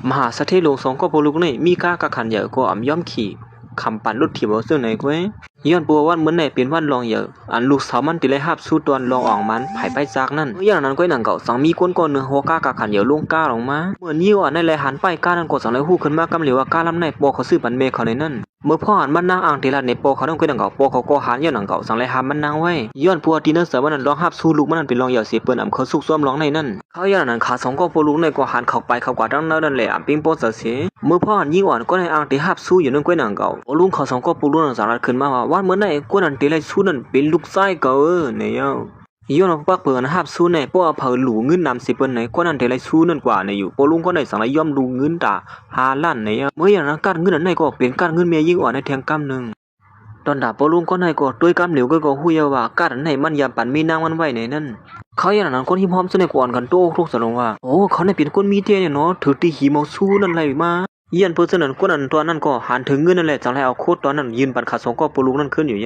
มหาเสถียรลงสองก็ปลุกในมีก้ากะขันเยอะก็อ่ำย่อมขี่คำปั่นรถถีบเอาซึ่งไหนก้วยย้อนปัววันเหมือนไหนเป็นวันรองเยอะอันลูกสาวมันติเลยหับสู้ตอนรองออกมันไผ่ไปจากนั่นอย่างนั้นก้อยหนังเก่าสังมีก้นก้อนเนื้อหัวก้ากะขันเยอะลงก้าลงมาเหมือนยิ้วอ่ะในแลหันไปก้านั่นก็สังเลยหู้ขึ้นมากำเหลียวว่าก้าลำในปอเขาซื้อปันเมเขาในนั่นเมื่อพ่อหันมันนางอ่างทีละในปอเขาต้องก้อยหนังเก่าปอเขาก็หันย้อนหนังเก่าสังเลยหันมันนางไว้ย้อนปัวตีนั่นเสือมันนั่นร้องหับสู้ลูกมันนั่นเป็นรองเยอะเสียเปิ้นอ่ำเขาสุกซ้อมร้องในนั่นเขาอย่างนั้นขาสองก็ปลุกในก็หันเข้าไปเข้ากว่าดังนั่นแหละอ่ำปิ้งโป๊เสียเมื่อพ่อหันยิ่งอ่อนก็ในอ่างที่หับสู้อยู่นั่นก้อยหนังเก่าลุงเขาสองก็ปลุกนั่นสารขึ้นมาว่าเหมือนไหนก้อยนั่นตีเลยสู้นั่นเป็นลูกไส้เก่าเนี่ยย้อนปักเปิดหับสู้ในป้อเผาหลูเงินนำสิเปิ้นไหนก้อยนั่นตีเลยสู้นั่นกว่าในอยู่ปลุงก็ในสังเลยย่อมดูเงินตา5 ล้านเนี่ยเมื่ออย่างนั้นการเงินนั้นในก็เป็นการเงินเมียยิ่งอ่อนในแทงกำนึงตอนดาปลุงก็ในก็ด้วยกำเหลวก็หู้ยว่าการไหนมันยามปั่นมีนางมันไว้ในนั่นเขาอย่างนั้นคนที่พร้อมสนก่อนกันโตทุกสนองว่าโอ้เขาในเป็นคนมีเทียเนี่ยเนาะถือตีหีเมาสู้นั่นไรมาเยี่ยนเพื่อนนั้นคนนั้นตัวนั้นก็หันถึงเงินนั่นแหละจังไรเอาโคตรตอนนั้นยืนปั่นขาสองก็ปลุงนั่นขึ้นอยู่เ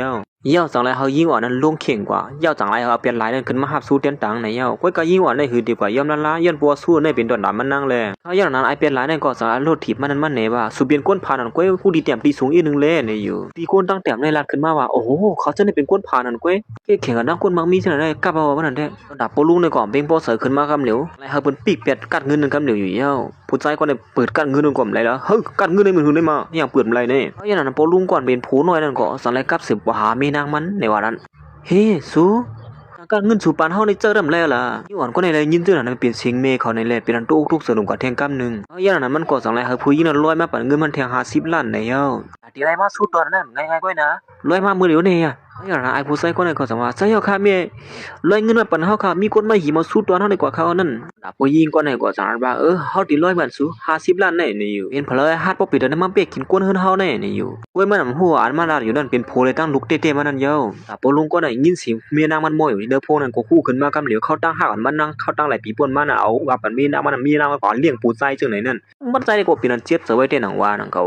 ย้าจังไรเขายิ่งอ่อนนั้นลงเข่งกว่าเย้าจังไรเขาเปลี่ยนลายนั่นขึ้นมาหับสู้เตียนตังในเย้าก้อยก็ยิ่งอ่อนได้หือดีกว่าย่อมละละย้อนปัวสู้ในเป็นตอนดามันนั่งเลยเขาอย่างนั้นไอเปลี่ยนลายนั่นก็จังไรโลดถีบมันนั่นมันเนว่าสุเบียนก้นผ่านนั่นก้อยผู้ดีเต็มตีสูงอีกนึงเลยในอยู่ตีก้นตั้งแต่ในลานขึ้นมาว่าโอ้โหเขาจะได้เป็นก้นผ่านนั่นก้อยแข่งกันนักก้นมังมีที่ไหนได้กล้าเอาว่านั่นแท้ดาบปลุงในก่อนเบ่งปอเสือขึ้นมากำเหลวไรเขาเป็นปีกเป็ดกัดเงินนั่นกำเหลวอยู่เย้าผู้ใจก็ได้เปิดกัดเงินนั่นก่อนไรแล้วเฮ้ยกัดเงินในมือได้มาอย่างเปิดอะไรเนี่ยเพราะอย่างนั้นปลุงก่อนเป็นผู้น้อยนั่นก็สังไรกับสืบว่าหาเมนางมันในวันนั้นเฮ้สู้การเงินสู่ปานเฮาในเจอดำแล้วล่ะยี่หวันก็ในเลยยินเจอนั้นเป็นเสียงเมเขาในแลเป็นอันตุกทุกสนุกกับแทงกำนึงเพราะอย่างนั้นมันก็สังไรเฮาผู้หญิงนั้นลอยมาปั่นเงินมันแทง50 ล้านในเย้าตีไรมาสู้ตอนนั้นง่ายๆก้อยนะลอยมามือเดียวเนี่ยอย่างนั้นไอ้ผู้ใส่ก็ในก็สังว่าใส่เฮาค่ะเมลอยเงินมาปั่นเฮาค่ะมีคนมาหิมาสู้ตอนเฮาในกว่าเขานั่นผู้หญิงก็ในก็สังว่าเฮาตีลอยบันสู้50 ล้านในนี่อยู่เห็นเพลยฮัดบ่ปิดนั้นมาเปียกกินก้นเฮือนเฮาในนี่อยู่เว้ยมันหัวอันมาลาอยู่นั่นเป็นโพเลยตั้งลุกเต้ๆมานั่นเย้าปลุงก็ได้ยินเสียงเมียนางมันโมยอยู่เด้อพวกนั้นก็คู่ขึ้นมากำเหลียวเข้าตั้งหักอันมันนั่งเข้าตั้งหลายปีป่นมาน่ะเอาว่าปันมีนางมันมีนางมาก่อนเลี้ยงปูใจจังไหนนั่นมันใจก็เป็นอันเจ็บเสวยเต้หนังว่านังเก่า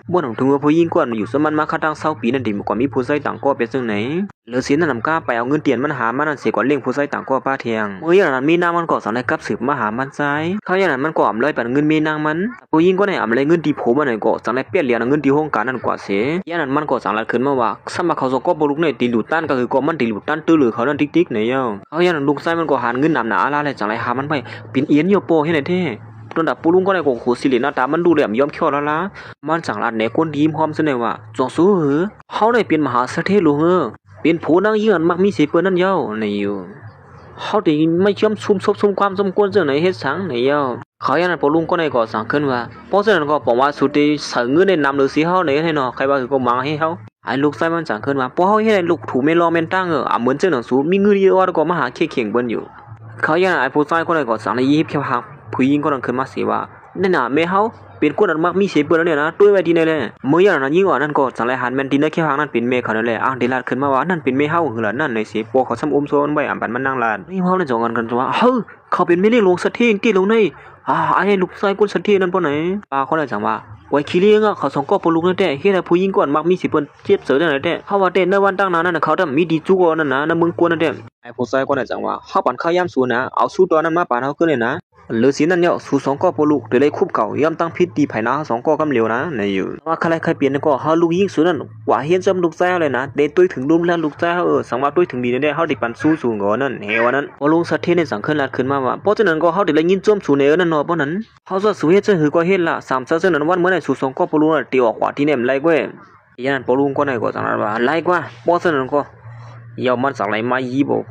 บ่ถึงว่าผู้หญิงก่อนอยู่สมันมาเข้าตั้ง20 ปีนั่นดิกว่ามีผู้ใจต่างก็เป็นจังไหนเหลือสินนั่นนำกล้าไปเอาเงินเตียนมันหามันนั่นเสียก่อนเลี้ยงผู้ใจต่างก็ป้าเทียงเมื่ออย่างนั้นมีนางมันก็สอนให้กับสืบมาหามันใจเขาอย่างนั้นมันก็อำเลยปันเงินมีนางมันผู้หญิงก็ได้อำเลยเงินที่ผมมันนั่นก็สังได้เปลี่ยนเหรียญเงินที่ห้องการนั่นกว่าเสียอย่างนั้นมันก็สังลัดขึ้นมาว่าสมัครเขาสก็บ่ลุกในตีหลุดต้านก็คือก็มันตีหลุดต้านตื้อหรือเขานั่นติ๊กๆเนี่ยเย้าเขาอย่างนั้นลูกไส้มันก็หาเงินนำหนาอะไรเลยจังไรหามันไปปินเอียนโยโปให้ไหนเท่ตอนดับปูลุงก็ได้โกโหสิริหน้าตามันดูเหลี่ยมย้อมเขี้ยวแล้วล่ะมันจังลัดเนี่ยคนดีพร้อมเสนอว่าจงสู้เหอเขาได้เป็นมหาเสถียรลุงเป็นผู้นั่งยืนมักมีสิเปิ้นนั่นเย้าในอยู่เขาได้ไม่เชื่อมซุ่มซบซุ่มความสมควรเรื่องไหนเฮ็ดสังในเย้าเขาอย่างนั้นปูลุงก็ได้ก่อสั่งขึ้นว่าเพราะฉะนั้นก็บอกว่าสุดที่เสือเงินได้นำหรือสิเฮาในให้เนาะใครว่าคือก็มังให้เฮาไอ้ลูกไส้มันสั่งขึ้นว่าเพราะเฮาเฮ็ดให้ลูกถูไม่รอแม่นตั้งเหมือนเจ้าหนังสูมีเงินเยอะว่าก็มาหาเข่งเปิ้นอยู่เขาอย่างนั้นไอ้ผู้ชายก็ได้ก่อสั่งในยิบแค่พังผู้หญิงก็นั่งขึ้นมาสิว่านั่นน่ะแม่เฮาเป็นคนอันมักมีเสียเปิ้นแล้วเนี่ยนะด้วยไว้ดีในแลเมื่ออย่างนั้นยิ่งกว่านั้นก็สังไรหันแม่นดินได้แค่พังนั้นเป็นแม่เขานั่นแหละอ้างเดลัดขึ้นมาว่านั่นเป็นแม่เฮาหือล่ะนั่นในสิปอเขาซ้ำอมโซนไว้อ่ำปันมันนั่งลานนี่เฮาได้จองกันว่าเฮ้ยเขาเป็นแม่เลี้ยงลงสะเทียงกี่ลงในไอ้ลูกชายคนสะเทียงนั่นปอไหนป้าเขาได้จังว่าไว้ขี้เลี้ยงเขาสองก็ปลุกนั่นแท้เฮ็ดให้ผู้หญิงก่อนมักมีสิเปิ้นเจ็บเสือนั่นแท้เฮาว่าเต้นในวันตั้งนานนั่นเขาทำมีดีจุกนั่นนะมึงกวนนั่นแท้ไอ้ผู้ชายก็ได้จังว่าเฮาปั่นข้าวยามสู้นะเอาสู้ตัวนั้นมาปานเฮาขึ้นเลยนะหรือสินั่นเนี่ยสู้สองก็ปลุกโดยได้คุบเก่าย่ำตั้งพิษดีไผนาสองก็กำเหลวนะในอยู่ว่าใครใครเปลี่ยนก็เฮาลูกยิงสู้นั่นกว่าเฮียนจำลูกแซ่เลยนะเดตุ้ยถึงรุ่มแล้วลูกแซ่สังว่าตุ้ยถึงดีนั่นได้เฮาได้ปั่นสู้สูงกว่านั่นเฮวนั้นพอลงสะเทในสังขึ้นลัดขึ้นมาว่าเพราะฉะนั้นก็เฮาได้ยินจมสู้เนนั่นเนาะเพราะนั้นเฮาจะสู้เฮ็ดจะหือก็เฮ็ดละ3 ซะนั้นวันเมื่อไหร่สู้สองก็ปลุกน่ะตีออกกว่าที่เนี่ยไล่กว่าอย่างนั้นปลุกก็ได้ก็จังนั้นว่าไล่กว่าเพราะฉะนั้นก็ยอมมันสังไหลมายีบ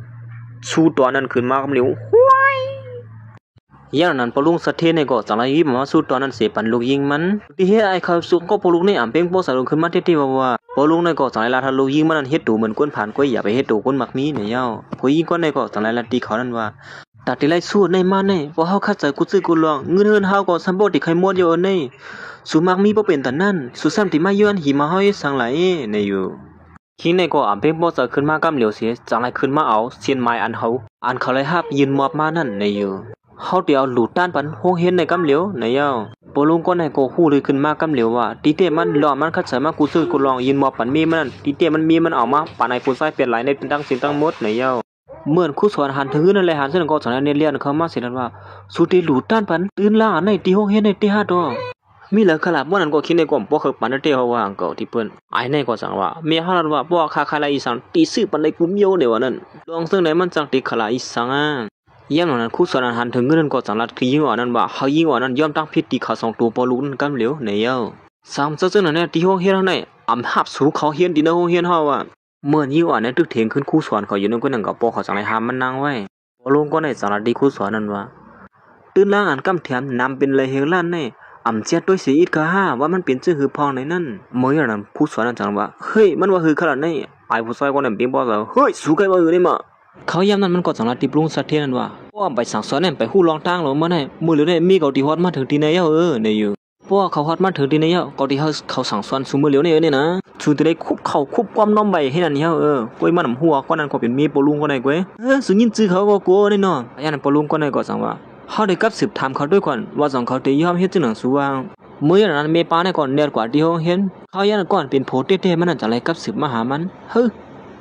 ่สู้ตัวนั้นขึ้นมากำเหลวอย่างนั้นปลุงสะเทในก็จังไรยิบมาสู้ตอนนั้นเสียปันลูกยิงมันที่เฮ็ดไอ้เขาสุกก็ปลุงในอ่ำเป้งโปสารุขึ้นมาที่ว่าปลุงในก็จังไรลาทะลุยิงมันนั่นเฮ็ดตูเหมือนก้นผ่านก้อยอย่าไปเฮ็ดตูก้นมักมีเนี่ยเย้าผู้ยิงก้นในก็จังไรลาตีเขานั่นว่าตัดที่ไรสู้ในมาในพอเฮาคัดใจกูซื้อกูลองเงินเฮือนเฮาก็ซัมบ่ที่ใครหมดอยู่ในสุมักมีบ่เป็นตานั่นสุซ้ำที่มาย้อนหิมาเฮาสังไหลในอยู่คิงในก็อ่ำเป้งโปสาขึ้นมากำเหลียวเสียจังไรขึ้นมาเอาเสียนไม้อันเขาเลยฮับยืนมอบมานั่นในอยู่เขาเดียวหลุดต้านปันห้องเห็นในกำเหลียวในเย้าปลุงก็ในโกหูเลยขึ้นมากำเหลียวว่าตีเตมันหล่อมันคัดใส่มากูซื้อกูลองยินมอปันมีมันตีเตมันมีมันออกมาปันไอผู้ใส่เปลี่ยนหลายในเป็นตั้งสินตั้งมดในเย้า เหมือนคู่สอนหันถึงนั่นแหละหันเส้นก็สอนเรียนเขามาเสร็จแล้วว่าสุดที่หลุดต้านปันตื่นล่าในตีห้องเฮ็ดในตีห้าตัวมีเหลือขลาดบ่นั้นก็คิดในกลุ่มพวกเขาปันเตเฮาว่าอังเก่าที่เปิ้นไอ้ในก็สั่งว่าเมียเฮานั้นว่าบ่คาคาลาอีสังตีซื้อปันในกลุ่มโยเดี๋ยวนั้นลองซึ่งไหนมันจังตีขลาอีสังอ่ะย่ำนั้นคู่สอนหันถึงเงินก็จังลัดคือยิงอ่อนนั้นว่าเฮายิงอ่อนนั้นย่อมตั้งผิดตีเขา2ตัวปอลูกนั้นกำเหลวในเยา3ซึ่งนั้นเนี่ยตีห้องเฮ็ดในอำหับสู่เขาเฮียนดีในห้องเฮียนเฮาอ่ะเมื่อยิงอ่อนนั้นตึกเถียงขึ้นคู่สอนเขาอยู่นั่นก็นั่งกับปอเขาจังได๋หามมันนั่งไว้ปอลูกก็ได้จังลัดดีคู่สอนนั้นว่าตื่นล่างอันกำแถมนำเป็นเลยเฮงล้านในอำเจียดด้วยสีอีกกะห้าว่ามันเป็นชื่อหือพองในนั่นเมื่อนั้นผู้สอนนั้นจังว่าเฮ้ยมันว่าหือขนาดนี้ไอ้ผู้ซอยคนนั้นเป็นบ่แล้วเฮ้ยสู้ใครบ่อยู่นี่มาเขาย้ำนั้นมันก็จังละติปรุงสัตว์เทนั่นว่าว่าไปสั่งสอนนั่นไปฮู้ลองทางหรอมื้อนั้นมื้อเหลือได้มีเกาที่ฮอดมาถึงที่ไหนเนอยู่เพราะว่าเขาฮอดมาถึงที่ไหนเกาที่เขาสั่งสอนซุมื้อเหลียวนี่นะชูจะได้คุบเข้าคุบความน้อมใบให้นั่นกวยมันหัวก็นั่นก็เป็นมีปลุงก็ได้กวยสุยินจื้อเขาก็กลัวนี่เนาะอันนั้นปลุงก็ได้ก็จังว่าเขาได้กับสืบถามเขาด้วยก่อนว่าจังเขาได้ยอมเฮ็ดจังหนังสู้ว่าเมื่อนั้นเมปาในก่อนเดือนกว่าที่เห็นเขายันก่อนเป็นโพเต้ๆมันนั่นจะอะไรกับสืบมาหามัน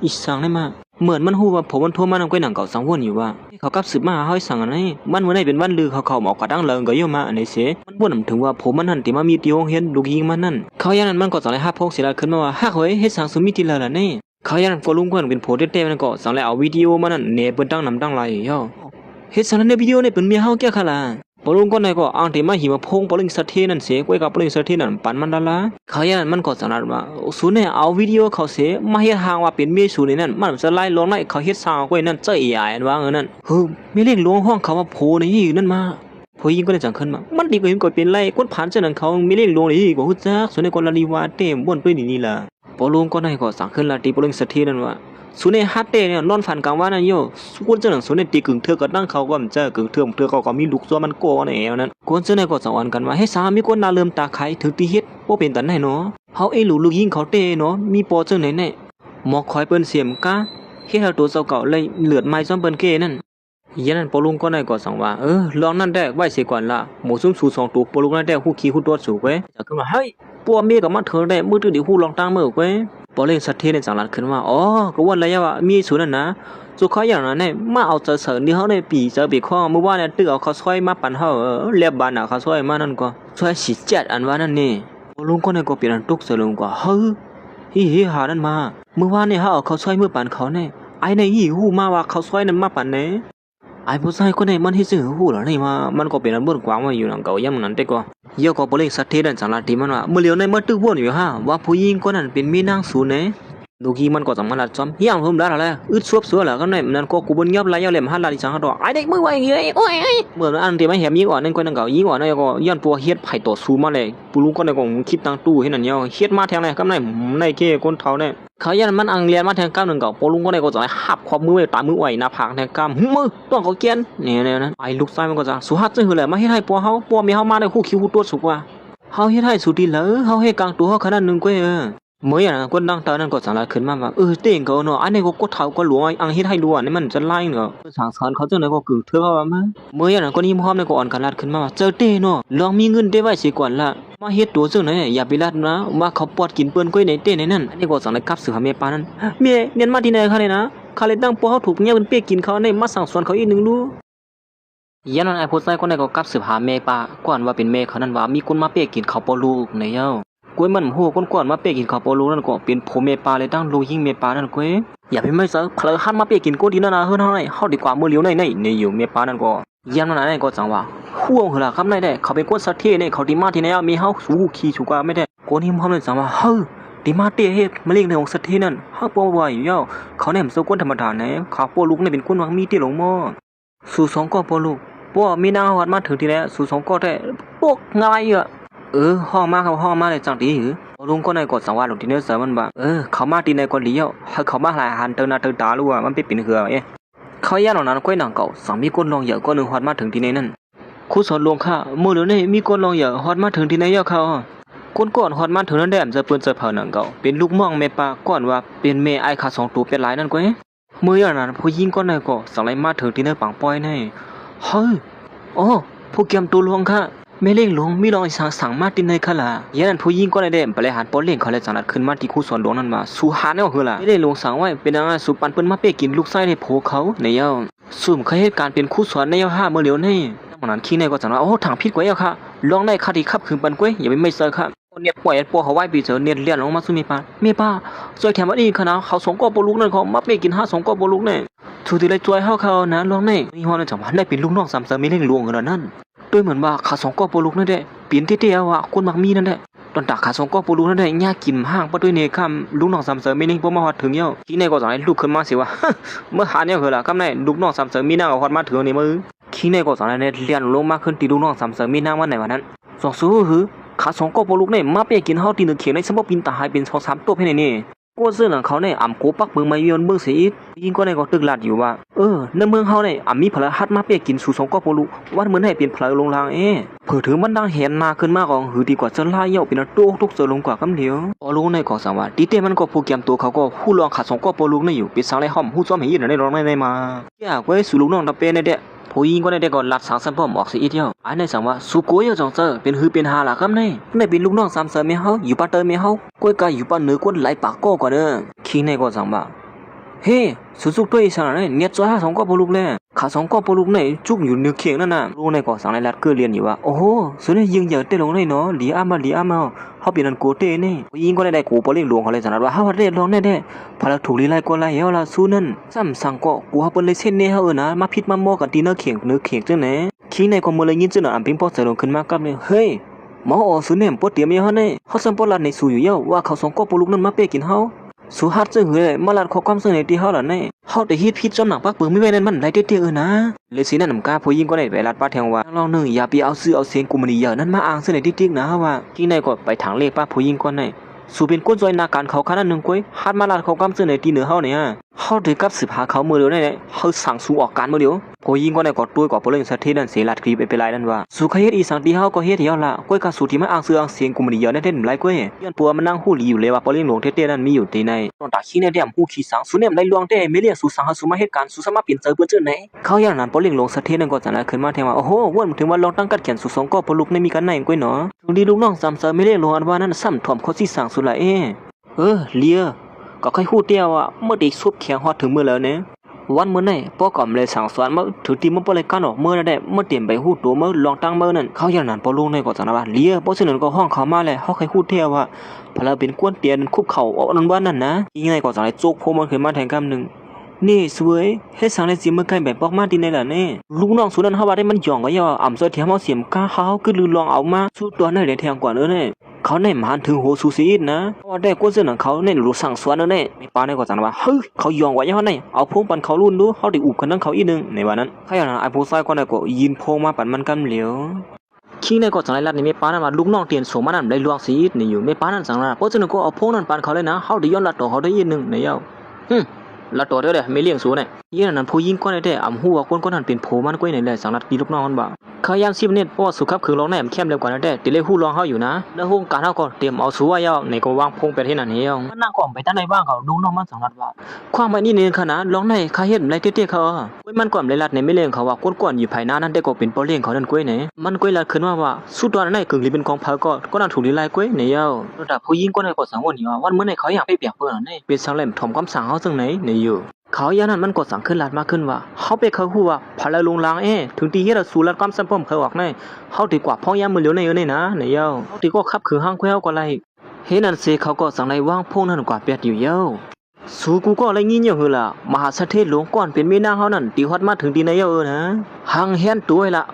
อีสังได้มาเหมือนมันฮู้ว่าผมมันโทรมานำก้อยหนังเก่าสังวนอยู่ว่าเขากับสืบมาหาเฮาให้สั่งอันนี้มันมื้อไหนเป็นวันลือเขาหมอกระดังเลิงก็อยู่มาอันนี้เสมันบ่นำถึงว่าผมมันนั่นที่มามีที่เห็นลูกยิงมันนั่นเขายันนั้นมันก็จะอะไรฮับพกศิลาขึ้นมาว่าฮักเฮ้ยเฮ็ดสังสุมิติแล้วล่ะนี่เขายันนั้นฟอลุงก่อนเป็นโพเต้ๆมันก็สั่งแล้วเอาวิดีโอมันนั่นเนเปิ้นตั้งนำตั้งไลเฮ็ดสังในวิดีโอนี่เป็นเมียเฮาแก่ค่ะล่ะปลุงก็ไหนก็อ้างที่มาหิมาพงปลิงสะเทนั่นเสกวยกับปลิงสะเทนั่นปันมันดาละเขายันมันก็สันว่าสูเนี่ยเอาวิดีโอเขาเสมาเฮ็ดทางว่าเป็นเมียสูนี่นั่นมันจะไล่ลงไล่เขาเฮ็ดสร้างกวยนั่นเจ้าอีหายว่านั่นไม่เรียกหลวงห้องเขาว่าโพนี่นั่นมาโพยิงก็ได้จังขึ้นมามันดีกว่าเห็นก็เป็นไรกดผ่านเจ้านั้นเขาไม่เรียกหลวงนี่ก็ฮู้จักส่วนในคนละลีวาเต็มบ่นไปนี่ล่ะปลุงก็ไหนก็สั่งขึ้นละตีปลิงสะเทนั่นว่าสุเนี่ยฮัตเต้เนี่ยนอนฝันกลางวันนั่นโยกวนเจ้าหนังสุเนี่ยตีกึ่งเธอก็นั่งเขาก็มันเจอกึ่งเธอเขาก็มีลูกซัวมันโก้ในแอวนั้นกวนเจ้าเนี่ยก็สอนกันว่าให้สามีคนน่าเริ่มตาไข่ถึงตีเฮ็ดบ่เป็นตันไหนเนาะเฮาลูกยิงเขาเต้เนาะมีปอเจ้าไหนเนี่ยหมอกคอยเปิ้นเสียมกะเฮ็ดให้ตัวเจ้าเก่าเลยเลือดไม้ซ้อมเปิ้นเก้นั่นยันนั้นปลุงก็ได้ก็สั่งว่าลองนั่นได้ไว้เสียก่อนละหมูซุ่มสู่2ตัวปลุงนั่นได้ฮู้ขี้ฮู้ตัวสู่เว้ยจะขึ้นว่าเฮ้ยปัวเมียก็มาเถิงได้มื้อตื้อดิฮู้ลองตั้งมื้อเว้ยปอเล่งสัตเทในจังหลัดขึ้นว่าก็วันระยะว่ามีศูนย์นั่นนะสุขอย่างนั้นเนี่ยมาเอาเสริญที่เขาในปีเจอปีข้อเมื่อวานเนี่ยตึกเอาเขาช่วยมาปั่นเขาเรียบบานเขาช่วยมานั่นก็ช่วยสิจัดอันว่านั่นนี่ลุงก็เนี่ยก็เปลี่ยนตุกเสริมกว่าฮิหานั่นมาเมื่อวานเนี่ยเขาเอาเขาช่วยเมื่อปั่นเขาเนี่ยไอ้ในหิวมาว่าเขาช่วยนั่นมาปั่นเนี่ยไอ้ผู้ชายคนนี้มันที่ซื้อหูหรอนี่มามันก็เป็นอันบ่นกว้างมาอยู่หลังเก่าย่ำนั้นแต่ก็เยอะก็บ่เล่งสัตเทดันจังหลัดที่มันว่าเมื่อเลี้ยวในเมื่อตึกบ่นอยู่ว่าผู้หญิงคนนั้นเป็นมีนางสูนเนี่ยลูกยิงมันก็จังมันละจอมเฮียงผมได้แล้วอึดซวบซัวแล้วก็นั่นนั่นก็กูบนยับไหลยาวเหลี่ยมหันลาดิจังดอกไอ้เด็กมือไว้เฮ้ยโอ้ยเมื่ออันที่มันแหมยิงอ่อนนั่นก็นั่นก็ยิงอ่อนนั่นก็ย้อนปัวเฮ็ดไผ่ต่อสู้มาเลยปูลุงก็นั่นก็คิดตั้งตู้ให้นั่นเนาะเฮ็ดมาแทงเลยก็นั่นในเก้คนเฒ่าเนี่ยเขายันมันอังเรียนมาแทงก้าวนึงก็ปูลุงก็นั่นก็จะหับความมือไว้ตามือไว้หน้าผากแทงก้ามมือต้องเขาเกียนเนี่ยนั้นไอ้ลูกชายมันก็จะสุหัดจังหือแหละมาเฮ็ดให้ปัวเฮาปัวมีเฮามาได้คู่คิวตัวสุกว่าเฮาเฮ็ดให้สุดดีเหลอเฮาเฮ็ดกลางตัวเฮาขนาดนึงก็เมื่ออย่างนั้นคนดังตานั้นก็สั่งลายขึ้นมาว่าเต่งเขาเนาะอันนี้ก็กดเท้าก็หลวงอังเฮ็ดให้ดูอันนี้มันจะไล่เนาะสั่งสอนเขาจังได๋ก็กึ่งเถื่อว่ามาเมื่ออย่างนั้นก็ยิ้มพร้อมแล้วก็อ่อนกันลาดขึ้นมาว่าเจอเต้เนาะลองมีเงินได้ไว้สิก่อนละมาเฮ็ดตัวจังได๋อย่าไปลาดนะว่าเขาปอดกินเปิ้นก้อยในเต้ในนั้นอันนี้ก็สั่งลายกับสือหาเมียปานั้นเมียเรียนมาที่ไหนคะเนี่ยนะเขาเลยตั้งปัวเฮาถูกเนี่ยเป็นเป้กินเขาในมาสั่งสอนเขาอีกนึงรู้ยันนั้นไอ้ผู้ชายคนนั้นก็กับสืบหาเมปาก่อนว่าเป็นเมเขานั้นว่ามีคนมาเป้กินเขาปอลูกในเย้ากวยมันหัวก้นๆมาเป้กินข้าวปอลูนั่นก็เป็นผมเมปาเลยตั้งลูยิงเมปานั่นกวยอย่าไปไม่เจอเพลอหันมาเป้กินก้นดีนั่นนะเฮ้ยเฮาดีกว่ามื้อเลี้ยวในอยู่เมปานั่นก็ยันนั้นก็จังว่าห่วงเหรอครับในได้เขาเป็นก้นสัตว์เท่เนี่ยเขาดีมาที่ไหนมีเฮาสู้ขี่ชูกว่าไม่ได้ก้นหิมพร้อมเลยจังว่าดีมาเต้เฮ็ดมะเร็งในของสัตว์เท่นั่นเฮาบ่ไหวอยู่เย้าเขาเนี่ยมันสู้ก้นธรรมดาแน่ข้าวปอลูกเนี่ยเป็นก้นวังมีที่หลงหม้อสู่2ก็ปอลูกบ่มีนางวัดมาถึงที่แล้วสู่2ก็ได้ปกง่ายอ่ะห้องมาครับห้องมาเลยจังดีหือลุงก็ในกดสังวาสที่เนื้อเสือมันบ่เขามาที่ในคนเลี้ยวให้เขามาหลายหันเตินหน้าเตินตารู้ว่ามันเป็นเหือเขาย่านเหล่านั้นก้อยหนังเก่าสั่งมีคนลองเหยอะก็นึงฮอดมาถึงที่ในนั่นครูสอนลงค่ะมื้อเดี๋ยวนี้มีคนลองเหยอะฮอดมาถึงที่ในยอเขาคนก่อนฮอดมาถึงนั้นแดมจะเปิ้นจะเผาหนังเก่าเป็นลูกม่องแม่ปาก่อนว่าเป็นแม่ไอ้ขา2ตัวเป็นหลายนั่นก้อยมื้ออย่างนั้นผู้หญิงก็ในก็สั่งไล่มาถึงที่ในปังป้อยในผู้เกียมตัวลวงค่ะ ไม่เล่งหลวงมีรองสั่งมาตินในขลายันนั้นผู้หญิงก็ได้บริหารปอเล่งเขาเลยจังนัดขึ้นมาที่คู่สอนหลวงนั้นมาสู่หาแนวคือล่ะไม่ได้หลวงสั่งไว้เป็นนางสุปันเปิ้นมาเป้กินลูกไส้ในโผเขาในเย้าสุ่มเคยเหตุการณ์เป็นคู่สอนในเย้า5มื้อเหลียวนี่ตอนนั้นขี้ในก็จังว่าโอ้ถังพิษกว่าเย้าค่ะลองได้คดีขับคืนปันกวยอย่าไปไม่เซอร์ค่ะเนี่ยป่วยปัวเขาไหวปีเจอเนี่ยเลี้ยนลงมาสู้มีป้าซอยแถมว่านี่ขนาดเขาสองก็ปลุกนั่นเขามาเป้กิน5 2ก็ปลุกเนี่ยถูกที่ได้ช่วยเขานะลองในมีฮอนจังหวะได้เป็นลูกน้อง3 เมเล่งหลวงขนาดนั้นด้วยเหมือนว่าขา2ก็ปลุกนั่นแหละเปลี่ยนเตี้ยๆว่าคนมักมีนั่นแหละตอนตักขา2ก็ปลุกนั่นแหละยากกินห้างปะด้วยเนี่ยคำลูกน้อง3 เมเล่งบ่มาฮอดถึงเย้าที่ในก็จังไอ้ลูกขึ้นมาสิว่าเมื่อหาเนี่ยคือล่ะคำไหนลูกน้อง3 มีนางฮอดมาถึงนี่มือขี้ในก็จังไอ้เนี่ยเลี้ยนลงมาขึ้นตีลูกน้อง3 มีนางวันไหนวันนั้นสองสู้หือขา2ก็ปลุกเนี่ยมาเป้กินเฮาตีนึกเขียนในสมบปินตาหายเป็น2 3ตัวเพ่นี่กูซื้อหลังเขาเนี่ยอ่ำโกปักเมืองมาเยือนเมืองเสียอีกยิงก็ในก็ตึกลาดอยู่ว่าในเมืองเขาเนี่ยอ่ำมีพลหัดมาเปียกินสู่2ก็ปลุกว่าเหมือนให้เป็นพลลงรางเผื่อถือมันดังเห็นนาขึ้นมาของหือดีกว่าจะล่าเย่าเป็นตัวทุกเสือลงกว่ากำเดียวปลุกในก็สั่งว่าดีเต้มันก็โปรแกรมตัวเขาก็หู้ลองขา2ก็ปลุกในอยู่เป็นสังไรห้อมหู้ซ้อมให้ยินในร้องในมาอยากไว้สู่ลูกน้องตะเปนในเด็กผู้หญิงก็ได้ก่อนหลัดสังสันพ่อมออกสิอีเดียวอันในสั่งว่าสุโกยจงเจอเป็นหือเป็นหาล่ะครับในเป็นลูกน้อง3 เสือเมียเฮาอยู่ป้าเตอเมียเฮาก้อยกายอยู่ป้าเนื้อกวนไหลปากก็กว่าเด้อคิงในก็สั่งว่าเฮ้สุกตัวอีสานเนี่ยเนี่ยจ้า2ก็ปลุกเลยขา2ก็ปลุกในจุกอยู่เนื้อเคียงนั่นน่ะรู้ในก็สั่งในรัดเกเรียนอยู่ว่าโอ้โหสุดเนี่ยยิงเหยื่อเตะลงในเนาะหลีอามาเขาเป็นอันโกเต้นี่ผู้หญิงก็ได้กูปอเล่งหลวงเขาเลยจังว่าเฮาเรียนลองแน่ๆพอเราถูกลีไล่ก็ไล่เฮาล่ะสู้นั่นซ้ำสั่งก็กูเฮาเปิ้นเลยเส้นเนี่ยเฮานะมาพิษมาหม้อกันตีเนื้อเคียงจังไหนขี้ในก็มื้อเลยยินจังอันปิงปอเสลงขึ้นมากับเนี่ยเฮ้ยหมอสุดเนี่ยปอเตรียมเฮาเนี่ยเฮาสัมปอลัดในสู่อยู่เยาว่าเขา2ก็ปลุกนั่นมาเป้กินเฮาสุหัดจึงเฮ้ยมาลัดข้อความเสนอที่เฮาล่ะเนี่ยเฮาได้ฮิตพิษจำหนักปักปืนไม่ไว้นั่นมันได้เตี้ยนะเลยสินั่นนำกาผู้หญิงก็ได้ไปลัดป้าแทงว่าลองนึงอย่าไปเอาซื้อเอาเสียงกูมันนี่เยอะนั่นมาอ้างเสนอติ๊กๆนะว่าที่ในก็ไปทางเลขป้าผู้หญิงก็ได้สู่เป็นก้นจอยนาการเขาขนาดนึงก้อยฮัดมาลัดข้อความเสนอที่เหนือเฮาเนี่ยเฮาได้กับ10หาเขามือเดียวเนี่ยเฮาสั่งสู่ออกการมือเดียวผู้หญิงก็ได้กอดตัวกอดปลงสัตว์ที่นั่นเสียลัดคลีไปเป็นไรนั่นว่าสู่เฮ็ดอีสังที่เฮาก็เฮ็ดเดียวละก้อยกะสู่ที่มาอ้างซื้ออ้างเสียงกูมันนี่เยอะนั่นเด่นหลายก้อยย้อนปัวมันนั่งฮู้หลีอยู่เลยว่าปลงหลวงเท่ๆนั่นมีอยู่ที่ในตอนตาขี้ในเดี่ยมฮู้ขี้สังสู่เนี่ยได้ลวงแต่ไม่เรียกสู่สังหาสู่มาเหตุการณ์สู่สามารถเปลี่ยนเจอเปิ้นเจอไหนเขาอย่างนั้นปลงหลวงสัตว์ที่นั่นก็จังได๋ขึ้นมาแทงว่าโอ้โหว่นถึงว่าลองตั้งกัดเขียนสู่2ก็ปลุกในมีกันไหนก้อยเนาะถึงดีลูกน้อง3 เซอไม่เรียกหลวงอันว่านั้นซ้ำถ่อมเขาสิสังสู่ละเลียก็ค่อยฮู้เตี้ยว่าเมื่อได้ซุบแข็งฮอดถึงมื้อแล้วเนี่ยวันมื้อไหนป้อก่อมเลยสั่งสอนมาถือตีมันบ่เลยกันออกมื้อนั่นแหละเมื่อเตรียมไปฮู้ตัวมื้อลองตั้งมื้อนั่นเขาอย่างนั้นป้อลุงในก็จังว่าเลียป้อฉะนั้นก็ห้องเขามาแล้วเฮาค่อยฮู้เตี้ยว่าพลาเป็นกวนเตียนคุบเข่าเอานั่นว่านั่นนะยังไงก็จังได๋โจกโพมันขึ้นมาแทงกำนึงนี่สวยเฮ็ดสังได้สิมื้อใกล้แบบปอกมาติในล่ะแน่ลูกน้องสุนั้นเฮาว่าได้มันหย่องก็ย่ออำซอยเถียมเฮาเสียมกาเขาคือลือลองเอามาสู้ตัวได้แทงกว่าเนี่ยเขาในมานถึงโหสูสีนะว่าได้ก้นเสื้อหนังเขาในรู้สั่งสวนเนี่ยไม่ปาในก็จังว่าเฮ้ยเขายองไว้ยังไงเอาพงปันเขารุ่นดูเขาได้อุบกันนั่งเขาอีนึงในวันนั้นขยันไอ้ผู้ชายก็ได้ก็ยินพงมาปันมันกันเหลียวขี้ในก็จังไรลัดนี่ไม่ปานั่นว่าลูกน้องเตียนสมมันนั่นได้ลวงสีนี่อยู่ไม่ปานั่นจังละเพราะฉะนั้นก็เอาพงนั่นปันเขาเลยนะเขาได้ย้อนลัดต่อเขาได้อีนึงในเย้าลัดต่อเด้อไม่เลี้ยงสูเนี่ยยี่นั้นผู้หญิงก็ได้อำหัวคนนั้นเป็นโผมันก้อยในแหละสังลัดดีลูกน้องมันบ่เขายาม10เน็ตเพราะว่าสุขับคือร้องแหนมเข้มเร็วกว่านั้นติเลยฮู้ร้องเฮาอยู่นะแล้วโฮงการเฮาก็เตรียมเอาสูว่าย่อในก็วางพงไปที่นั่นเฮียมันนั่งก่อมไปตั้งในบ้านเขาดูน้องมันสังลัดว่าความว่านี่นึงขนาดร้องในเขาเฮ็ดไรเตี้ยๆเขาก้อยมันก่อมเลยลัดในไม่เลี้ยงเขาว่าก้นๆอยู่ภายหน้านั้นได้ก็เป็นปอเลี้ยงเขานั่นก้อยเนี่ยมันก้อยลัดขึ้นว่าสู้ตัวนั้นกึ่งลีเป็นกองเผาก็นั่นถูกลีไล่ก้อยเนี่ยระดับผู้หญิงก็ได้ก็สังวนอยู่ว่าวันเมื่อไหร่เขาอยากไปเปียกเปิ้นนี่เป็นสังเล่มถ่อมคำสั่งเฮาจังไหนเนี่ยอยู่เขาอย่างนั้นมันก็สั่งขึ้นลัดมากขึ้นว่าเขาไปเขาฮู้ว่าพลาลงลางถึงที่เฮ็ดสู่ลัดความสัมพันธ์เขาออกในเฮาดีกว่าพ่อยามมื้อเหลียวในนี่นะเฮาดีก็ขับคือห้างแควก็ไล่เฮ็ดนั่นสิเขาก็สั่งในวางพงนั่นกว่าเปียดอยู่เย้าสู่กูก็เลยงินอยู่หือล่ะมหาเศรษฐีหลวงก่อนเป็นมีนางเฮานั่นตีฮอดมาถึงที่ในเย้านะห่างเฮียนตัวล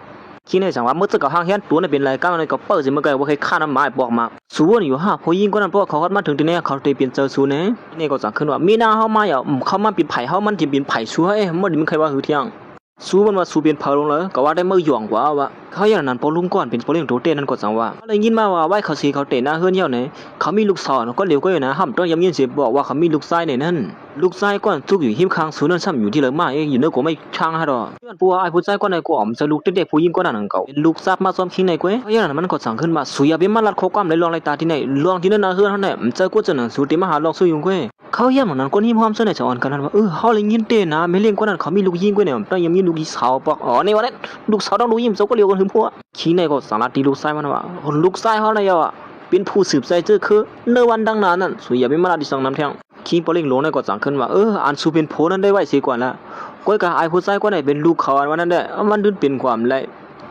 ะขี้ในสั่งว่ามื้อจะก็ห่างเฮียนตัวน่ะเป็นไรก้าวในก็เปิ้สิมันก็บ่เคยฆ่าน้ำหมายบอกมาสู่วนอยู่ผู้หญิงก็นั่นเพราะเขาฮอดมาถึงที่นี่เขาได้เป็นเจอสู่นี่ก็สั่งขึ้นว่ามีนางเฮามาเขามาเป็นไผเฮามันสิเป็นไผสู่มันมันใครว่าหือเที่ยงสู้มันว่าสู้เป็นเผาลงเลยก็ว่าได้มือหย่องกว่าว่าเขาอย่างนั้นพอลุงก่อนเป็นพอเลี้ยงโตเต้นั่นก็จังว่าเขาเลยยินมาว่าไว้เขาสิเขาเต้หน้าเฮือนเหี่ยวไหนเขามีลูกสาวก็เหลียวก็อยู่นะห้ำต้องย้ำยินสิบอกว่าเขามีลูกชายในนั้น ลูกชายก่อนทุกอยู่หิมคางศูนย์นั่นซ้ำอยู่ที่เลยมาอยู่เนื้อกูไม่ช่างฮะดอกย้อนปัวไอ้ผู้ชายก่อนในกูอ๋อมจะลูกเด็กๆผู้หญิงก่อนนั่นเก่าเป็นลูกซับมาซ้อมคิงในกูอย่างนั้นมันก็สั่งขึ้นมาสุยาเป็นมาลัดโคกามเลยลองไล่ตาที่ไหนลองที่นั่นนะเฮือนเท่าไหร่มันเจอกูจะหนังสูติมาหาลอกสู้อยู่กูเขาเยี่ยมเหมือนนั้นคนหิมหอมเสนอจะอ่อนกันนั้นว่าเขาเลยยินเต้นะไม่เลี้ยงคนนั้นเขามีลูกยิงกูเนี่ยต้องยังมีลูกสาวปอกในวันนั้นลูกสาวต้องลูกยิงเจ้าก็เลี้ยงกันถึงพวกคิงในก็สั่งลัดตีลูกชายมันว่าลูกชายเขาเนี่ยอ่ะเป็นผู้สืบใจเจอคือเนื้อวันดังนั้นนั่นสุยาเป็นมาลัดที่สั่งน้ำแทงขี้ปอลิงหลวงในก็สั่งขึ้นว่าอันสูเป็นโผนั้นได้ไว้เสียก่อนละก้อยกับไอ้ผู้ชายก็ได้เป็นลูกเขาอันวันนั้นได้มันดึงเป็นความไร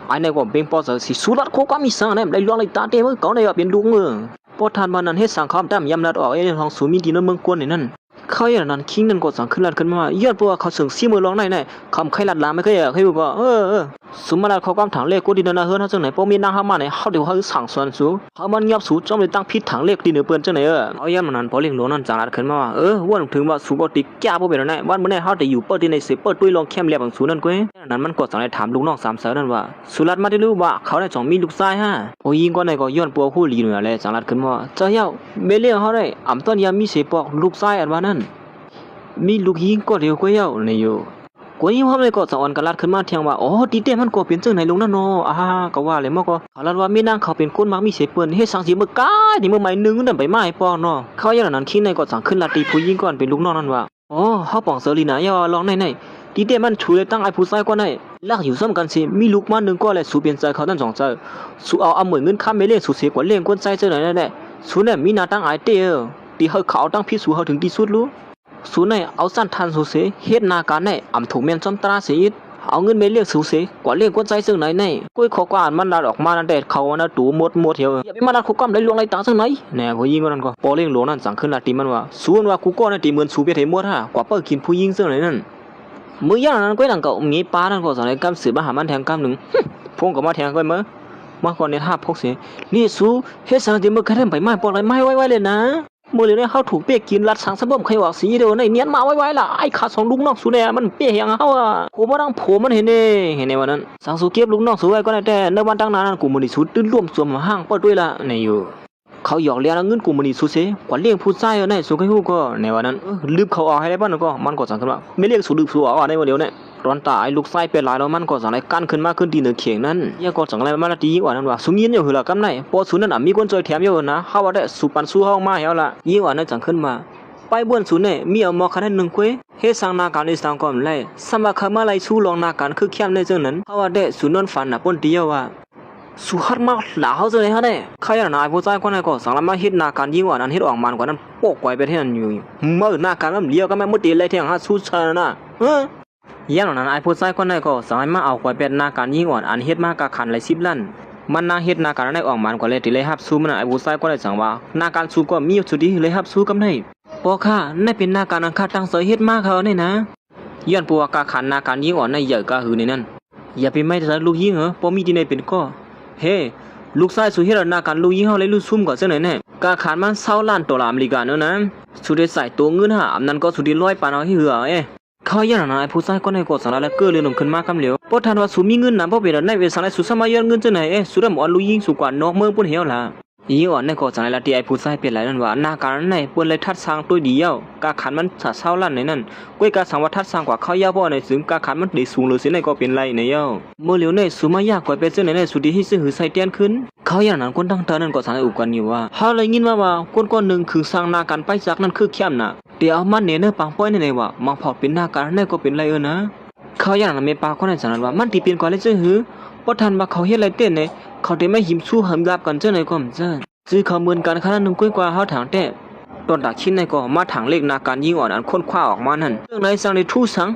ไอ้ในก็เป็นปอสิสุรัตโคก็มีสั่งเนี่ยได้ลวงเลยตาเต้มือเก่าในก็เป็นลูกมือพอทานวันนั้นเฮ็ดสั่งคำตามยำนัดออกทองสูมีดีนั้นเมืองกวนในนั้นเขาอย่างนั้นคิงนั่นก็สั่งขึ้นลัดขึ้นมาย้อนปัวเขาสึงซีมือร้องในคำใครลัดลาไม่เคยให้บอกสมมาลัดเขากำถังเลขกูดีนะเฮือนเขาจังไหนป้อมีนางห้ามาไหนเขาเดี๋ยวเขาสั่งสอนสูเขามันเงียบสูจอมเลยตั้งพิษถังเลขดีเหนือเปิ้นจังไหนเอาย่ำนั้นพอเลี้ยงหลวงนั่นจังลัดขึ้นมาวันถึงว่าสูก็ติแก่บ่เป็นไรวันเมื่อไหร่เขาได้อยู่เปิดที่ในเสเปิดตุ้ยลองเข้มแหลมของสูนั่นกูนั้นมันก็สั่งเลยถามลูกน้องสามเสือนั่นว่าสุรัตมาได้รู้ว่าเขาได้จ่องมีลูกชายฮะพอยิงก็ในก็ย้อนปัวผู้ลีเหนือเลยจังลัดขึ้นมาเจ้าเย้าเมเลี้ยงเขาได้อ่ำต้นยามีเสปอกลูกชายอันว่านั้นมีลูกยิงก็เดียวก็เย้าในอยู่กวยว่าเลยก็สะออนกันลัดขึ้นมาเที่ยงว่าตีเต้มันก็เป็นจังไหนลงนั่นเนาะก็ว่าเลยมั้งก็เขาลัดว่ามีนางเขาเป็นคนมักมีเสเปิ้นเฮ็ดสังสีมื้อกานี่มื้อใหม่นึงนั่นไปไม้ปองเนาะเขาอย่างนั้นคิดในก็สั่งขึ้นลัดตีผู้หญิงก่อนเป็นลูกน้องนั่นว่าเฮาปองเสรีนะอย่าลองในตีเต้มันช่วยตั้งไอ้ผู้ชายก่อนให้ลักอยู่ซ้ำกันสิมีลูกมานึงก็เลยสู่เป็นใจเขาตั้ง2ใจสู่เอาเหมือนเงินค้ำไม่เลี้ยงสู่เสียกว่าเลี้ยงคนใจเจอไหนนั่นแหละสู่เนี่ยมีนาตั้งไอ้เต้ตีเฮาเขาตั้งพิสูจน์เฮาถึงที่สุดรู้สูในเอาสั้นทันสูเสเฮ็ดนาการในอ่ำถูกเมียนจอมตราเสียเอาเงินไปเรียกสูเสกว่าเรียกคนใจซึ่งไหนในกุ้ยขอกว่ามันลาดออกมานั่นแต่เขานะตู่หมดเหี่ยวอย่าไปมาลาดคุกกำได้ลวงไรตาซึ่งไหนแน่ผู้หญิงคนนั้นก็ปอเลี้ยงหลวงนั่นสั่งขึ้นลาตีมันว่าสูนว่ากูก็ในตีเหมือนสูเปียเทมดฮะกว่าเปิ้กินผู้หญิงซึ่งไหนนั่นมื้อย่างนั้นกุ้ยหลังเก่ามีป้านั่นก็สั่งในกำสืบมาหามันแทงกำหนึ่งพงกับมาแทงกุ้ยมั้ยมาก่อนในท่าพกเสียนี่สูเฮ็ดสังติมือแค่ไปไม้ปอกไรไม้ไว้เลยนะมื่อเร็วนี้เขาถูกเปี้ยกินรัดสังสะบ่มใครว่าสีเดียวในเนียนมาไว้ล่ะไอ้ขาสองลูกน้องสูแน่มันเปี้ยอย่างเขากูบ่ดังโผมันเห็นในวันนั้นสังสูเก็บลูกน้องสูไว้ก็ได้แต่ในวันตั้งนานกูมันนี่สูตื้นร่วมสวมห้างเปิดด้วยละในอยู่เขาหยอกเลี้ยงเงินกูมันนี่สูเสกว่าเลี้ยงผู้ชายในสูให้ฮู้ก็ในวันนั้นลืมเขาออกให้ได้บ้างก็มันก็สั่งขึ้นว่าไม่เรียกสูลืมสูออกในวันเดียวเนี่ยร้อนตาไอ้ลูกไส้เป็นหลายแล้วมันก็สั่งอะไรกั้นขึ้นมาขึ้นดีเหนือเขียงนั้นยาก็สั่งอะไรมาละดียิ่งกว่านั้นว่าสูงยินอยู่หือละกำไหนพอสูนั้นมีคนจอยแถมอยู่นะเขาว่าได้สูปันสู้ห้องมาแล้วล่ะยิ่งกว่านั้นสั่งขึ้นมาไปบ้วนสูเนี่ยมีเอาหมอคันนึงกุ้ยเฮ็ดสังนาการในสังก่อนเลยสมัครเข้ามาไล่สู้ลองนาการคือเข้มในจังนั้นเขาว่าได้สูนนฝันน่ะปนเดียวว่าสุหัดมากหลาเขาจะเลยฮะเนี่ยใครอย่างนายผู้ชายคนไหนก็สั่งละมาเฮ็ดนาการยิ่งกว่านั้นเฮ็ดออกมันกว่านั้นโปกไว้ไปที่นั่นอยู่เมื่อนาการมันเลี้ยวก็ไม่มุดตีเลยเที่ยงหาสู้ชนะอย่างนั้นไอ้ผู้ชายคนไหนก็สั่งให้มาเอาไว้เป็นนาการยิ่งกว่าอันเฮ็ดมากกะขันเลย10 ล้านมันนาเฮ็ดนาการได้ออกมันกว่าเลยตีเลยฮับสู้มันไอ้ผู้ชายคนไหนสั่งว่านาการสู้ก็มีอยู่สุดที่เลยฮับสู้กำได้ปอค่ะนั่นเป็นนาการอันค่าตั้งเสยเฮ็ดมากเขาเนี่ยนะย้อนปัวกะขันนาการยิ่งกว่าในใหญ่กะหือในนั้นอย่าไปไม่แต่ลูกยิ่งปอมีที่ไหนเป็นก็เฮ้ลูกชายสุเฮ็ดนาการลูกยิ่งเฮาเลยลูกซุ่มก่อนจังไหนแน่กะขันมัน20 ล้านดอลลาร์อเมริกันเนาะนะสุดได้ใส่ตัวเงินอำนั้นก็สุดที่100 ปานเอาให้เหือเขาอย่างนั้นไอ้ผู้ชายก็ในกดสั่งแล้วเกิดเรื่องขึ้นมาคำเหลียวเพราะทันว่าสูมีเงินนะเพราะเป็นในเวลาในสุสมาย้อนเงินจังไหนสุดได้หมดลุยยิงสุกว่านอกเมืองปุ่นเหี่ยวล่ะยี่อ่อนในกดสั่งแล้วที่ไอ้ผู้ชายเป็นไรนั่นว่านาการในปุ่นเลยทัดสร้างตัวเดียวกาขันมัน20 ล้านในนั้นก้อยกาสังว่าทัดสร้างกว่าเขายาวบ่ในถึงกาขันมันได้สูงเลยสิในก็เป็นไรในเย้าเมื่อเหลียวในสุมายากกว่าเป็นจังไหนในสุดที่ซื้อหือใส่เตียนขึ้นเขาอย่างนั้นคนตั้งเตอนั่นก็สั่งให้อุกันอยู่ว่าเฮาเลยยินว่าคนนึงคือสร้างนาการไปจากนั้นคือเข้มน่ะเดี๋ยวมันเนี่ยปังป้อยในว่ามังพอเป็นนาการในก็เป็นไรนะเขาอย่างนั้นไม่ปาคนนั้นสั่งว่ามันที่เป็นกว่าเลยจังหือบ่ทันว่าเขาเฮ็ดอะไรเต้นเนี่ยเขาได้ไม่หิมสู้หำรับกันจังไหนก็มันจังซื้อเขาเหมือนกันขนาดนึงก้อยกว่าเฮาถางแต่ตอนดักชิ้นในก็มาถางเลขนาการยิ่งอ่อนอันค้นคว้าออกมานั่นเรื่องไหนสั่งได้ทู่สัง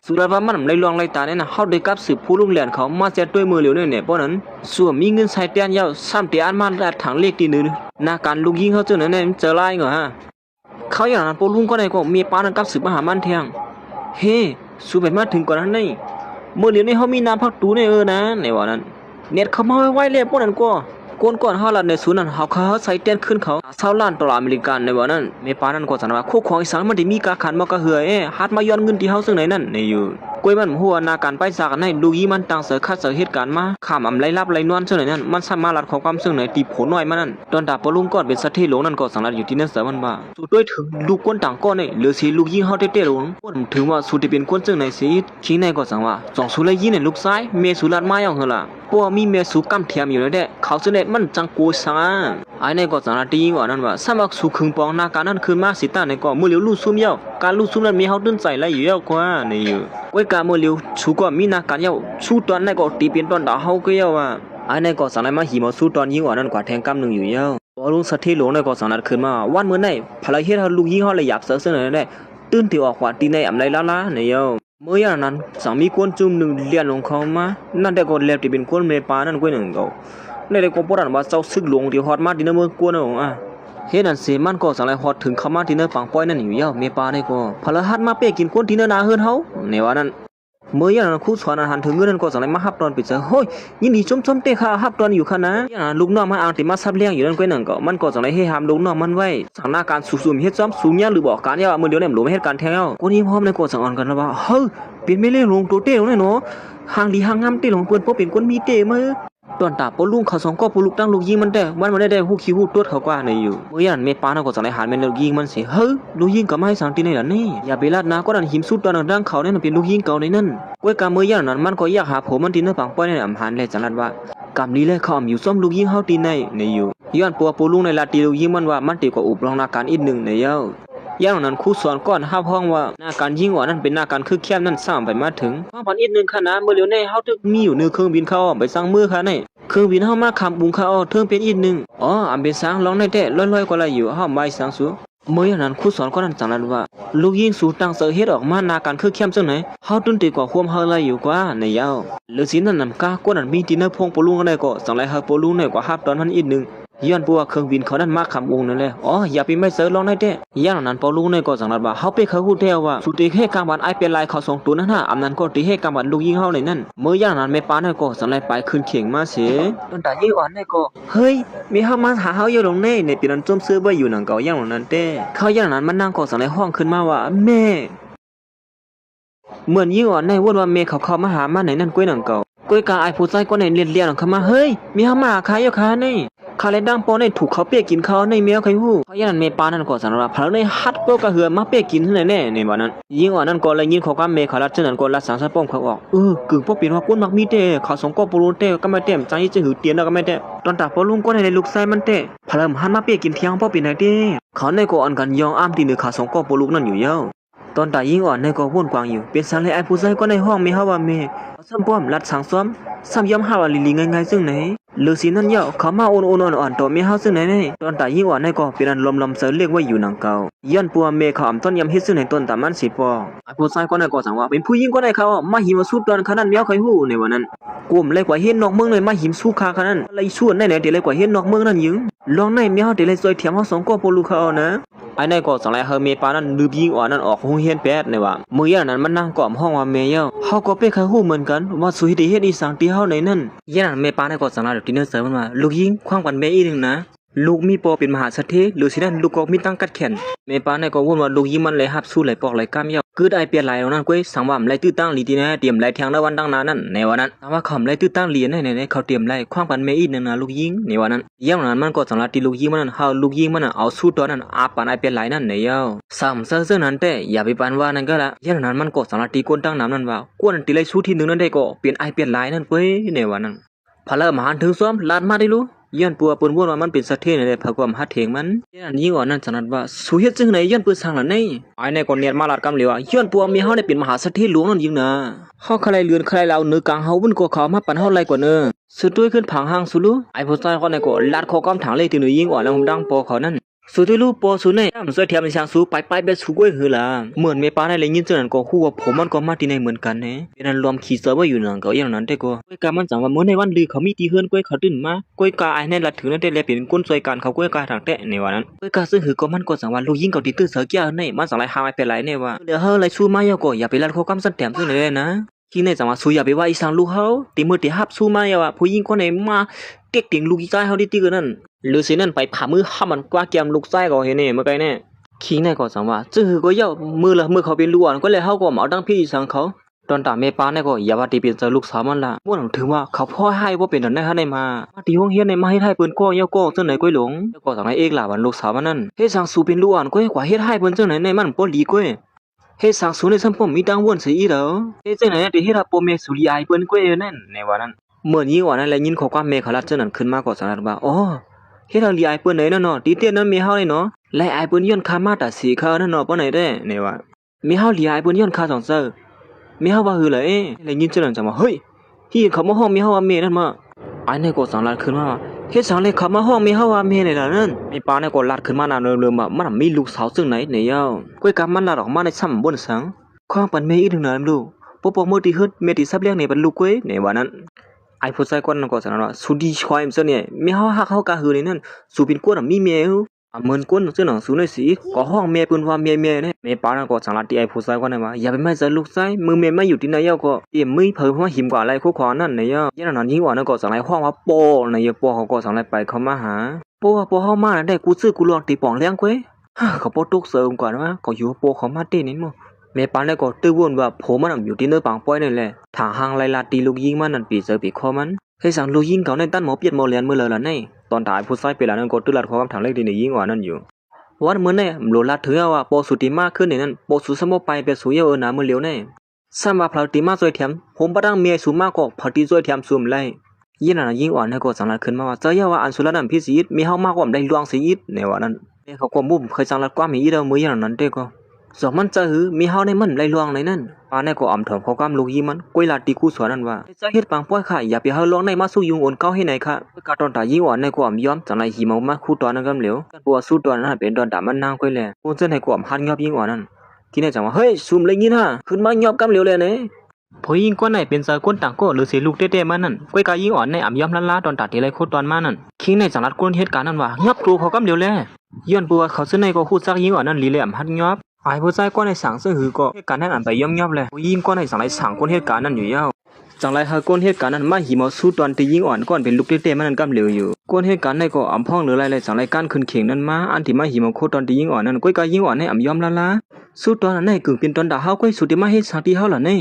สุดาว่ามันเลยลองไล่ตาเนี่ยนะเฮาได้กับสืบผู้ลุงแหลนเขามาเสียด้วยมือเหลียวเนี่ยเพราะนั้นส่วนมีเงินใส่เตียนยาว3 เตียนมาได้ถางเลขที่นึงนาการลูกยิงเขาจังไหนเนี่ยเจอลายเหรอฮะเขาอย่างนั้นพวกลุงก็ในก็มีปานันกับสืบมหามันเทียงเฮ้สู้ไปมาถึงก่อนนั้นนี่เมื่อเหลียวนี่เขามีน้ำพักตูเนี่ยนะในวันนั้นเน็ตเขามาไว้เลยพวกนั้นก็ก่อนเฮาลัดในศูนย์นั้นเฮาใส่เตียนขึ้นเขา20 ล้านดอลลาร์อเมริกันในวันนั้นเมปานั้นก็สั่งว่าคู่ของอีสานมันได้มีกาขันมากะเหือฮัดมาย้อนเงินที่เฮาซึ่งไหนนั่นในอยู่ กล้วยมันหัวนาการไปซากันให้ลูกยี่มันตังเสือคัดเสือเหตุการณ์มาขามอำไรลับไรนวลเช่นนั้นมันสามารถรัดของความซึ่งไหนตีผลน้อยมันนั่นตอนดาบปลุงก้อนเป็นสัตว์ที่หลงนั่นก็สังรัดอยู่ที่นั่นเสือมันบ้าสุดด้วยถึงลูกก้นต่างก้อนเนี่ยเหลือสีลูกยี่เฮาเต้ๆหลงถึงว่าสุดที่เป็นก้นซึ่งไหนสีชี้ในก็สังว่าสองสุเลยยี่เนี่ยลูกซ้ายเมสุรัดไม้เอาเหรอพวกมีเมสุกำเทียมอยู่เลยเด้เขาซึ่งเนี่ยมันจังกูสังไอ้ในก็สังรัดตีว่านั่นว่าสมัครสุขึงปองนาการนั่นคือมาสิตาในก็มือเหลียวลูกซุ่มเย้าการลูกซุ่มนั้นมีเฮาตื่นใจไรอยู่เย้ากว่านี่อยู่ไว้การมือเหลียวชูก็มีนาการเย้าชูตอนในก็ตีเป็นตอนดาวเฮาก็เย้าว่าไอ้ในก็สังในมาหิมสู้ตอนยิงว่านั่นกว่าแทงกำหนึ่งอยู่เย้าพอลุงสัตว์ที่หลงในก็สังนัดขึ้นมาวันเมื่อไหร่พลายเฮ็ดให้ลูกยิงเฮาเลยหยับเสือเสนอได้ตื่นที่ออกขวาตีในอำไรล้าๆเนี่ยเย้าเมื่ออย่างนั้นสังมีคนจุ่มหนึ่งเลี้ยนลงเขามานั่นแต่ก็เล็บที่เป็นคนเมปานั่นก็หนึ่งเขาในเด็กก็ปวดอันว่าเจ้าซึกหลงที่ฮอดมาที่นั่นเมื่อกวนน่ะเฮ็ดอันเสมันก็สังไรฮอดถึงเข้ามาที่นั่นฝั่งป้อยนั่นอยู่เย้าเมปาในก็พลหัดมาเป้กินคนที่นั่นนาเฮือนเฮาในว่านั้นเมื่ออย่างนั้นครูสอนอาหารถึงเงินนั้นก็สังไรมาฮับตอนปิดเจอเฮ้ยยินดีชมเตะข้าฮับตอนอยู่ค่ะนะอย่างนั้นลูกน้องมาอ่างที่มาซับเลี้ยงอยู่นั่นก็หนึ่งก็มันก็สังไรให้ห้ามลูกน้องมันไว้สังหน้าการสุ่มเฮ็ดซ้อมสูงยาหรือบอกการเย้ามือเดียวเนี่ยหลงเฮ็ดการแทงเย้าคนนี้พร้อมในก็สังอ่อนกันแล้วว่าเฮ้ยเป็นไม่เล่ลงตัวเต้เลยเนาะห่างดีห่างงามเต้ลงเปิ้นบ่เป็นคนมีเต้มื้อตอนตาปลุงเขาสองก็ปลุกตั้งลูกยิงมันแต่วันมันได้ฮู้ขี้ฮู้ตรวจเขากว่าในอยู่เมื่อยันเมปานะก็สังไรหารแม่นลูกยิงมันสิเฮ้ยลูกยิงก็มาให้สังตีในล่ะนี่อย่าไปลาดนะก็ดันหิมสุดตอนดังเขาเนี่ยเป็นลูกยิงเก่าในนั้นก้วยกาเมื่อยันนั้นมันก็อยากหาผมมันที่เนื้อปังป้อยในอำหารเลยจังลัดว่ากำนี้เลยเขาอยู่ซ่อมลูกยิงเฮาตีในอยู่ย้อนปัวปลุงในลาตีลูกยิงมันว่ามันตีกว่าอุปรองนาการอีกหนึ่งในเย้าย่างนั้นครูสอนก้อนห้าห้องว่าหน้าการยิงว่านั่นเป็นหน้าการคือแคบนั่นสร้างไปมาถึงห้องพันอีกหนึ่งคณะเมื่อเร็วในเฮาตึกมีอยู่1เครื่องบินเข้าไปสร้างมือค่ะในเครื่องบินเฮามาคำบุงเข้าเทิงเป็นอีกหนึ่งอ๋ออำเป็นสร้างร้องในแต่ลอยๆกว่าละอยู่เฮาไม่สร้างสูเมื่ออย่างนั้นครูสอนก้อนนั้นจังนั้นว่าลูกยิงสู่ตั้งเสือเฮ็ดออกมาหน้าการคือแคบจังไหนเฮาตื่นตีกว่าความเฮาละอยู่กว่าในยาวหรือสินั่นนำกาก้นนั้นมีตีนพงปลุงกันได้ก็สังไรเฮาปลุงในกว่าฮับตอนนั้นอีกหนึ่งย้อนปัวเครื่องบินเขานั้นมาคำองนั่นแหละอ๋ออย่าไปไม่เสือลองได้แต่ย่างนั้นปลุงในก็สังรัดว่าเฮาไปเขาฮู้แท้ว่าสุติให้กลางวันไอเป็นลายเขา2ตัวนั้นอำนั้นก็ตีให้กลางวันลูกยิงเฮาในนั้นเมื่อย่างนั้นไม่ปานก็สังไรไปขึ้นเข่งมาเสียตอนตายิงอ่อนในก็เฮ้ยมีเฮามาหาเฮาอยู่ตรงนี้ในปีนั้นจมซื้อไว้อยู่หนังเก่าย่างนั้นแต่เขาย่างนั้นมันนั่งก็สังไรห้องขึ้นมาว่าแม่เหมือนยิงอ่อนในว่าแม่เขามาหามาไหนนั่นก้วยหนังเก่าก้วยกาไอผู้ใจก็ในเลียนเข้ามาเฮ้ยมีเฮามาขายอยู่ค่ะนี่คาเลดังปอในถูกเขาเปียกินเขาในแมวใครฮู้เขายันเมปานั่นก็สันว่าพลังในฮัดโปกะเหือมาเปียกินแน่ในวันนั้นยิงอ่อนนั่นก็เลยยิงเขากับเมเขาลัดฉะนั้นก็ลัดสังสะป้อมเขาออกกึ่งพวกเป็นว่าก้นมักมีเต้เขาสองก็ปรุนเต้ก็ไม่เต็มใจจะหือเตียนแล้วก็ไม่เต้ตอนตาปอลุงก็ในลูกไส้มันเต้พลังหันมาเปียกินเที่ยงป้อเป็นไหนเต้เขาในก็อ่อนกันยองอ้ามตีเหนือเขาสองก็ปลุกนั่นอยู่เย้าตอนตายิงอ่อนในก็ว่นกวางอยู่เป็นสังเลยไอผู้ใจก็ในห้องมีเฮาว่าเมซ้ำป้อมลัดสังซ้อมซ้ำย้ำหาว่าลิง่ายๆซึ่งไหนฤาษีนั่นเย่าเขามาอ่อนๆตัวมีเฮาซึ่งไหนตอนตายิ่งอ่อนในก็เป็นอันลมเสือเรียกว่าอยู่หนังเก่าย้อนปัวเมเขาอำต้นยำเฮ็ดซึ่งในต้นตามันสิปอไอ้ผู้ชายก็ในก็สั่งว่าเป็นผู้หญิงก็ในเขามาหิมสู้ตอนขนาดแมวใครฮู้ในวันนั้นกลุ่มเลยกว่าเฮ็ดนอกเมืองเลยมาหิมสู้คาขนาดเลยชวนในเดี๋ยวเลยกว่าเฮ็ดนอกเมืองนั่นยิงลองในแมวเดี๋ยวเลยซอยเถียมเฮาสองก็ปลูกเขานะไอ้ในก็สั่งไรเฮอเมปานั้นลืบยิงอ่อนนั้นออกหูเฮียนแปดในว่ามื้อนั้นมันนั่งกล่อมห้องว่าเมเย่าเฮาก็ไปใครฮู้เหมือนกันว่าสุยได้เฮ็ดอีสังตีเฮาในนั้นย่นั้นเมปาในก็สั่งลาเดี๋ยวที่เนื้อเสริมมันว่าลูกยิงขว้างปันแม่อีนึงนะลูกมีปอเป็นมหาเศรษฐีหรือสินั้นลูกก็มีตั้งกัดแขนเมปาในก็วนว่าลูกยิงมันเลยฮับสู้ไหลปอกไหลก้ามเย่าคือได้เปลี่ยนหลายนั้นก้อยสังว่าไหลตื้อตั้งลีตีนะเตรียมไหลแทงในวันตั้งนานนั้นในวันนั้นแต่ว่าคำไหลตื้อตั้งลีในเขาเตรียมไหลขว้างปันแม่อีนึงนะลูกยิงในวันนั้นย่างนั้นมันก็สั่งลาตีลูกยิงมันนั้นเฮาลูกยิงมันเอาสู้ตอนนั้นอาปานไอเปลี่ยนหลายนั้นในเย่าซ้ำเสื้อนั้นแต่อย่าไปปานว่านั่นก็ละย่างนั้นมันก็สั่งลาตีก้นตั้งน้ำนั้นว่ากวนตีไหลสู้ที่นึงนั้นได้ก็เปลี่ยนไอเปลี่ยนหลายนั้นก้อยในวันนั้นพลมหาถึงซ้อมลาดมาได้รู้ย้อนปัวปนวนว่ามันเป็นสัตว์เทในได้พะความฮัดเถงมันยันยิ่งอ่อนนั่นสนัดว่าสุเฮ็ดจึงไหนย้อนปืนสร้างล่ะนี่ไอ้ในก็เนียนมาลาดกำเหลียวย้อนปัวมีเฮาได้เป็นมหาสัตว์เทหลวงนั่นยิงนะเฮาใครเลือนใครลาวเนื้อกลางเฮาวุ่นกว่าเขามาปั่นเฮาไล่กว่าเนื้อสุดด้วยขึ้นผังหางสุลุไอ้ผู้ชายคนในก็ลาดคอกำถังเลยถึงยิ่งอ่อนแล้วดังปอเขานั่นสุดที่ลูกปอสุดในมันสวยเทียมในช่างสูไปเบ็ดสูก้วยหือละเหมือนเมปาในเลยยินเจอนั้นก็คู่ว่าผมมันก็มาที่ในเหมือนกันเนี่ยเป็นอันรวมขี่เสือไว้อยู่นั่นก็อย่างนั้นแต่ก็ก้วยกามันสั่งว่าเมื่อในวันลือเขามีตีเฮือนก้วยเขาตื่นมาก้วยกาไอ้ในลัดถึงนั่นได้เลยเป็นก้นซอยการเขาก้วยกาทางแตะในวันนั้นก้วยกาซึ่งหือก็มันก็สั่งว่าลูกยิงเขาตีตื้อเสือเกี่ยวในมันสั่งไรหาไม่เป็นไรเนี่ยว่าเดี๋ยวเฮาไรสู้มาเยาก็อย่าไปลัดเขากำสันแถมซึ่งเลยนะที่ในสั่งว่าสู้อย่าไปว่าอีสังลูกเฮาตีมือตีฮับสู้มาเยาว่าผู้ยิงคนไหนมาเต็กติ่งลูกใจเฮาได้ตีกันนั่นหรือสินั่นไปผ่ามือห้ามันกว่าแกมลูกไส้ก็เห็นเนี่ยเมื่อไงเนี่ยขี้ในก็สั่งว่าจื้อก็เย่ามือเขาเป็นล้วนก็เลยเฮาก็เหมาดังพี่สังเขา ตอนตาเมป้าเนี่ยก็อย่าว่าตีเป็นเจอลูกสาวมันละม่วนถึงว่าเขาพ่อให้ว่าเป็นตอนไหนฮะในมาตีห้องเฮียนในมาให้ไทยเปิ้นก็เยาก็จังไหนก้อยหลงแล้วก็ทางไหนเอกล่ะวันลูกสาวมันนั่นเฮ็ดสังสูเป็นลูกอ่อนก้อยกว่าเฮ็ดให้เปิ้นจังไหนในมันบ่ดีก้อยเฮ็ดสังสูในสัมปมมีตังวนสิอีเด้อเฮ็ดจังไหนที่เฮ็ดให้ปมเมสุริยายเปิ้นก้อยนั่นในว่านั้นเมื่อนี้ว่านั้นแล้วยินข้อความเมฆลัดจังนั้นขึ้นมาก็สันว่าอ๋อเฮ็ดเอาลีไอเปิ้นไหนเนาะตีเตี้ยนั้นมีเฮาเลยเนาะและไอเปิ้นย้อนคามาตาสีเขานั่นเนาะปานไหนได้ในว่ามีเฮาลีไอเปิ้นย้อนคาสองเซอมีเฮาว่าหือเลยแล้วยินจังนั้นจังว่าเฮ้ยที่เขามาห้องมีเฮาว่าเมนั่นมาไอเนี่ยก็สังลัดขึ้นมาเฮ็ดสังเลยเขามาห้องมีเฮาว่าเมนี่ล่ะนั่นมีป้าเนี่ยก็ลัดขึ้นมาหน้าเริ่มๆมันมีลูกสาวซึ่งไหนเนี่ยยาวก้อยกำมันลัดออกมาในซ้ำบนสังความปันเมอีถึงนั้นลูกปปมื้อที่เฮ็ดเมที่ซับเลี้ยงนี่เป็นลูกก้อยในว่านั้นไอผู้ชายคนนั้นก็สันว่าสุดีชอยมซะเนี่ยมีเฮาฮักเฮากะหือนี่นั่นสุเป็นกวนมีเมียอยู่เหมือนคนซึ่งหนังสูในสีก็ห้องเมียเปิ้นว่าเมียเนี่ยเมป้านั้นก็สังลัดที่ไอผู้ชายคนนั้นว่าอย่าไปไม่เจอลูกชายมือเมียไม่อยู่ที่ไหนยาวก็เตรียมมือเผยว่าหิมกว่าอะไรคู่ขอนั่นเนี่ยยันนั้นยิ่งว่านั้นก็สังไลห้องว่าโปเนี่ยโปเขาก็สังไลไปเขามาหาโปว่าโปเฮามาได้กูซื้อกูลองตีป่องเลี้ยงก้อยเขาปตุกเสริมก่อนว่าเขาอยู่โปเขามาตีนี่มั้งเมป้าเนี่ยก็ตื้อวนว่าโผมันอยู่ที่เนื้อปังป้อยนี่แหละทางหางไลลาตีลูกยิงมันนั่นปีเจอปีคอมันให้สั่งลูกยิงเขาในตั้นหมอเปียดหมอเลียนเมื่อเลยล่ะนี่ตอนถ่ายผู้ชายไปแล้วนั่นก็ตื้อลัดความทางเล็กดีในยิงว่านั่นอยู่วันเมื่อเนี่ยโลลาถือว่าโปสุติมาขึ้นในนั้นโปสุสมไปเป็นสุยเออหนาเมื่อเลี้ยวเนี่ยสามารถพลติมาสวยเทียมผมประดังเมียสูมากก็พอดีสวยเทียมซูมไล่ยิ่งนั้นยิ่งอ่อนให้ก็สังลัดขึ้นมาว่าเจ้าเยาว่าอันสุรนันพิสิทธิ์มีเฮามากกว่าได้ลวงสิทธิ์ในวันนั้นเขาก็มุ่งเคยสังลัดความมีอีเดียวมืออย่างนั้นเด็กก็สองมันจะหือมีเฮาในมันไล่ลวงในนั้นป้าเนี่ยก็อ่ำถมเขากำลูกยิมันกุยลาตีคู่สวนนั่นว่าจะเฮ็ดปังป้อยค่ะอย่าไปเฮาลวงในมาสู้ยุงอ่อนเก้าให้ไหนค่ะกาตอนตายิ่งอ่อนในก็อ่ำย้อมจังไรหิมเอามาคู่ตอนนั้นกำเหลวกันปัวสู้ตอนนั้นเป็นตอนดามันนางกุยแลกูเจอให้ก็อ่ำหันยอบยิ่งอ่อนนั่นที่เนี่ยจังว่าเฮ้ยซุ่มเลยยินฮะขึ้นมายอบกำเหลวเลยเนี่ยพอยิงก้อนไหนเป็นใจก้นต่างก็หรือเสียลูกเต้ๆมานั่นก้อยกายิ่งอ่อนในอ่ำย้อมล้าตอนตัดที่ไรโคตรตอนมานั่นคิงในจังรัดก้นเหตุการณ์นั้นว่ายอบครูเขากำเหลวเลยย้อนปัวเขาซื้อในก็คู่ซักยิ่งอ่อนนั่นลีเลยอ่ำหันยอบไอ้ผู้ชายก้อนในสังซึ่งหือก็เหตุการณ์นั้นอันไปย่อมๆเลยผู้หญิงก้อนในสังไรสังก้นเหตุการณ์นั้นอยู่ยาวจังไรหาก้นเหตุการณ์นั้นมาหิมเอาสู้ตอนที่ยิงอ่อนก้อนเป็นลูกเต้ๆมันนั่นกำเหลวอยู่ก้นเหตุการณ์ในก็อ่ำพ่องหรือไรจังไรการขึ้นเข่งนั้นมาอันที่มาหิมเอาโคตรตอนที่ยิงอ่อนนั้นก้อยกายิงอ่อนในอ่ำย่อมล้าสู้ตอนนั้นในกึ่งเป็นตอนด่าเฮาก้อยสุดที่มาเฮ็ดสังที่เฮาล่ะนี่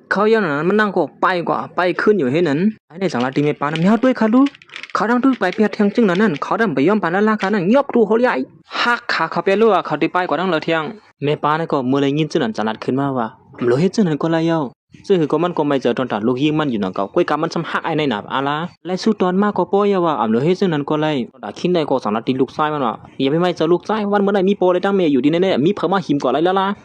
เขาอย่างนั้นมันนั่งก็ไปกว่าไปขึ้นอยู่เฮ็ดนั้นไอ้ในสังไรที่เมปานั้นเฮาด้วยค่ะลูกเขาดังด้วยไปเพียรเทียงจึงนั้นเขาดังไปย่อมปานละค่ะนั่นยอบครูเขาใหญ่ฮักขาเขาเปียลัวเขาได้ไปกว่าดังเลยเทียงเมป้าเนี่ยก็เมื่อไรยินจึงนั้นจังนัดขึ้นมาว่าโลเฮ็ดจึงนั้นก็ไรเย้าซึ่งก็มันก็ไม่เจอตอนตัดลูกยิงมันอยู่นั่นเก่าก้อยกามันซ้ำฮักไอ้ในหนาบอาลาและสู้ตอนมากก็ป้อยว่าโลเฮ็ดจึงนั้นก็ไรตอนตัดคิดได้ก็สังนัดตีลูกชายมันว่าอย่าไปไม่เจอลูกชายวันเมื่อไหร่มีโปเลยตั้งเมย์อยู่ดีแน่ๆมีเพิ่มมาหิมก่อนไรล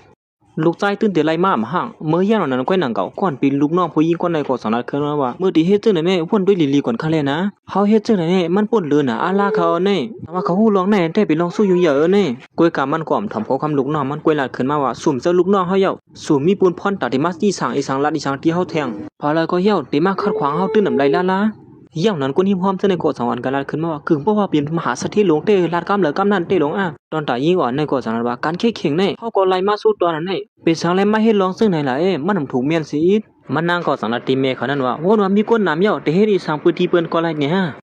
ะลูกชายตื่นเต้นไรมากห่างเมื่อย่านนั้นก้อยหนังเก่าก่อนปีลูกน้องผู้หญิงคนใดก็สังนัดขึ้นมาว่าเมื่อที่เฮ็ดจึงนั้นเนี่ยพ่นด้วยลีก่อนขั้นเลยนะเขาเฮ็ดจึงนั้นเนี่ยมันป่นเลือน่ะอาลาเขาเนี่ยแต่ว่าเขาหู้ร้องแน่ได้ไปลองสู้อยู่เยอะเนี่ยก้อยกามันก่อมทำเขาคำลูกน้องมันก้อยหลัดขึ้นมาว่าสุ่มเจอลูกน้องเขาเย้าสุ่มมีปูนพรตัดที่มัสยี่สังอีสังลัดอีสังที่เขาแทงพอเลยก็เย้าที่มาขัดขวางเขาตื่นน้ำไรละอย่างนั้นคนหิมหอมเสนโกสังวันกันลัดขึ้นมาว่าคือเพราะว่าเป็นมหาเศรษฐีหลวงเตลาดกำเหลือกำนั่นเตหลวงตอนตายิ่งอ่อนในโกสังว่าการเข่งในเขาก็ไล่มาสู้ตอนนั้นเป็นสังไรไม่ให้ลองซึ่งไหนล่ะมันทำถูกเมียนสีมันนางก็สังลัดตีเมย์เขานั้นว่าวนว่ามีก้นน้ำเย้าแต่เฮ็ดอีสังพื้นที่เปิ้นก็ไรเนี่ย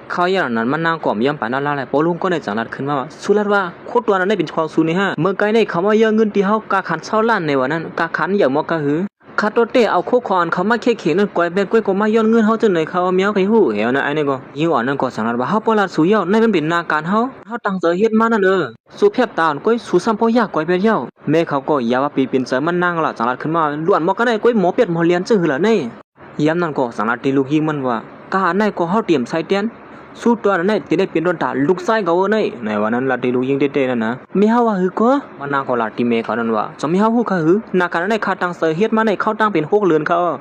เขาอย่างนั้นมันนางก่อมย่ำปานนั่นละปอลุงก็ในจังนัดขึ้นมาว่าสุรัตว่าโคตรตัวนั้นได้เป็นความสูนี่เมื่อไกลในเขามาเยอะเงินที่เขากาขันเช่าล้านในวันนั้นกาขันอย่างมอกะหือคาโตเตเอาโคคอนเขามาเข่งนั่นก้อยแบบก้อยก็มาย้อนเงินเขาจนไหนเขาเมียวไปหูเหี่ยวนะไอ้นี่ก็ยิ่งอ่อนนั่นก็สังนัดว่าเขาปลาสูเย้าในมันเป็นนาการเขาตั้งเจอเฮ็ดมานั่นสู้เพียบตาก้อยสู้ซ้ำพ่อยากก้อยเป็นเย้าแม่เขาก็ยาว่าปีเป็นเจอมันนั่งละจังนัดขึ้นมาล้วนมอกกันได้ก้อยหมอเปียดหมอเลียนจื้อละนี่ย้ำนั่นก็สังนัดที่ลูกยิงมันว่ากาในก็เขาเตรียมใส่เตียนสู้ตัวนั้นที่ได้เป็นโดนตาลูกไส้เขาในวันนั้นลาตีลูกยิงเต้ๆนั่นนะมีเฮาว่าหือก็มันนางก็ลาตีเมเขานั่นว่าจะมีเฮาฮู้ค่ะหือนาการในคาตังเสเฮ็ดมาในเข้าตั้งเป็น6เรือนเขา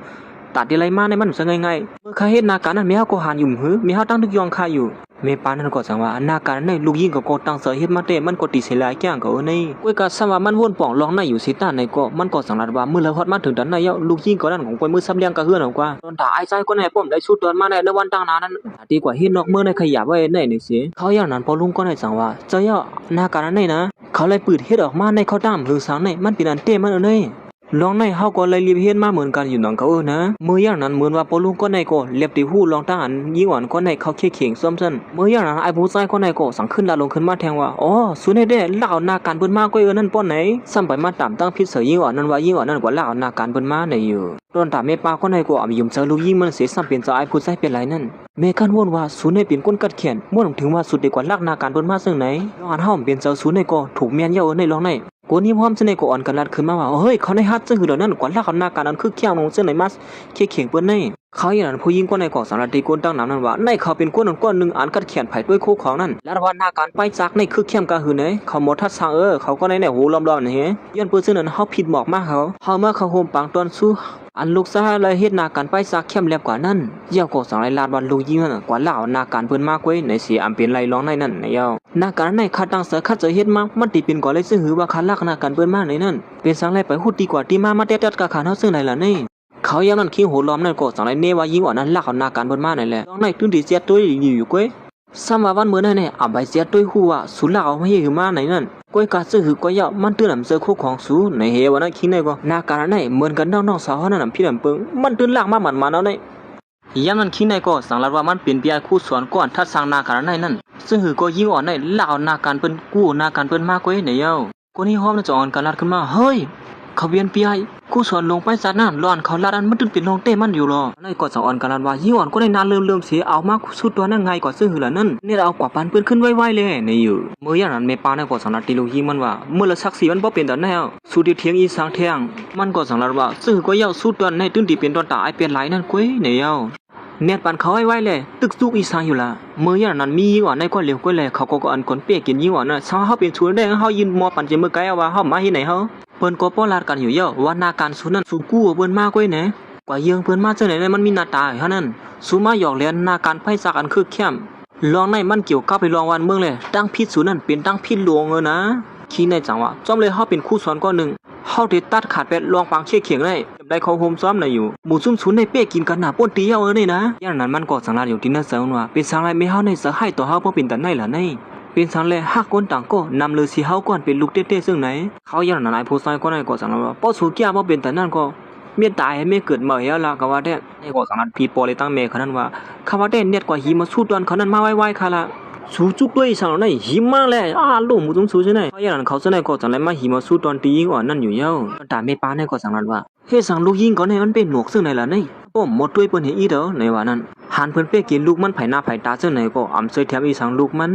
ตัดที่ไรมาในมันซะง่ายๆเมื่อคาเฮ็ดนาการนั้นมีเฮาก็หานอยู่หือมีเฮาตั้งทุกยองคาอยู่เมปานั้นก็สังว่านาการในลูกยิงก็ตั้งเสเฮ็ดมาเตมันก็ติเสลายแก้งเขาในก้อยก็ซ้ำว่ามันวนป่องลองในอยู่สิตาในก็มันก็สังรัดว่ามื้อละฮอดมาถึงดันในเยาลูกยิงก็นั่นของก้อยมือซ้ำเลี้ยงกะเฮือนเอากว่าตอนตาไอ้ใจก็ในป้อมได้ชุดตอนมาในวันตั้งนานนั้นดีกว่าเฮ็ดนอกเมื่อในขยับไว้ในนี่สิเขาอย่างนั้นพอลุงก็ในสังว่าเจ้าเยานาการนั้นในนะเขาเลยปืดเฮ็ดออกมาในเขาตามหรือสังในมันเป็นอันเต้มันเอ้ย ลองในเฮาก็เลยรีบเฮ็ดมาเหมือนกันอยู่น้องเขานะมื้ออย่างนั้นเหมือนว่าปอลุงก็ในก็เล็บติฮู้ลองตั้งอันยิงอ่อนก็ในเขาเข่งซ้อมซั่นมื้ออย่างนั้นไอ้ผู้ชายก็ในก็สังขึ้นลาลงขึ้นมาแทงว่าอ๋อสุในเด้ลาวหน้าการเปิ้นมาก็นั่นป้อนไหนซ้ำไปมาตามตั้งพิษเสยยิงอ่อนนั้นว่ายิงอ่อนนั้นกว่าลาวหน้าการเปิ้นมาในอยู่ตอนตามแม่ป้าก็ในก็อำยุมเจอลูกยิงมันเสียซ้ำเป็นจะไอ้ผู้ชายเป็นไรนั่นแม่กันว่นว่าสุในเป็นคนกัดแขนม่วนถึงว่าสุดดีกว่าลักหน้าการเปิ้นมาซึ่งไหนลองอันเฮาเป็นเจ้าสุในก็ถูกแม่นเยาในลองในกูนี่พร้อมจะในกูอ่อนกันลัดขึ้นมาว่าเฮ้ยเขาในฮัดซึ่งคือเดี๋ยวนั้นกว่าลักเขาหน้าการนั้นคือเขี้ยวลงเส้นไหนมาเข่งเปิ้นในเขาอย่างนั้นผู้หญิงก็ในก่อสารตีกวนตั้งน้ำนั้นว่าในเขาเป็นก้นก้อนหนึ่งอ่านกัดเขียนไผ่ด้วยคู่ของนั่นแล้วว่าหน้าการไปจากในคือเข้มกะหือไหนเขาหมดทัดทางเขาก็ในหูล้อมๆนี่เฮ้ย้อนเปิ้นซึ่งนั้นเขาผิดหมอกมากเขาเมื่อเขาโฮมปังตอนสู้อันลูกซะเลยเฮ็ดหน้าการไปจากเข้มแลบกว่านั้นเยี่ยวก็สังไรลาดวันลูกยิงนั่นกว่าลาวหน้าการเปิ้นมากเว้ยในเสียอำเป็นไรร้องในนั่นในเย้าหน้าการในคัดตั้งเสือคัดเจอเฮ็ดมามันติเป็นก่อเลยซึ่งหือว่าคัดลักหน้าการเปิ้นมาในนั่นเป็นสังไรไปฮู้ดีกว่าที่มาเต็ดๆกะขาเฮาซึ่งไหนล่ะนี่เขายังนั่นคิงโหล้อมนั่นก็สังไรเนว่ายิงอ่อนนั้นลักเอาหน้าการเปิ้นมานั่นแหละตอนในตื้นที่เสียตัวอยู่ก้อยซ้ำว่าวันมื้อนั้นเนี่ยอ่ำใบเสียตัวฮู้ว่าสุลาเอาไม่หือมาไหนนั่นก้อยกะซึ่งหือก้อยามันตื้นนำเจอคู่ของสูในเฮวันนั้นคิงในก็หน้าการในเหมือนกันน้องๆสาวนั่นนำพี่นำเปิงมันตื้นลากมามันเอาในยามนั้นคิงในก็สังลัดว่ามันเป็นเปียคู่สอนก่อนทัดสร้างหน้าการในนั่นซึ่งหือก็ยิงอ่อนในลากเอาหน้าการเปิ้นกู้หน้าการเปิ้นมาก้อยในเย้าคนนี้ฮ้อมจะอ่อนกันลัดขึ้นมาเฮ้ยเขาเวียนปีไอคู่สอนลงไปซัดนั่นร้อนเขาลาดอันมันตึงเป็นลงเต้มันอยู่รอในก่อนสอนกันลันว่ายี่อ่อนก็ได้นานเริ่มเสียเอามาสุดตัวนั่นไงก่อนซึ่งหือละนั่นเนี่ยเอากว่าปานเปิ้นขึ้นไวๆเลยในอยู่เมื่ออย่างนั้นเมปาในก่อนสังลัดตีลูกยิงมันว่าเมื่อละสัก4วันบ่เป็นตอนแนวสู้ที่เถียงอีสังเถียงมันก็สังลัดว่าซึ่งก็ยาวสุดตัวในตึงที่เป็นตอนตาไอเป็นหลายนั่นก้อยในยาวเน็ตปันเขาไว้เลยตึกซุกอีสางอยู่ละเมื่ออย่างนั้นมียิงอ่อนในก้อนเหลวก้อยเลยเขาก็อันคนเปียกินยิงอ่อนน่ะชาวเฮาเป็นชวนได้เฮายืนมอปันเจมือไกลว่าเฮามาที่ไหนเฮาเปิ้นก็ป้อลาดกันอยู่เยอะว่าหน้าการสู้นั้นสู้กู้เปิ้นมากก้อยแหนกว่าเยืองเปิ้นมาจังไหนมันมีหน้าตาเท่านั้นสู้มาหยอกเลียนหน้าการไผซักอันคือเข้มลองในมันเกี่ยวกับไปลองวันเมืองเลยตั้งพิษสู้นั้นเป็นตั้งพิษหลวงนะขี้ในจังว่าจอมเลยเฮาเป็นคู่สอนก้อนนึงเฮาได้ตัดขาดเป็ดลองปังเชี่ยเขียงได้เขาโฮมซ้อมน่ะอยู่หมู่ซุ่มซุนในเป้กินกันน่ะป่นตีเอานี่นะอย่างนั้นมันก็สังลาดอยู่ที่นั่นเซิงว่าเป็นสังไรไม่เฮาในเสือให้ตัวเฮาบ่เป็นตันไหนล่ะในเป็นสังเลยฮักคนต่างก็นำเลยสิเฮาก่อนเป็นลูกเต้ๆซึ่งไหนเขาอย่างนั้นไอ้ผู้ชายก็ได้ก็สังลาว่าป้อสูแก่บ่เป็นตันนั้นก็เมียตายให้เมียเกิดมาเฮาล่ะก็ว่าได้นี่ก็สังลาดพี่ปอเลยตั้งแม่เขานั้นว่าเขาว่าได้เน็ตกว่าหิมะสู้ตอนเขานั้นมาไวๆค่ะล่ะสู้จุกด้วยสังในหิมะแลลูกหมู่ซุ่มซุใช่ไหมเขาอย่างนั้นเขาซะในก็สังไรมาหิมะสู้ตอนตียิงอ่อนนั่นอยู่เย้าตาแม่ป้าในก็สังลาดว่าเฮ็ดสังลูกยิงก็ในมันเป็นหนวกซึ่งไหนล่ะนี่ป้อมหมดด้วยเปิ้นเฮ็ดอีเด้อในว่านั้นหันเพิ่นเป้กินลูกมันไผหน้าไผตาซึ่งไหนก็อำเสยแถมอีสังลูกมั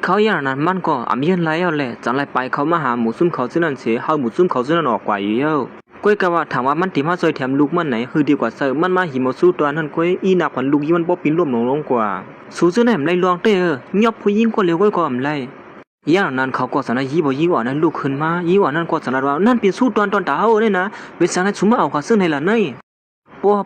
นเขาอย่างนั้นมันก็อำเย็นไหลเอาแหละจังไรไปเขามาหาหมู่ซุ่มเขาซึ่งนั้นเสียเฮาหมู่ซุ่มเขาซึ่งนั้นออกกว่าอยู่เย้าก้อยก็ว่าถามว่ามันติมาซอยแถมลูกมันไหนคือดีกว่าเซอมันมาหิมสู้ตัวนั้นก้อยอีหนักกว่าลูกยิงมันบ่ปินร่วมลงกว่าสู้ซึ่งไหนมันไล่ลองเต้ยอบผู้หญิงก็เร็วก้อยก็อำไล่อย่างนั้นเขาก็สนยีบ่ยิงอ่อนนั้นลูกขึ้นมายิงอ่อนนั้นก็สนว่านั่นเป็นสู้ตอนตาเฮาเนี่ยนะเป็นสังให้ชุมเอาเขาซึ่งไหนล่ะนี่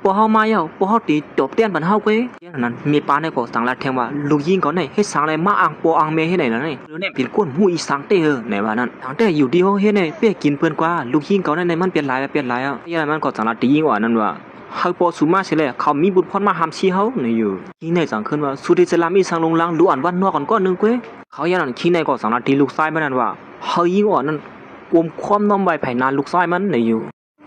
ปอเฮามาเย้าปอเฮาตีตบเตี้ยนบันเฮาก้อยอย่างนั้นมีปาในก็สังลาแทงว่าลูกยิงก็ไหนเฮ็ดสังอะไรมาอ่างปออ่างแม่เฮ็ดไหนล่ะนี่หรือเนี่ยเป็นก้นหูอีสังเต้ในว่านั้นทางแต่อยู่ดีเฮาเฮ็ดไหนเป้กินเพิ่นกว่าลูกยิงก็ในมันเป็นหลายอ่ะอย่างนั้นมันก็สังลาตียิงอ่อนนั้นว่าเฮาปอสุมาใช่แหละเขามีบุญพรมาหามชีเฮานี่อยู่ขี้ในสังขึ้นว่าสุดิสลามีสังลงลังรู้อันวันนอกก่อนก้อนนึงก้อยเขาอย่างนั้นขี้ในก็สังลาตีลูกชายมันนั้นว่าเฮายิงอ่อนนั้นกวมความน้อมไว้ไผนานลูกชายมันนี่อยู่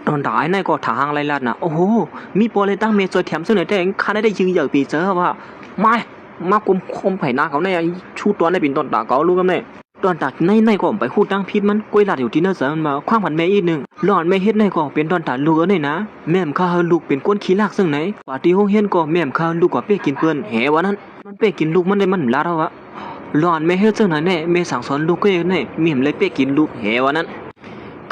ตอนตายในก็ทางไรลัดน่ะโอ้โหมีปอเลยตั้งเมจอยแถมซึ่งไหนแต่ข้าได้ยิงอย่างปีเจอว่าไม่มากลมคมไผ่นาเขาในชูตัวในเป็นตอนตาเขารู้กันเนี่ยตอนตาในก็ไปพูดตั้งพิษมันกล้วยหลัดอยู่ที่นั่นเสริมมาคว้างผันแม่อีกหนึ่งหลอนแม่เฮ็ดในก็เป็นตอนตาลูกเนี่ยนะแม่มข้าลูกเป็นก้นขี้ลากซึ่งไหนปาที่ห้องเฮียนก็แม่มข้าลูกก็เป้กินเปื้อนแหวะนั้นมันเป้กินลูกมันได้มันลาดวะหลอนแม่เฮ็ดซึ่งไหนเนี่ยแม่สั่งสอนลูกก็เองเนี่ยมีมเลยเป้กินลูกแหวะนั้น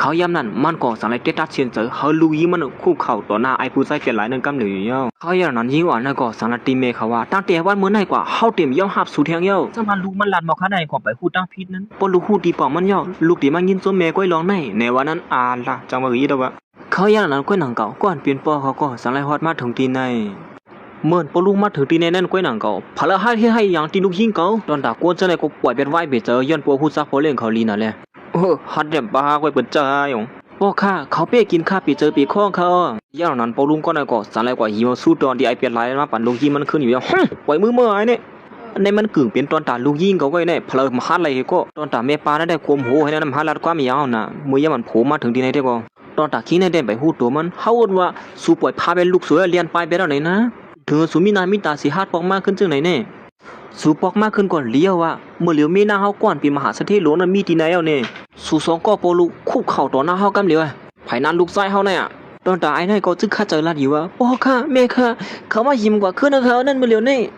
เขาย้ำนั่นมันก็สังไรเตตัดเชียนเจอเขาลูกยิงมันคู่เข่าต่อหน้าไอ้ผู้ชายเปลี่ยนหลายนึงกำเหลือเย้าเขาอย่างนั้นยิงอ่อนนั่นก็สังไรตีเมเขาว่าตั้งแต่วันเมื่อไหร่กว่าเขาเตรียมย่อหับสู่เทียงเย้าจังมันลูกมันลันมาข้างในก็ไปพูดตั้งพิษนั้นปนลูกคู่ตีปอมมันเย้าลูกตีมันยินโซเมก้อยร้องในวันนั้นล่ะจังว่าอีเด้อวะเขาอย่างนั้นก้อยหนังเก่าก่อนเปลี่ยนปอเขาก็สังไรฮอดมาถึงตีในเมื่อปลุกมาถึงตีในนั่นก้อยหนังเก่าพละให้อย่างตีลูกยิงเก่าตอนตากวนเจ้าในก็ปล่อยเป็นไหวเบเจอย้อนปัวพูดซักพอเลี้ยงเขาลีนั่นแหละฮัดเด็บบ้าก้อยเปิดใจพ่อข้าเขาเป้กินข้าปีเจอปีข้องเขาอย่างนั้นปอลุงก็ในก็สันไรกว่าหิวสู้ตอนที่ไอเปลี่ยนไรมาปั่นลูกยิงมันขึ้นอยู่ยังปล่อยมือเมื่อไอเนี่ยในมันกึ่งเป็นตอนตาลูกยิงเขาไว้เนี่ยพลมาฮัดอะไรก็ตอนตาเมปาได้ควมโหให้นั่นมาฮัดลัดความยาวน่ะมือยามันโผล่มาถึงที่ไหนได้ก็ต ตอนตาขี้ในเด่นไปหูตัวมันเฮาว่าสูป่วยพาไปลูกสวยเรียนไปแล้วไหนนะเธอสูมีนามีตาสิฮาดปอกมากขึ้นจังไหนแน่สูปอกมากขึ้นก่อนเลี้ยวว่าเมื่อเหลียวมีหน้าเฮาก่อนปีมหาเศรษฐีหลวงนั้นมีที่ไหนเอาเนี่ยสูสองก็โปลูคุกเข่าต่อหน้าเฮากำเหลียวไผนั้นลูกชายเฮาเนี่ยตอนตาไอ้นายก็จึกข้าเจอลาดอยู่ว่าพ่อค่ะแม่ค่ะเขามาหิมกว่าขึ้นนะเขานั่นเมื่อเหลียวนี่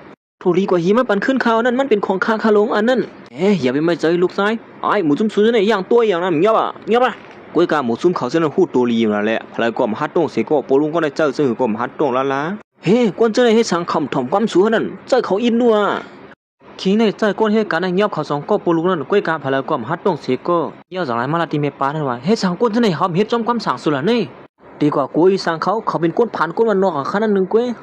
ถูกดีกว่าหิมมันปันขึ้นเขานั่นมันเป็นของข้าลงอันนั้นอย่าไปไม่ใจลูกชายไอ้หมูจุ่มซุยเนี่ยอย่างตัวอย่างนั้นเงียบอ่ะกวยกาหมูซุ่มเขาเส้นหูตัวลีอยู่นั่นแหละพลายกว่ามาฮัดตรงเสก็โปลุงก็ได้เจอซึ่งก็มาฮัดตรงละกวนเจอให้สังคำถ่อมความสูงนั่นเจอเขาอินนัวคิงในใจกวนให้การเงียบเขาสองก็โปลุงนั่นกวยกาพลายกว่ามาฮัดตรงเสก็เยี่ยวจากไรมาลาติเมปานั่นว่าให้สังกวนเจอให้หอมเฮ็ดจอมความสั่งสุดละนี่ดีกว่ากูอีสังเขาเป็นก้นผ่านก้นวันนอกขนาดนึงกู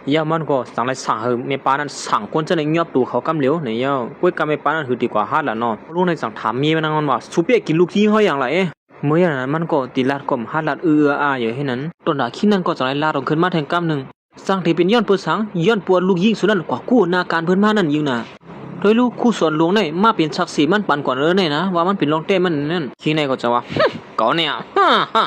ยามันก็สั่งไรสั่งเมปานั้นสั่งก้นจะในเงียบตัวเขากำเหลียวในยากูกำเมปานั้นคือดีกว่าฮาดละนอนลูกในสั่งถามมีมันนั่งว่าสุเปียกินลูกที่เขาอย่างไรเมื่ออย่างนั้นมันก็ตีลาดกลมฮาดลาดอยู่ให้นั้นต้นดาขี้นั่นก็จะไรลาดลงขึ้นมาแทงกำหนึ่งสั่งที่เป็นย้อนเพื่อสั่งย้อนปวดลูกยิงสุดนั้นกว่ากู้นาการเพื่อนมานั่นยิงนะโดยลูกคู่สวนหลวงในมาเป็นชักสีมันปั่นก่อนเนี่ยนะว่ามันเป็นรองเต้มันนั่นขี้ในก็จะว่าก่อนเนี่ย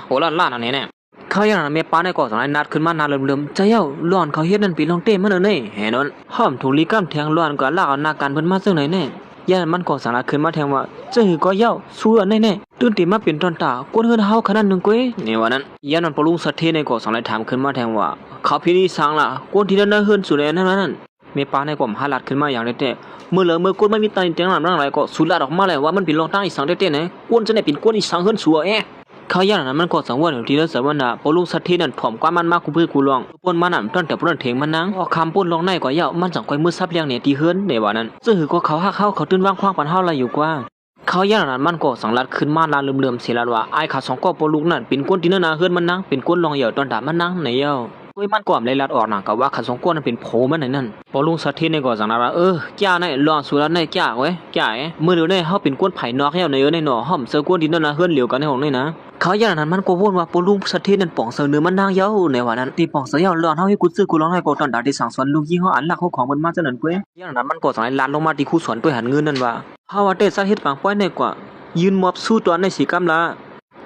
โหลาดอันนี้เนี่ยเขาอย่างนั้นเมปาในก่อสองไอ้นัดขึ้นมานาเริ่มใจเย้าล้อนเขาเฮ็ดนั่นปีลองเต้มันเนี่ยเห็นนั้นห้อมถูกลีก้ามแทงล้อนก็ลากเอานาการเพิ่นมาซึ่งไหนแน่ย่านมันก่อสารขึ้นมาแทงว่าเจ้าหือก็เย้าสู้อันแน่ตื่นตีมาเป็นตอนตากวนเฮือนเฮาขนาดนึงก้ยนี่ว่านั้นย่านมันปลุงสัตเทในก่อสองไอ้ถามขึ้นมาแทงว่าเขาพี่นี่สั่งล่ะกวนที่นั่นเฮือนสุดเลยนั่นเมปาในก่อมหาลัดขึ้นมาอย่างเด็ดเมื่อเหลือเมื่อกวนไม่มีตาเตียงน้ำร่างไรก็สุดลัดออกมาเลยว่ามันเป็นรองตั้งอีสังเด็ดๆนะกวนจะได้เป็นกวนอีสังเฮือนสัวเขาอย่างนั้นมันก็สังวนทีละสวรรค์ปลุงสัตเทนั่นถ่อมกว่ามันมากกูเพื่อกูลองปนมันนั่นตั้งแต่ปนเถียงมันนังพอคำปนลงในก็เย้ามันจังก้อยมือซับเลี้ยงเนี่ยตีเฮือนในว่านั้นซึ่งหือก็เขาหักเขาตื่นว่างคว้างปันเฮาอะไรอยู่กว่าเขาอย่างนั้นมันก็สังลัดขึ้นมาลาเลื่อมๆเสียลัดว่าไอ้ขาสองก็ปลุงนั่นเป็นก้นที่นาเฮือนมันนังเป็นก้นลองเหี่ยวตอนด่ามันนังในเย้าเว้ยมันก่อมเลยลัดออกหนังกับว่าขาสองก้นนั้นเป็นโผมันนั่นปลุงสัตเทในก็สังลัดว่าแก่ในลองสุรัตในแก่เว้ยแก่เมื่อเดี๋ยวในเฮาเป็นก้นไผ่นอกเหี่ยวในในหนอห้อมเสือก้นที่นาเฮือนเหลียวกันในห้องนี่นะเขาอย่างนั้นมันก็วนว่าปลุงสัตเทนั่นป่องเสือเนื้อมันนางเย้าในวันนั้นตีป่องเสือเย้าลอนเฮาให้กูซื้อกูร้องให้กูตอนด่าที่สั่งสอนลูกยิงเฮาอันหลักเขาของมันมาจังนั้นเว้ยอย่างนั้นมันก็สังลัดลงมาที่คู่สอนด้วยหันเงินนั่นว่าเฮาว่าเตสัตเฮ็ดปางป้อยในกว่ายืนมอบสู้ตัวในสีกำละ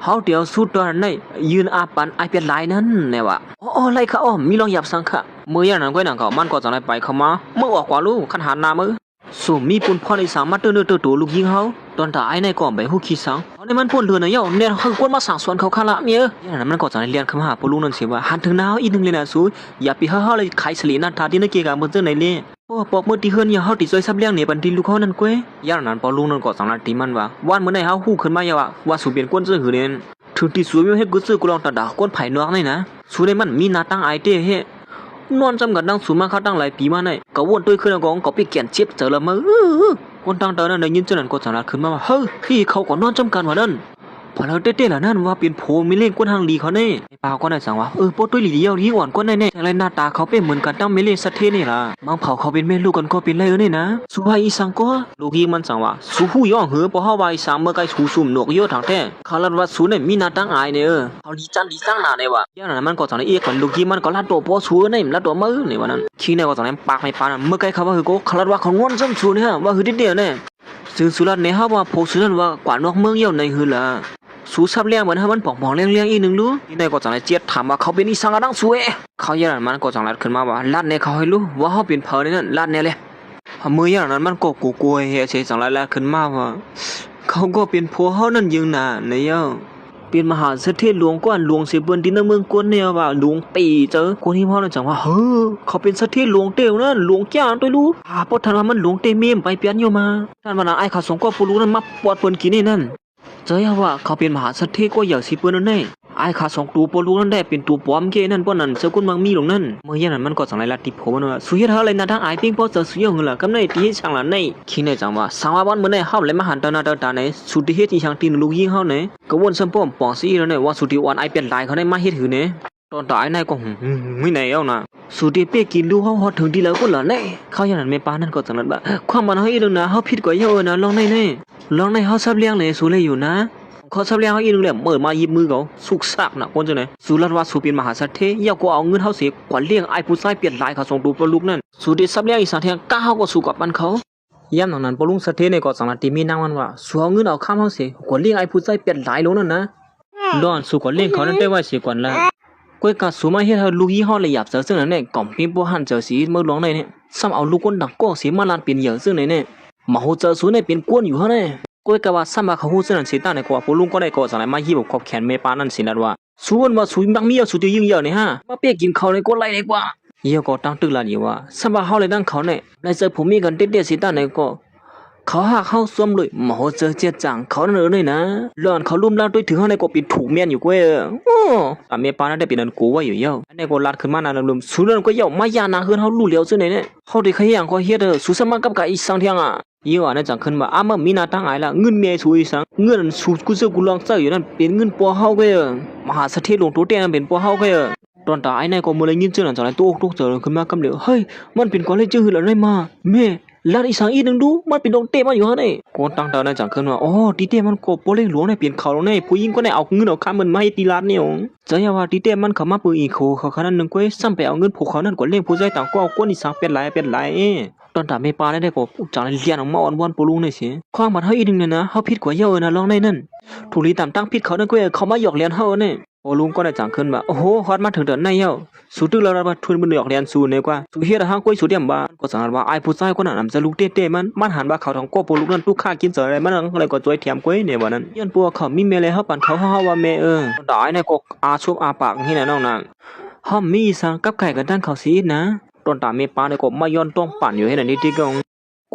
เฮาเดี๋ยวสู้ตัวในยืนอาปันไอเป็นหลายนั้นแน่ว่าไรค่ะมีลองหยับสังค่ะเมื่ออย่างนั้นก้อยหนังเขามันก็จะได้ไปเข้ามาเมื่อออกกว่าลูกขันหานามือสุ่มมีปุ่นพอในสามารถเตือนตัวลูกยิงเขาตอนตาไอในก่อนไปหูขี้สังเอาในมันปุ่นเดือนเนี่ยเนี่ยเขากวนมาสั่งสอนเขาข้าละเมียอย่างนั้นมันก็จะได้เรียนคำหาปลุงนั่นเสียว่าหันถึงน้าอีกหนึ่งเลยนะสู้อย่าไปเฮาเลยขายสลีนันทาที่นักเกี่ยกับมือเจ้าไหนเลยปอกมือตีเฮือนอย่าเฮาติดซอยซับเลี้ยงเนี่ยบันทีลูกเขานั่นก้อยอย่างนั้นปลุงนั่นก็สังนาทีมันว่าวันเมื่อไหร่เฮาหูขึ้นมาอย่าว่าสูบเปลี่ยนกวนเจ้าหือเนี่ยถึงที่สูบให้กูซื้อกูลองตัดดากวนไผ่นอกนี่นะสูในมันมีนาตั้งไอเต้เฮนอนจำกันดังสูมาเขาตั้งหลายปีมาในก็วนตัวขึ้นกองก็ไปเกี่ยนเจ็บเจอละมือคนตั้งตอนนั้นได้ยินเจ้านั่นก็สังนาขึ้นมาว่าเฮ้ยพี่เขาก็นอนจำกันว่านั่นพอเราเต้ๆละนั่นว่าเป็นโพมีเล่นกวนทางดีเขาเนี่ยปาก็ได้สั่งว่าปตัวหลีเดียวที่อ่อนกวนแน่ๆอะไรหน้าตาเขาเป็นเหมือนกันตั้งไม่เล่นสัตเทนี่ล่ะมังเผาเขาเป็นแม่ลูกกันก็เป็นไรนี่นะสุภาอีสังก็ลูกยี่มันสั่งว่าสุหูย่องเหอพอเฮาว่าอีสังเมื่อไกลสูสุ่มหนวกโยทางแท้เขาลัดว่าสูเนี่ยมีนาตั้งอายเนี่ยเขาลีจันลีตั้งหน้าเนี่ยว่ะอย่างนั้นมันก็สั่งในก่อนลูกยี่มันก็ลัดตัวพอสูเนี่ยลัดตัวมือเนี่ยวันนั้นขี้เนี่ยก็สั่งในปากไม่ปานเมื่อไกลเขาว่าคือก็เขาลัดว่าเขางอนซ้ำสูเนี่ยว่าคือเดียวเนี่ยซึ่งสุรัตเนี่ยเฮาว่าโพสุนั้นว่ากว่านอกเมืองเยี่ยวในหือละสู้ซับเลี้ยงเหมือนให้มันป่องๆเลี้ยงอีกหนึ่งรู้ที่นายก็จังไรเจี๊ยดถามว่าเขาเป็นอีสังกระดังสวยเขาอย่างนั้นมันก็จังไรขึ้นมาว่าลาดเนี่ยเขาให้รู้ว่าเขาเป็นเพลนั่นลาดเนี่ยเลยเมื่ออย่างนั้นมันก็กลัวเฮียเฉยจังไรแล้วขึ้นมาว่าเขาก็เป็นผัวเขานั่นยังน่ะเนี่ยเป็นมหาเศรษฐีหลวงก้อนหลวงเสียเบิ้นที่ในเมืองกวนเนี่ยว่าหลวงปีเจอคนที่พ่อนั่นจังว่าเขาเป็นเศรษฐีหลวงเตียวนั่นหลวงจ้างตัวรู้พอท่านว่ามันหลวงเตเมียมไปเปลี่ยนอยู่มาท่านว่าไอ้ข้าสงก็ผู้รู้นั่นมาปวดเปิ้นกินนี่นั่นเจอว่าเขาเป็นมหาเศรษฐีก็อยากสิเปิ้นนั่นแน่ไอ้ขาสองตัวปลูกนั่นได้เป็นตัวปลอมเกนั่นป้อนนั่นเจ้าคุณมังมีหลงนั่นเมื่ออย่างนั้นมันก็สังไรลัดติโผมันว่าสุยเท่าไรนะทางไอ้เพียงพอเจอสุยเหรอกำในตีช่างละในคิดในจังว่าสังว่าวันเมื่อในห้ามเลยมาหันตาหน้าตาในสุดที่เฮ็ดที่ช่างตีนลูกยิงเขาเนี่ยก็วนซ้ำป้อมปองซีแล้วเนี่ยว่าสุดที่วันไอ้เปลี่ยนลายเขาได้มาเฮ็ดหือเนี่ยตอนตายในก็ไม่ไหนเอานะสุดที่เป๊กกินลูกเขาฮอดถึงที่แล้วก็เหรอเนี่ยเขาอย่างนั้นไม่ปานั่นก็จังนั้นแบบความมันเขาอีนึงนะเขาผิดกว่าเยอะนะลองในเขาซับเลี้ยงเลยสูเลยอยู่นะเขาซับเลี้ยงเขาอีนึงแหละเมื่อมายิบมือเขาสุกซักนะคนจะไหนสุรัตว่าสุเป็นมหาเศรษฐีอยากก็เอาเงินเขาเสียกว่าเลี้ยงไอ้ผู้ชายเปลี่ยนลายเขาส่งตัวปลุกนั่นสุดที่ซับเลี้ยงอีสานเทียงก้าวก็สู้กับมันเขาย่ำตรงนั้นปลุกเศรษฐีในก็สังนาทีมีนางมันว่าสู้เอาเงินเอาข้ามเขาเสียกว่าเลี้ยงไอ้ผู้ชายเปลี่ยนลายลงนั่นนะ ร้อนสู่กว่าเล่งเขานั้นได้ว่าเสียก่อนละก้อยกาสูมาเฮ็ดให้ลูกยี่ห้อเลยหยับเสือซึ่งนั้นเนี่ยก่อมปีบัวหันเจอสีเมื่อร้องในเนี่ยซ้ำเอาลูกก้นดักก็เสียมาลานเปลี่ยนเหยื่อซึ่งไหนเนี่ยมาหูเจอสูในเปลี่ยนกวนอยู่ฮะเนี่ยก้อยกะว่าซ้ำมาเขาหูซึ่งนั้นเสียตั้งในกว่าผู้ลุงก็ได้ก่อสลายมาฮีบขอบแขนเมปานั่นสินัดว่าสูนว่าสูบังมีเอาสูจะยิงเหยื่อเนี่ยฮะมาเปียกกินเขาในก้นไรในกว่าเยี่ยก็ตั้งตึกลานอยู่ว่าซ้ำมาเขาเลยตั้งเขาเนี่ยในเจอผมมีกันเด็ดๆเสียตั้งในก็เขาหาเข้าซ้อมเลยมาหูเจอเจ็ดจังเขาเนอเลยนะหล่อนเขาลุ่มล่าด้วยถึงเขาในก็ปิดถูกเมียนอยู่ก้อยโอ้แต่เมปานั่นได้เป็นนันกูว่าอยู่เยอะอันนี้ก็ลาดขึ้นมานาลุ่มสูนก็เยอะมายานาเฮือนเขาลู่เลี้ยวซึ่งไหนเนี่ยเขาได้ขยันก็เฮ็ดสูสมัครกับกาอีสังเทียงอ่ะยี่ว่านั่นจังขึ้นมาอามามีนาตั้งไงล่ะเงินเมียสูอีสังเงินสูกูเจอกูลองเจออยู่นั่นเป็นเงินปัวเฮาก็มหาเศรษฐีหลวงตัวเตี้ยเป็นปัวเฮาก็ตอนตายในก็มือเลยยินเจอหลังจากนั้นตัวเจอขึ้นมากำเดียวเฮ้ยมันเป็นก้อนเลยเจอหืออะไรมาแม่ลาดอีสังอีนึงดูมันเป็นดงเตะมาอยู่ฮะเนี่ยก็ตั้งตานั่นจังขึ้นว่าอ๋อตีเตะมันก็ปัวเล็กหลวงเนี่ยเปลี่ยนเขาแล้วเนี่ยผู้หญิงก็ได้เอาเงินเอาค่ามันมาให้ตีลาดเนี่ยจะอย่าว่าตีเตะมันเขามาปืนอีโคเขาขนาดนึงก็ซ้ำไปเอาเงินผูกเขานั่นกว่าเลี้ยงผู้ใจต่างก็เอาก้นอีสังเป็นไรตอนตาไม่ปาได้ก็จังเลียนออกมาอ่อนวอนปูลุงนี่สิความบัดเฮาอีนึงเนี่ยนะเฮาผิดกว่าเยอะนะลองในนั่นถูกลีตามตั้งผิดเขานั่นก็เขามาหยอกเลียนเฮาเนี่ยปูลุงก็ได้จังขึ้นว่าโอ้โหฮอดมาถึงเดินในเฮาสู้ตึกแล้วว่าทุนมันหยอกเลียนสู้เนี่ยกว่าสู้เฮ็ดหางก้อยสู้เดียมบ้าก็สังว่าไอ้ผู้ชายคนนั้นจะลูกเต้ๆมันหันว่าเขาทางก็ปูลุงนั่นลูกค้ากินเสอะไรมันอะไรก็จ่วยเถียมก้อยเนี่ยว่านั้นย้อนปัวเขามีแม่เลยเฮาปั่นเขาเฮาว่าแม่ดายเนี่ยก็อาชุบอาปากนี่น่ะน้องนางเฮามีสังกับไก่กันด้านเขาสินะตอนตาเมปาเนี่ยก็มาย้อนต้องปั่นอยู่ให้นั่นนี่กง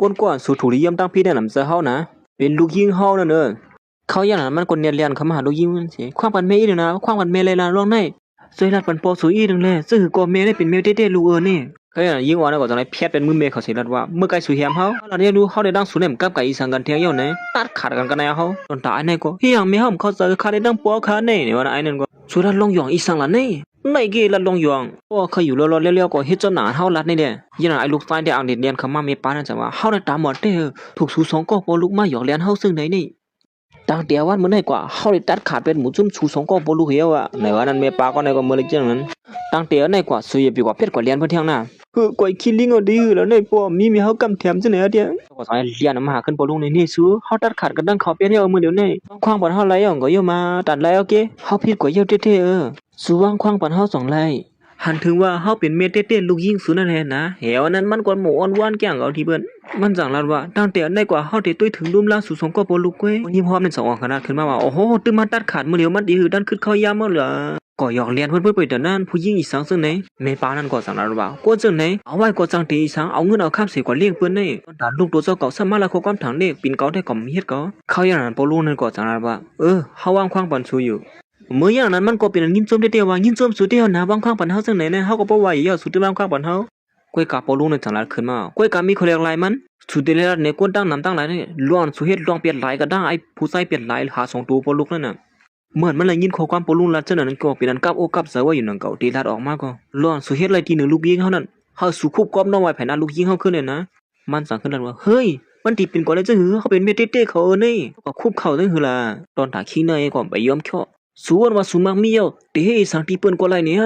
ก้นกวนสู่ถูริยมตั้งพี่ได้นำเสเฮานะเป็นลูกยิงเฮานั่นเขาอย่างนั้นมันคนเรียนเขามาหาลูกยิงมันสิความกันเมย์อีนึงนะความกันเมย์เลยล่ะร้องได้สวยรัดปันปอสุยอีนึงแลซึ่งก็เมย์ได้เป็นเมย์เต้ๆลูกนี่เขาอย่างยิงว่านะก็จังได๋เพียดเป็นมือเมย์เขาสิรัดว่าเมื่อไกลสุเฮียมเฮาเราได้รู้เฮาได้ดังสุเนี่ยกับไก่อีสังกันเที่ยงอยู่ไหนตัดขาดกันในเฮาตอนตายในก็เฮียงเมย์เฮาเขาเจอขาได้ดังปัวขาในนี่ว่าไอ้นั่นก็สุรัดลงหยองอีสังล่ะนี่ไม่เกลัดลงหยองก็เคยอยู่รอๆเลี้ยวๆก็เฮ็ดจนหนาเฮาลัดนี่แหละยี่น่ะไอ้ลูกชายได้อ่างเด็ดเรียนเขามาเมปานั่นจังว่าเฮาได้ตามหมดเด้อถูกสู่2ก็บ่ลูกมาหยอกเรียนเฮาซึ่งไหนนี่ตั้งแต่วันมื้อไหนกว่าเฮาได้ตัดขาดเป็นหมูจุ่มสู่2ก็บ่ลูกเหียวอ่ะในวันนั้นเมปาก็ในก็มื้อเล็กจังนั้นตั้งแต่ไหนกว่าสุยปีกว่าเพชรกว่าเรียนเพิ่นเที่ยงหน้าก้อยคิดลิงเอาดีแล้วในปัวมีเฮากำแถมจังไหนอ่ะเด้อก็สอนเรียนมาหาขึ้นบ่ลุงนี่สู้เฮาตัดขาดกันดังเขาเป็นเหี่ยวมื้อเดียวนี่ควางบ่เฮาไหลอ่องก็อยู่มาตัดไหลโอเคเฮาผิดกว่าเหี่ยวเท่ๆสู้วางควางบ่เฮา2ไหลหันถึงว่าเฮาเป็นเมเต้ๆลูกยิงสุนั่นแหละนะแหวนั้นมันกว่าหมูอ่อนหวานแก่งเอาที่เปิ้นมันจังลัดว่าตั้งแต่ได้กว่าเฮาได้ตุ้ยถึงลุ่มล่าสู่2ก็บ่ลูกเว้ยยิ้มพร้อมใน2ออกขนาดขึ้นมาว่าโอ้โหตึมมาตัดขาดมื้อเดียวมันดีหือดันขึ้นเข้ายามเอาเหรอก็หยอกเลียนเพิ่นไปแต่นั้นผู้หญิงอีสังซึ่งไหนแม่ปานั้นก็จังลัดว่าก็จังไหนเอาไว้ก็จังตีอีสังเอาเงินเอาข้ามเสียกว่าเลี้ยงเปิ้นนี่ตอนตาลูกตัวเจ้าเก่าสมาละโคความถังเด็กปิ่นเก่าได้ก็มีเฮ็ดก็เขาอย่างนั้นบ่รู้นั่นก็จังลัดว่าเฮาวางควางปันสู้อยู่เมื่ออย่างนั้นมันก็เป็นยินจมเตี้ยว่ายินจมสุดเดียวนะบางครั้งปันเฮาจังไหนเนี่ยเฮาก็บ่ไหวอย่าสุดที่บางครั้งปันเฮาก้อยกาปอลุงในจังหวัดขึ้นมาก้อยกามีคนเรียกหลายมันสุดที่แล้วเนี่ยคนตั้งนำตั้งหลายนี่ล้วนสุเฮ็ดลองเปลี่ยนหลายก็ได้ไอ้ผู้ใส่เปลี่ยนหลายหา2ตัวปอลุกนั่นน่ะเหมือนมันเลยยินข้อความปอลุงลัดจังนั้นก็เป็นอันกับโอกับเสว่าอยู่นั่นเก่าตีลัดออกมาก็ล้วนสุเฮ็ดอะไรที่1ลูกยิงเฮานั่นเฮาสุคุบกอบน้องไว้แผ่นลูกยิงเฮาขึ้นเลยนะมันสั่งขึ้นแล้วว่าเฮ้ยมันติเป็นก่อนเลยจังหือเขาเป็นเมเต้ๆเขานี่ก็คุบเข้าจังหือล่ะตอนตาขี้เนยก็ไปยอมเชาะสู้ว่าสู้มักมีเยอะเตะสังตีเปิ้นก็ไรเนี่ย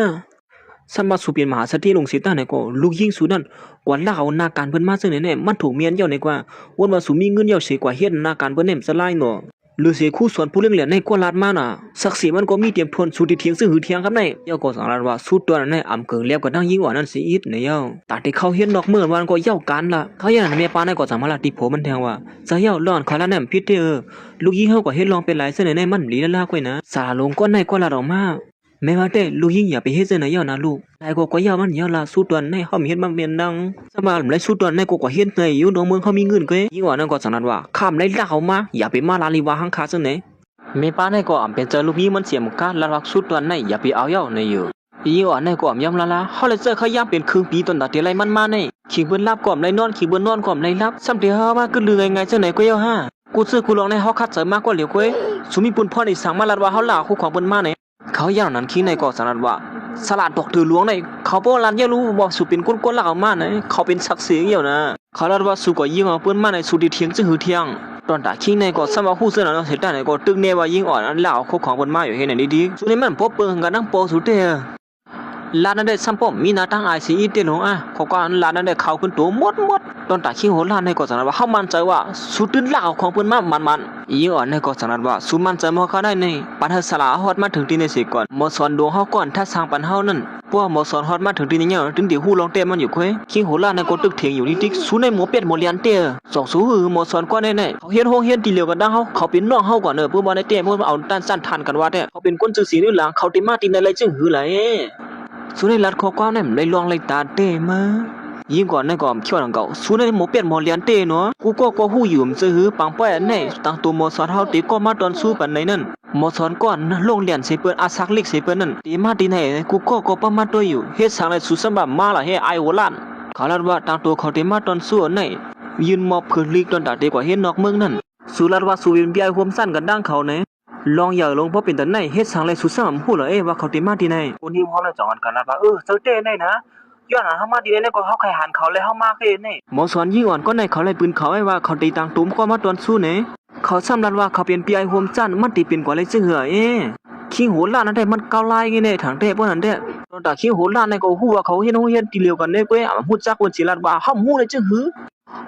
สัมมาสุเปียนมหาเศรษฐีลงเสียตาไหนก็ลูกยิงสู้นั่นกว่าลาเอาหน้าการเพิ่นมาซึ่งไหนมันถูกเมียนเยาในกว่าวนว่าสู้มีเงินเยาเสียกว่าเฮ็ดหน้าการเพิ่นเนี่ยสลายเนาะหรือเสียคู่ส่วนผู้เลี้ยงเหรียญในกว่าลาดมาน่ะศักดิ์ศรีมันก็มีเตรียมทนสู้ที่เถียงซึ่งหือเถียงครับในเยาก็สังลาดว่าสู้ตัวนั้นในอำเกิงเลียบก็ดังยิ่งกว่านั้นสิอีดในเยาตาที่เขาเฮ็ดดอกเมื่อวันก็เยาการล่ะเขาอย่างนั้นแม่ปาในก็สังมาลาติโผมันแทงว่าจะเยาร้อนคาละแนมพิษเด้อลูกยิงเฮาก็เฮ็ดลองเป็นหลายซึ่งในมันหลีละก้อยนะสาลงก็ในก็ลาดออกมาแม่ว่าแต่ลูกยิงอย่าไปเฮ็ดเส้นไหนเยานะลูกแต่ก็เยามันเยาละสู้ตัวในเฮามีเฮ็ดบางเมียนดังสมาร์และสู้ตัวในก็เฮ็ดในอยู่ดองเมืองเขามีเงินเก้ยิ่งกว่านั้นก็สังนั้นว่าข้ามไล่ลากเขามาอย่าไปมาลาลีวาหังคาซึ่งไหนเมป้าในก็อำเป็นเจอลูกยิงมันเสียมกาละรักสู้ตัวในอย่าไปเอาเยาในอยู่ยิ่งกว่าในก็อำยำละเฮาเลยเจอเขาย่ำเป็นครึ่งปีตอนตาเตไรมันมาในขี้เบิ่นลับก่อมไล่นอนขี้เบิ่นนอนก่อมไล่ลับซ้ำเดียวเฮามาคือลือไงจังไหนก็เยาห้ากูซื้อกูลองในเฮาคัดเสริมมากกว่าเหลียวเก้สุมีปุ่นพ่อในสังมาลัดว่าเฮาลาคู่ของเปิ้นมาในเขาอย่างนั้นขี้ในก็สังนั้นว่าสลัดดอกถือหลวงในเขาบ่ลันอย่ารู้ว่าสุเป็นก้นๆลากเอามาในเขาเป็นศักดิ์ศรีเหี่ยวนะเขาลัดว่าสุก็ยิงเอาเปิ้นมาในสุที่เถียงจึงหือเถียงตอนตาขี้ในก็ซ้ำว่าฮู้ซื่อนั้นเฮ็ดได้ในก็ตึกแน่ว่ายิงอ่อนอันลาวคู่ของเปิ้นมาอยู่เฮ็ดไหนดีๆสุนี่มันบ่เปิ้งกันนำปอสุเด้ ลานั่นได้ซ้ำป้อมมีหน้าตั้ง ICE เตลงอ่ะเขาก็ลานั่นได้เข้าขึ้นตัวหมดตอนตาขี้โหลานในก็สนัดว่าเฮามั่นใจว่าสุดตื้นลาวของเพิ่นมามันอีอ่อนในก็สนัดว่าสุมั่นใจบ่เขาได้ในปันเฮสลาฮอดมาถึงที่ในสิก่อนหมอสอนดวงเฮาก่อนถ้าสร้างปันเฮานั่นพวกหมอสอนฮอดมาถึงที่นี่เนี่ยถึงที่ฮู้ลองเต้มันอยู่ค่อยขี้โหลานในก็ตึกเถียงอยู่นี่ติ๊กสุในหมอเป็ดหมอเลียนเต้สองสูหมอสอนก่อนแน่ๆเขาเฮ็ดโรงเรียนที่เหลียวกันดังเขาเป็นน้องเฮาก่อนเด้อเพิ่นบ่ได้เต้เพิ่นเอาด้านสั้นทันกันว่าแท้เขาเป็นคนซื่อสีนี่หลังเขาติมาติในไรจึงหือไหลสุในรัดข้อความนั่นเลยลองเลยตาเต้มายิ่งก่อนในก่อมเขียวดังเก่าสุในหมอเป็ดหมอเลียนเต้เนาะกูก็ฮู้อยู่มซื่อหือปังป้อยในตั้งตัวหมอสอนเฮาติก็มาตอนสู้ปันในนั่นหมอสอนก่อนโรงเรียนสิเปิ้นอาซักลิกสิเปิ้นนั่นติมาติไหนกูก็ประมาตัวอยู่เฮ็ดสังเลยสุสำบับมาล่ะเฮไอโหลานเขาลัดว่าตั้งตัวเขาติมาตอนสู้ในยืนมอบพื้นลีกตอนตาเตกว่าเฮ็ดนอกเมืองนั่นสุรัดว่าสุวินเบียห่วมสั้นกันดังเขาในลองอย่าลงเพราะเป็นตาไหนเฮ็ดสังเลยสุสำพูดเหรอว่าเขาติมาติไหนคนที่พร้อมแล้วจังกันลัดว่าเซอเต้ได้นะย้อนเฮามาดีได้ก็เฮาไข่หันเขาเลยเฮามาเฮ็ดนี่หมอสอนยิ่งอ่อนก็ในเขาเลยปืนเขาให้ว่าเขาตีตังตุ้มก็มาตอนสู้เนเขาซ้ำรันว่าเขาเป็นปีไอโฮมจันมันตีเป็นกว่าเลยซึ่งเหอขี้โหลานนั่นได้มันเกาลายไงเนี่ยทางเต้บ่นั่นเด้ตอนตาขี้โหลานในก็ฮู้ว่าเขาเฮ็ดโรงเรียนตีเลียวกันเนี่ยก็ฮู้จักคนสิรัดว่าเฮาฮู้เลยจึงหือ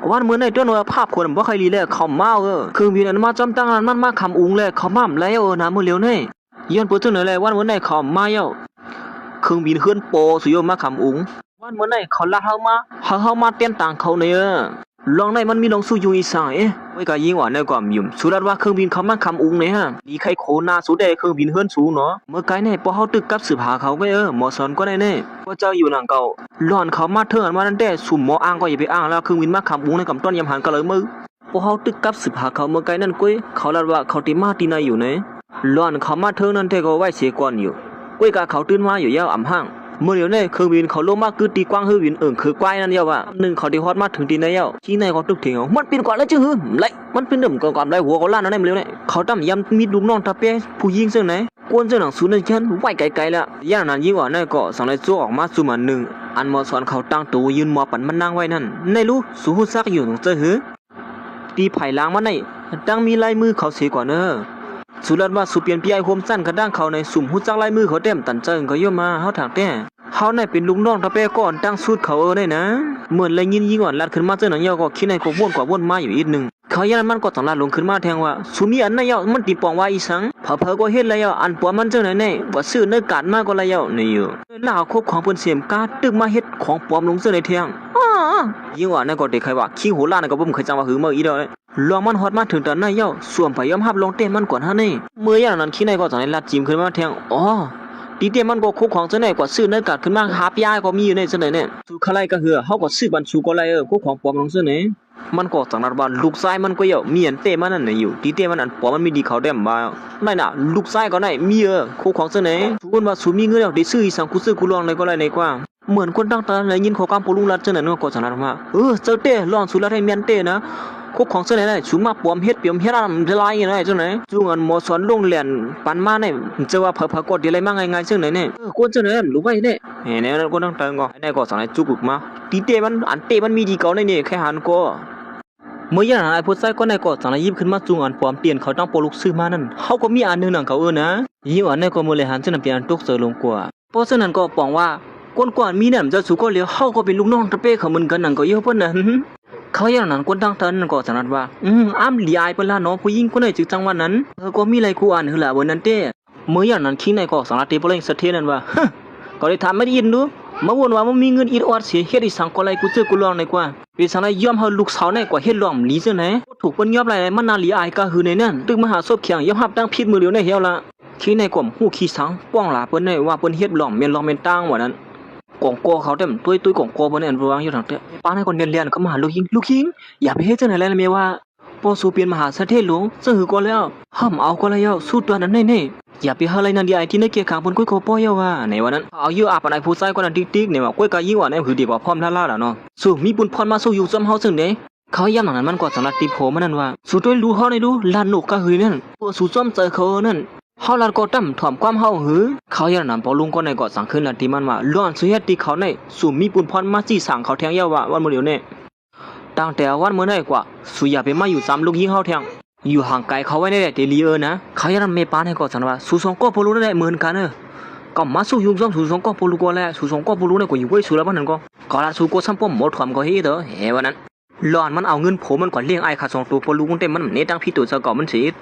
วันมื้อในตัวหน่วยภาพคนบ่ค่อยรีแลเขามาคือมีอันมาจำตั้งนั้นมันมาคำอุงเลยเขาม่ำแล้วนะมื้อเลียวนี่ย้อนปื้อจังไหนเลยวันมื้อในเขามาเย้าเครื่องบินเฮือนโปสุยมาคำอุงวันมื้อในเขาลาเฮามาเต้นต่างเขาเนี่ยลองในมันมีลองสู้อยู่อีสานไว้ก็ยิงว่าในความยุ่มสุรัตว่าเครื่องบินเขามาคำอุงเนี่ยดีใครโคนาสุดได้เครื่องบินเฮือนสูงเนาะเมื่อไกลเนี่ยพอเฮาตึกกับสืบหาเขาไปหมอสอนก็ได้แน่ว่าเจ้าอยู่หนังเก่าหลอนเขามาเถิงมานั่นแต่สุ่มหมออ้างก็อย่าไปอ้างแล้วเครื่องบินมาคำอุงในกำต้นยำหันก็เลยมือพอเฮาตึกกับสืบหาเขาเมื่อไกลนั่นกุ้ยเขาลัดว่าเขาติมาตีนายอยู่เนี่ยหลอนเขามาเถิงนั่นแต่ก็ไว้เสียก่อนอยู่กุ้ยกะเขาตื่นมาอยู่ยาวอ่ำห้างเมื่อเดี๋ยวนี้เครื่องบินเขาลงมาคือตีกว้างฮือวินคือกวายนั่นเดียวว่าหนึ่งเขาได้ฮอดมาถึงตีนายเย้าที่นายก็ตึกเถียงมันเป็นก่อนแล้วจึงหือไรมันเป็นเดิมก่อนไรหัวเขาล้านนั่นเร็วเนี่ยเขาตั้มยำมีลูกน้องตาเป้ผู้ยิงซึ่งไหนกวนเจ้าหนังสูนนั่นฉันไหวไกลๆแล้วย่างนั้นยิ่งกว่านั่นก็สั่งเลยโซ่ออกมาสู่มันหนึ่งอันมอสอนเขาตั้งตัวยืนมอปั่นมันนั่งไว้นั่นในรู้สู้ฮู้ซักอยู่ตรงเจ้าหือตีไผ่ล้างมันในตั้งมีลายมือเขาเสียกว่าเนอสุรัตว่าสุเปลี่ยนพี่ไอโฮมสั้นกระด้างเขาในสุ่มฮู้จักลายมือเขาเต็มตันเจิงก็ย่อมาเฮาทางแต่เขาในเป็นลุงน้องตะเป้ก่อนตั้งสูตรเขาได้นะเหมือนเลยยินยิ่งอ่อนลัดขึ้นมาเจ้าหนังเยาก็คิดในก็ว่นกว่าว่นมาอยู่อีกนึงเขายันมันก็ต้องลัดลงขึ้นมาแทงว่าสุมีอันนั้นเยามันตีปองว่าอีสังเผอก็เฮ็ดแล้วเยาอันปัวมันเจ้าไหนแน่ว่าซื้อเนื้อกาดมากก็แล้วเยานี่อยู่ลาวคบของเพิ่นเสียมกาตึกมาเฮ็ดของปลอมลงเจ้าในเทียงยิ่งอ่อนนั่นก็เด็กใครว่าขี้โหล่านั่นก็บ่เคยจังว่าหือเมื่ออีดอกลองมันฮอดมาถึงตอนนั้นเยาสวมไปยอมรับลงเต้มันก่อนฮะนี่เมื่ออย่างนั้นขี้ในก็ต้องลัดจิ้มขึ้นมาแทงตีเตียมันก็คุกของเจ้าไหนกว่าซื้อเนื้อกาดขึ้นมาหาพี่อ้ายก็มีอยู่ในเจ้าไหนเนี่ยสู่ใครก็เหือเฮาก็ซื้อบันสูก็ไรคุกของปลอมลงเจ้าไหนมันก็สังนัดว่าลูกชายมันก็เยอะมีอันเต้มันนั่นน่ะอยู่ตีเตียมันอันปลอมมันมีดีเขาแต้มมาได้น่ะลูกชายก็ได้มีคุกของเจ้าไหนทุกคนว่าสูมีเงินแล้วได้ซื้ออีสังกูซื้อกูลองเลยก็ไรในกว่าเหมือนคนตั้งตาเลยยินข้อความปลุงรัดเจ้าไหนก็สังนัดว่าเจ้าเต้ลองสุรัตให้เมียนเต้นะคุกของเจ้าไหนได้ชูมาปลอมเฮ็ดเปียมเฮ็ดอะไรลายอย่างไรเจ้าไหนจุงอันหมอสอนโรงเรียนปันมาเนี่ยจะว่าเผอกดอะไรมาง่ายๆเจ้าไหนเนี่ยคนเจ้าไหนรู้ไว้เนี่ยเนี่ยนั่นก็ต้องเติงก็ไอ้ก็สั่งให้จุกมาตีเตมันอันเตมันมีดีเก่าในนี่แค่หันก็เมื่ออย่างนั้นไอ้ผู้ชายก็ในก็สั่งให้ยิบขึ้นมาจุงอันปลอมเตียนเขาต้องปลุกซื้อมานั่นเขาก็มีอันนึงหนังเขานะยิ่งอันนั้นก็มือเลยหันเจ้าหน้าที่อันตกเสือลงกว่าเพราะฉะนั้นก็ปองว่าคนกว่ามีเนี่ยจะสู้ก็เลี้ยวเขาก็เป็นลูกน้องตะเป้เขาเหมือนกันหนังก็เยอะเพิ่นนั้นเขาอย่างนั้นคนตั้งเตินก็สันนัดว่าอ้ำลีอายเปิ้นล่ะเนาะผู้หญิงคนไหนจึงจังวันนั้นก็มีอะไรกูอ่านหือล่ะวันนั้นเต้เมื่ออย่างนั้นคิงในก็สังนัดเตบ่เล่งสะเทนั่นว่าก็ได้ถามไม่ได้ยินดูมาวนว่ามันมีเงินอีออดเสียเฮ็ดอีสังก็ไรกูซื้อกูลองในกว่าเป็นสังได้ยอมเฮาลูกสาวในกว่าเฮ็ดลองลีจังไหนถูกเปิ้นยอมหลายมันน่าลีอายก็หือในนั้นตึกมหาศพเขียงยอมรับตั้งผิดมือเดียวในเหี่ยวละคิงในก็ฮู้ขี้สังป้องล่ะเปิ้นได้ว่าเปิ้นเฮ็ดลองแม่นลองแม่นตั้งว่านั้นกองกอเขาเต็มตุ้ยกองกอบนเนี่ยวางอยู่ทางเตะป้าให้คนเรียนก็มาลูกยิงอย่าไปเฮ็ดจังไหนแล้วเมียว่าพอสู่เปลี่ยนมหาเศรษฐีหลวงซึ่งหือก็แล้วห้ามเอาก็แล้วสู้ตัวนั้นแน่อย่าไปหาอะไรนั่นดีไอ้ที่ในเกียร์ขางบนกุ้ยโคป้อยว่าในวันนั้นเอาอยู่อาปานไอ้ผู้ชายคนนั้นติ๊กเนี่ยว่ากุ้ยก็ยิ่งว่าเนี่ยคือดีกว่าพร้อมล่าแล้วเนาะสู้มีบุญพรมาสู้อยู่ซ้ำเฮาซึ่งเด้เขาย้ำหนังนั้นมันก็สำหรับตีโผมันนั่นว่าสู้ด้วยรู้เฮาได้ดูลานนกก็หือนั่นสู้ซ้อมเจอเขานั่นเฮาลัดก็ตั้มถ่อมความเฮาหือเขาอย่างนั้นพอลุงก็ในก็สั่งขึ้นละที่มันว่าล้อนสุเฮ็ดที่เขาในสู่มีปุนพรมาจี้สั่งเขาแทงยาวว่าวันมื้อเดียวนี้ตั้งแต่วันมื้อไหนกว่าสุอย่าไปมาอยู่ซ้ำลูกยิงเฮาแทงอยู่ห่างไกลเขาไว้ได้เดลีนะเขาอย่างนั้นเมปานให้ก็สั่งว่าสู่สองก็พอรู้ได้เหมือนกัน ก็มาสู้ยุงซ้อมสู้สองก็ปูลูก็แหละสู้สองก็ปูลูเนี่ยก็อยู่ไว้สู้แล้วบ้านนั้นก็ละสู้ก็ซ้ำป้อมหมดความก็เฮ้ยเด้อเฮ้วันนั้นหลอนมันเอาเงินผมมันก่อนเลี้ยงไอ้ขา2ตัวปูลูเต็มมันเนี่ยตั้งพี่ตัวเจ้าก่อมันส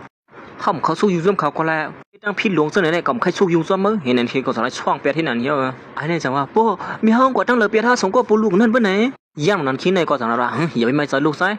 ิห้อมเขาสู้ยุงซ้อมเขาก็แล้วตั้งพี่หลวงเสนอเนี่ยก็ใครสู้ยุงซ้อมมั้งเห็นนั่นคือก็สอนช่องเปียที่นั่นเยอะไอ้เนี่ยจังว่าป้อมีห้องกว่าตั้งเลยเปียท่าสองก็ปูลูนั่นเบ้านไหนย่ำนั้นคิดในก็จังละอย่าไปไม่ใส่ลูกใส่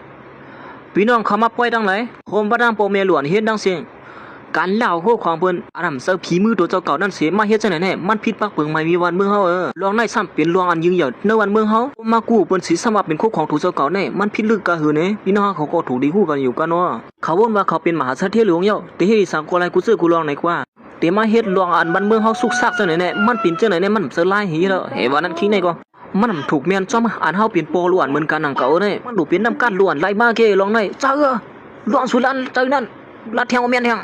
พี่น้องเขามาป่วยดังไหนโฮมบ้านโปเมหลวนเฮ็ดดังเสียงการเล่าโคของเพิ่นอารำเซอผีมือตัวเจ้าเก่านั่นเสียมาเฮ็ดจังไหนแน่มันผิดปักเปิงไม่มีวันเมืองเฮาลองในซ้ำเป็นลวงอันยิงใหญ่ในวันเมืองเฮามากู้เปิ้นสิสามารถเป็นโคของถูกเจ้าเก่าแน่มันผิดลึกกะหือเน่พี่น้องเขาก็ถูกดีฮู้กันอยู่กันเนาะเขาบ่นว่าเขาเป็นมหาเศรษฐีหลวงเยาแต่เฮ็ดสังกออะไรกูซื้อกูลองไหนกว่าแต่มาเฮ็ดลวงอันบ้านเมืองเฮาสุกซักจังไหนแน่มันเป็นจังไหนแน่มันเซอร์ไลเฮีแล้วเฮ้ว่านั้นคิดไหนก็มันถูกแม่นจ้อมอันเฮาเป็นโปล้วนเหมือนกันนังเก่าเน่มันดูเป็นน้ำกันล้วนไล่มาเกลองในเจ้าล้วนสุลันเจ้านั่นลัดแทงแม่นแทง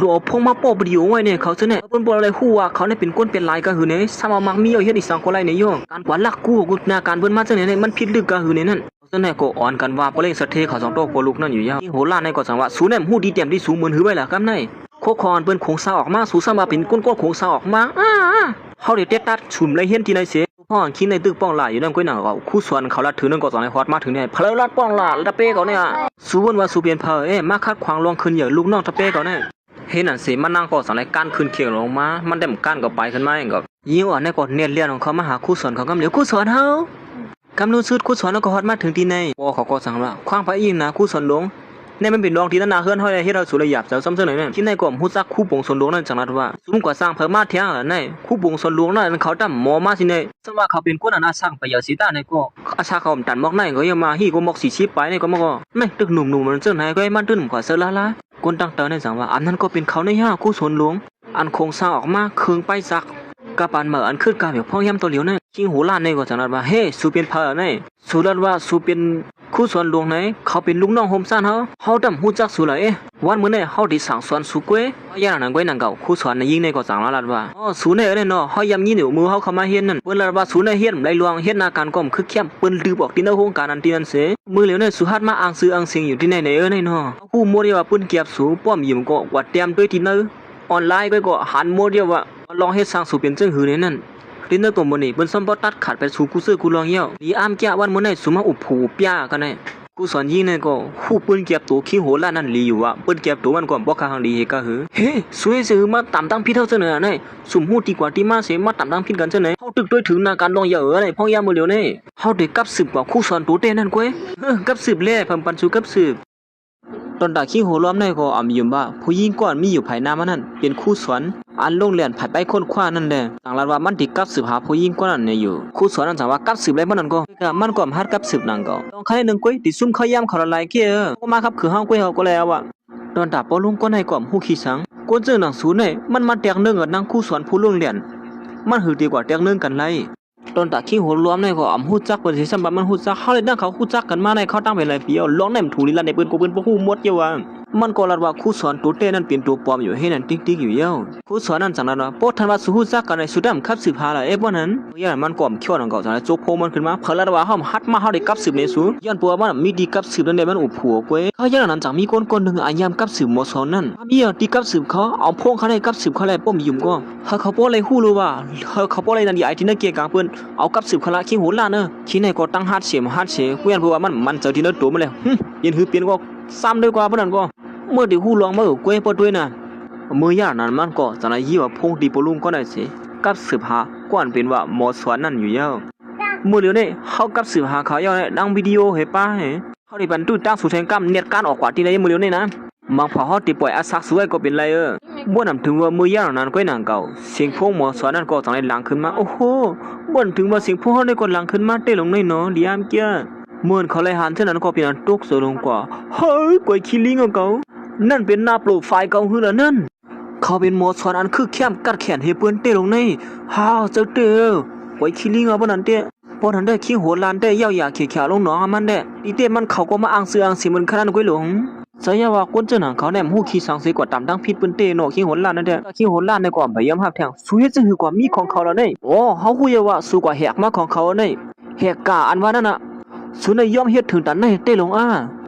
หลวพงมาโปบดีไว้เนี่ยเขาเสนอเปิ้นบ่อะไรฮู้ว่าเขาเนี่ยเป็นก้นเป็นลายก็หือเนี่ยสามมักมีเอาเฮ็ดอีสังคนไรเนี่ยโยการกว่าลักกู้กุนาการเพิ่นมาจังเนี่ยมันผิดลึกก็หือเนี่ยนั่นเสนอก็อ่อนกันว่าบ่เล่งสะเทเขา2ตัวโปลุกนั่นอยู่ยาวที่โหราในก็สังว่าสูแนมฮู้ดีเต็มที่สูเหมือนหือไว้ล่ะกำในโคคอนเปิ้นโคงซาออกมาสูซามาเป็นก้นโคงซาออกมาเฮาได้เตะตัดชุมไรเฮ็ดที่ไหนเสพ่อคิดในตึกป้องหลายอยู่นั่นก้อยหนังก็คู่ส่วนเขาลัดถือนั่นก็สอนให้ฮอดมาถึงเนี่ยเพลลัดป้องหลาตะเป้เขาเนี่ยสูวนว่าสูเปลี่ยนเพอมาคัดขวางลวงขึ้นเหยื่อลูกน้องตะเป้เขาเนี่ยเห็นนั่นสิมันนั่งก็สอนให้ก้านขึ้นเคียงลงมามันได้ก้านก็ไปขึ้นมาเองก็ยิ่งอ่อนในก็เนียนเลียนของเขามาหาคู่ส่วนเขากำเหลียวคู่ส่วนเฮากำนูซื้อคู่ส่วนแล้วก็ฮอดมาถึงที่ในพ่อเขาก็สั่งว่าขวางพระอินทร์นะคู่ส่วนลงเนี่ยมันเป็นดวงที่นาเฮือนเฮาได้เฮ็ดเราสุรหยับเจ้าซ้ำเสนอนั่นที่ในก็ฮู้จักคู่ปงส่วนหลวงนั่นจังนั้นว่าสูงกว่าสร้างเพิ่มมาเที่ยงล่ะในคู่ปงส่วนหลวงนั่นเขาตำหมอมาสิในซึ่งว่าเขาเป็นคนอาสร้างไปยาสีตาในก็อาชาเขาตันมอกในก็ยังมาฮีก็มอก40ไปในก็มอกไม่ตึกหนุ่มๆมันจังไหนก็ให้มันตึ้นกว่าเซอละคนตั้งเตอในสังว่าอันนั้นก็เป็นเขาในห้าคู่ส่วนหลวงอันโครงสร้างออกมาเคืองไปซักกะปานเหมืออันขึ้นกาแบบพ่อย่ำตัวเหลียวนั่นคิงโหลานในก็จังนั้นว่าเฮ้สูเป็นเพอในสูรัดว่าสูเป็นคู่ส่วนหลวงไหนเขาเป็นลูกน้องโฮมซ่านเฮาดำฮู้จักสูเลยวันมื้อนี้เฮาได้สั่งสอนสูกวยย่านนั้นก้อยนั่นเก่าคู่สอนในยิงในก็สั่งลัดว่าสูในเนาะเฮายำยินิ้วมือเฮาเข้ามาเฮ็ดนั่นเปิ้นลัดว่าสูในเฮ็ดไหลลวงเฮ็ดนาการก้มคือเข้มเปิ้นลือบอกที่ในโครงการอันที่นั่นเสมือเหลียวในสุหัดมาอ้างซื้ออ้างเสียงอยู่ที่ไหนในเนาะฮู้หมดว่าเปิ้นเก็บสูป้อมยิ้มก็ว่าเตรียมด้วยที่เนออนไลน์ก็หันหมดว่าลองเฮ็ดสร้างสูเป็นจังหือในนั้นลินเนอร์ตัวมื้อนี้เปิ้นซ้ำบ่ตัดขาดไปสู่กูซื้อกูลองเหี่ยวดีอ้ามแก่วันมื้อนี้สุมาอุผูปยากันได้กูสอนยิงเนี่ยก็ฮู้ปืนเก็บตัวขี้โหล่านั่นลีอยู่อ่ะปืนเก็บตัวมันก็บ่คาหังดีเฮก็หือเฮ้สวยซื่อมาตามตั้งพี่เท่าเสนอได้สุ่มฮู้ดีกว่าที่มาเสมาตามตั้งพี่กันจังไหนเฮาตึกด้วยถึงนาการลองเยอะอะไรพ่อยามมื้อเดียวนี่เฮาได้กับสืบกว่าคู่สอนตัวเต้นั่นกวยกับสืบแลเพิ่นปันสู่กับสืบตอนตาขี้โหล้อมในก็อำยืมว่าผู้หญิงก่อนมีอยู่ภายหน้ามันนั่นเป็นคู่สอนอันลงเรียนภายไปค้นคว้านั่นแหละต่างลัดว่ามันติกับสืบหาผู้หญิงก่อนนั่นเนี่ยอยู่คู่สอนนั่นจังว่ากับสืบอะไรมันนั่นก็มันก็ฮัดกับสืบนั่นก็ต้องใครนึงกวยติซุ่มเขาย่ำเขาละลายเกี้ยก็มาครับคือห้องกวยเฮาก็แล้วอ่ะตอนตาปอลุงก็ในก่อมฮู้ขี้สังกวนเจอหนังสูเนี่ยมันมาแตกนึงกับนางคู่สอนผู้ลงเรียนมันหือดีกว่าแตกนึงกันไรตอนตาขี้โหล้อมในก็อำฮู้จักเปิ้นสิซ้ำบัดมันฮู้จักเฮาเลยนั่งเขาฮู้จักกันมาในเขาตั้งไปหลายปีเอาลองในมันถูลีลันในเปิ้นก็เปิ้นบ่ฮู้หมดเยาว่ามันก็ลัดว่าคู่สอนตัวเต้นั่นเป็นตัวปลอมอยู่ให้นั่นติ๊กๆอยู่เย้าคู่สอนนั่นจังนั้นว่าโปทันว่าสุฮู้จักกันในสุดดำคับสืบหาละบ่นั้นย่านมันก่อมเขี้ยวนั่นก็จังโจกโพมันขึ้นมาเพิ่นลัดว่าเฮาฮัดมาเฮาได้กับสืบในสูย้อนปัวมันมีดีกับสืบนั่นได้มันอุผัวกวยเขาย่านนั้นจังมีคนนึงอายามกับสืบหมอสอนนั่นมีดีกับสืบเขาเอาพงเขาได้กับสืบเขาได้ป้อมยุ่มก็เขาบ่เลยฮู้รู้ว่าเขาบ่เลยนั่นดีไอ้ที่นั่นเกียกลางเพิ่นเอากับสืบเขาละขี้โหล่าเนอะขี้ในก็ตั้งฮัดเสียเวียนเพราะว่ามันเจอที่นั่นตัวมันเลยยินหือเปลี่ยนก็ซ้ำด้วยกว่าเพิ่นนั่นก็เมื่อได้ฮู้ลองมาก้วยปอด้วยน่ะมือย่านั้นมันก็จังได๋ยี่ว่าพงดีปลุงก็ได้สิกับสืบหาก่อนเป็นว่าหมอสอนนั่นอยู่ยาวมื้อเดียวนี้เฮากับสืบหาเขายาวได้ดังวิดีโอให้ป้าให้เฮาได้บรรทุกตั้งสู่แทงกำเน็ตการออกกว่าที่ไหนมื้อเดียวนี้นะบางพอเฮาติปล่อยอาซักสวยก็เป็นไรบ่นำถึงว่ามือย่านั้นก้อยนางเก่าเสียงพงหมอสอนนั่นก็จังได๋หลังขึ้นมาโอ้โหบ่นถึงว่าเสียงพงเฮาได้ก็หลังขึ้นมาเต้ลงในเนาะดิอามเกียเหมือนเขาเลยหันเท่านั้นก็เป็นอันตกสลงกว่าเฮ้ยกวยคิลิงของเขานั่นเป็นหน้าโปรไฟล์เก่าหือละนั่นเขาเป็นหมอสอนอันคือแค้มกัดแขนให้เปิ้นเต้ลงในฮ่าเจ้าเต้กวยคิลิงเอาบ่นั่นเต้บ่ทันได้ขี้โหลานเต้ยาวๆเขียวๆลงหนองมันเด้อีเต้มันเขาก็มาอ้างเสืออ้างสิมันขนาดกวยหลงสายว่าคนเจ้าหนังเขาแนมฮู้ขี้สังสิกว่าตามทั้งผิดเปิ้นเต้เนาะขี้โหลานนั่นเด้ขี้โหลานในก่อนพยายามหับแทงสู้เฮ็ดจังหือกว่ามีของเขาแล้วเด้โอ้เฮาฮู้อยู่ว่าสู้กว่าแหกมาของเขาเด้แหกกะอันว่านั่นน่ะสุนัยยอมเฮ็ดถึงตันในเต้ลง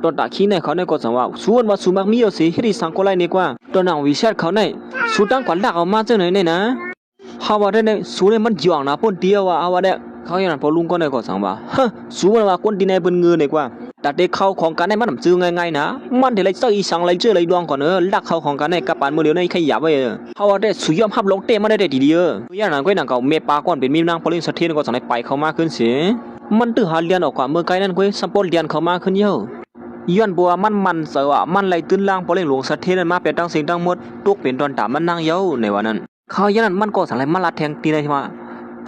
ตอนตาขี้ในเขาในก็สังว่าส่วนว่าสุมักมีเอาสิเฮ็ดสังก็ไล่นี่กว่าตอนนางวิเชษเขาในสุตั้งกว่าลักเอามาจังไหนนะ เขาว่าได้เนี่ยสูเนี่ยมันหย่องนะพ่นเดียวว่าเอาว่าได้เขาอย่างนั้นพอลุงก็ได้ก็สั่งว่าฮะสูมันว่าคนที่ในเป็นเงินดีกว่าแต่เด็กเข้าของกันให้มันจื้อง่ายๆนะมันเดี๋ยวไรเจ้าอีสังไรเจอไรดวงก่อนลักเข้าของกันให้กับปานมือเดียวในขยับไว้เขาว่าได้สูยอมหับลงเต้มาได้ดีเดียวอย่างนั้นก็อย่างเขาเมปาก่อนเป็นมีนางพลินสะเทียนก็สั่งให้ไปเข้ามาขึ้นเสียมันตื้อหาเรียนออกกว่าเมื่อไกลนั่นก็สัมปอเรียนเข้ามาขึ้นเยอะย้อนบัวมันเสือมันไหลตื้นล่างพอเล่งหลวงสะเทียนมาเป็นตั้งเสียงตั้งหมดตุกเป็นตอนตามันนั่งเย้าในวันนั้นเขาอย่างนั้นมันก็สั่งให้มาลัดแทงตีในที่ว่า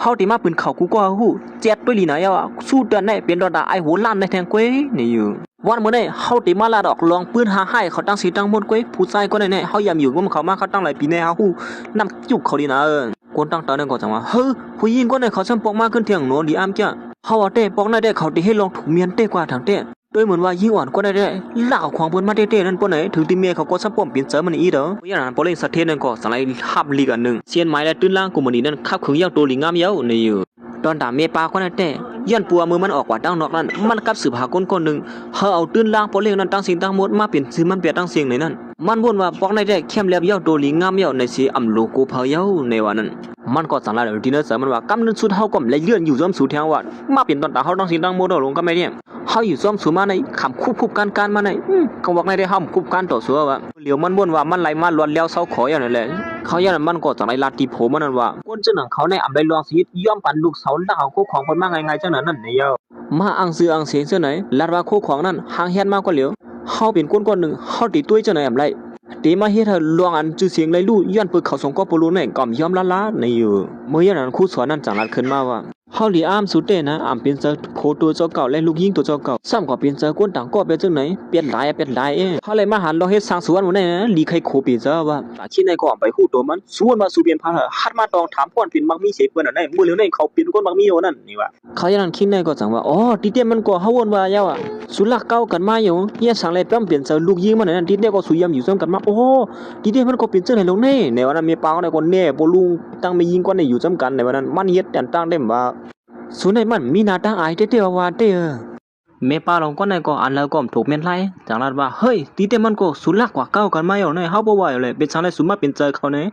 เขาตีมาปืนเข่ากูก็หูเจ็ดด้วยลีนะเย้าสู้เดือนในเป็นตอนตาไอหัวล้านในแทงก้วยนี่อยู่วันเมื่อเนี่ยเขาตีมาลาดอกลองปืนหาให้เขาตั้งสีตั้งหมดก้วยผู้ชายก็เนี่ยเขายำอยู่ว่ามันเขามาเขาตั้งหลายปีในเขาหูนำจุกเขาดีนะคนตั้งตาเนี่ยก็จังว่าเฮ้ยผู้หญิงก็เนี่ยเขาช่างปอกมากขึ้นเที่ยงหนูดีอ้ำจ้ะเขาว่าเต้ปอกน่าได้เขาตีให้ลองถูกเมียนเต้กว่าทางเต้โดยเหมือนว่ายิ่งอ่อนก็ได้เล่าของเพิ่นมาเต้ๆนั่นปนไหนถึงที่เมียเขาก็ซับป้อมเปลี่ยนเสริมมันอีเด้ออย่างนั้นพอเล่นสะเทนนั่นก็สังไลหับลีกอันนึงเสียนไม้และตื้นล่างกูมันนี่นั่นขับขึงยาวตัวลิงงามยาวนี่อยู่ตอนตามเมปาก็นั่นแต่ย้อนปัวมือมันออกกว่าตั้งนอกนั้นมันกับสืบหาคนนึงเฮาเอาตื้นล่างพอเล่นนั้นตั้งสิ่งตั้งหมดมาเปลี่ยนซื้อมันเปลี่ยนตั้งเสียงในนั้นมันบ่นว่าปอกในได้เข้มแลบยาวตัวลิงงามยาวในสีอำโลกูเพยาวในวันนั้นมันก็สังไลดินเนอร์เสริมมันว่ากำนันสุดเฮาก็เลยเลื่อนอยู่ซ้อมสู่แถวว่ามาเปลี่ยนตอนตาเฮาตั้งสิ่งตั้งหมดลงก็ไม่เนี่ยเขาอยู่ซ้อมสูมาในขำคุบการมาในเขาบอกในได้ห้ามคุบการต่อสู้ว่าเหลียวมันบ่นว่ามันไหลมาล้วนแล้วเศร้าขออย่างนั้นแหละเขาอย่างนั้นมันก็จากในลาติโผมันนั่นว่าก้นเจ้าหนังเขาในอ่ำได้ลองสีย่อมปั่นลูกเสาหลักเอาคู่ของคนมากไงจังนั้นนั่นเนี่ยมาอังซื้ออังเสียงเสื้อไหนลาดว่าคู่ของนั่นห่างเฮียนมากกว่าเหลียวเขาเป็นก้นหนึ่งเขาตีตุ้ยเจ้าไหนอ่ำไรตีมาเฮ็ดให้ลวงอันจื้อเสียงไรลู่ย้อนปึกเขาส่งก็ปลุในก่อมยอมละในอยู่เมื่ออย่างนั้นคู่สอนนั่นจังลัดขึ้นมาว่าเฮาหลีอ้ามสุดเต้นะอ้ามเป็นเจอโคตัวเจ้าเก่าและลูกยิงตัวเจ้าเก่าซ้ำก็เป็นเจอก้นต่างก็เป็นจังไหนเปลี่ยนหลายเฮาเลยมาหันลองเฮ็ดสร้างสวนหมู่ได้นะลีใครโคเป็นเจอว่าตาชิ้นในก็ไปฮู้ตัวมันสวนมาสู่เปลี่ยนพาหัดมาตองถามพ่อนเป็นมักมีเสพเปิ้นได้มื้อเหลียวในเขาเป็นคนมักมีอยู่นั่นนี่ว่าเขาอย่างนั้นคิดในก็จังว่าอ๋อติเต้มันก็เฮาวนว่าย่าสุลักเก่ากันมาอยู่เฮียสังเลยป้อมเปลี่ยนเจอลูกยิงมันนั่นติเต้ก็สุยำอยู่ซ้ำกันมาโอ้ติเต้มันก็เป็นจังไหนลงในวันนั้นมีปาในคนแน่บ่ลุงตั้งไม่ยิงก็ได้อยู่ซ้ำกันในวันนั้นมันเฮ็ดแต่ตั้งได้ว่าสุนัยมันมีนาตั้งอายเต้ว่าเต้เมปาลงก็ในก็อันแล้วก็ถูกเม่นไล่จากนั้นว่าเฮ้ยตีเต้มันก็สุลักกว่าเก่ากันมาอยู่ในเฮาบ่ว่าอยู่เลยเป็นจังได๋สุมาเป็นเจอเขาใน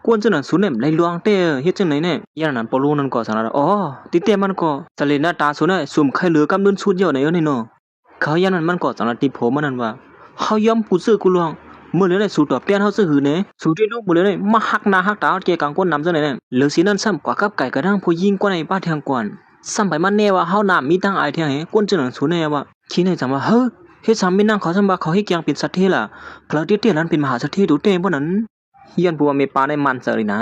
กวนจังนั้นสุนัยไหลลวงเต้เฮ็ดจังไหนเนี่ยอย่างนั้นปอลูนั่นก็จังนั้นอ๋อตีเต้มันก็สะเลหน้าตาสุนัยสุ่มไข่เหลือกำดุนสุดเยอะในอยู่นี่เนาะเขาอย่างนั้นมันก็จังนั้นติโผมันนั่นว่าเฮายอมผู้ซื้อกูลวงเมื่อเหลือในสู่ตอบแทนเฮาซื้อหือเนี่ยสู่ที่ลูกเมื่อเหลือในมาหักหน้าหักตาเกี่ยกังก้นนำจังไหนเนี่ยเหลือสินั้นซ้ำกว่ากับไก่กระด้างผู้ยิงกว่าในบ้านเทียงกวนซ้ำไปมันแน่ว่าเฮาน้ามีตั้งอายเที่ยงให้ก้นจังนั้นสูแน่ว่าคิดในจังว่าเฮ้ยเฮ็ดซ้ำมีนางเขาซ้ำว่าเขาเฮ็ดอย่างเป็นสัตว์เทล่ะเพราะที่เตี้ยนั้นเป็นมหาสัตว์เทดูเต้บ่นั้นย้อนบัวเมปาในมันเสรินะ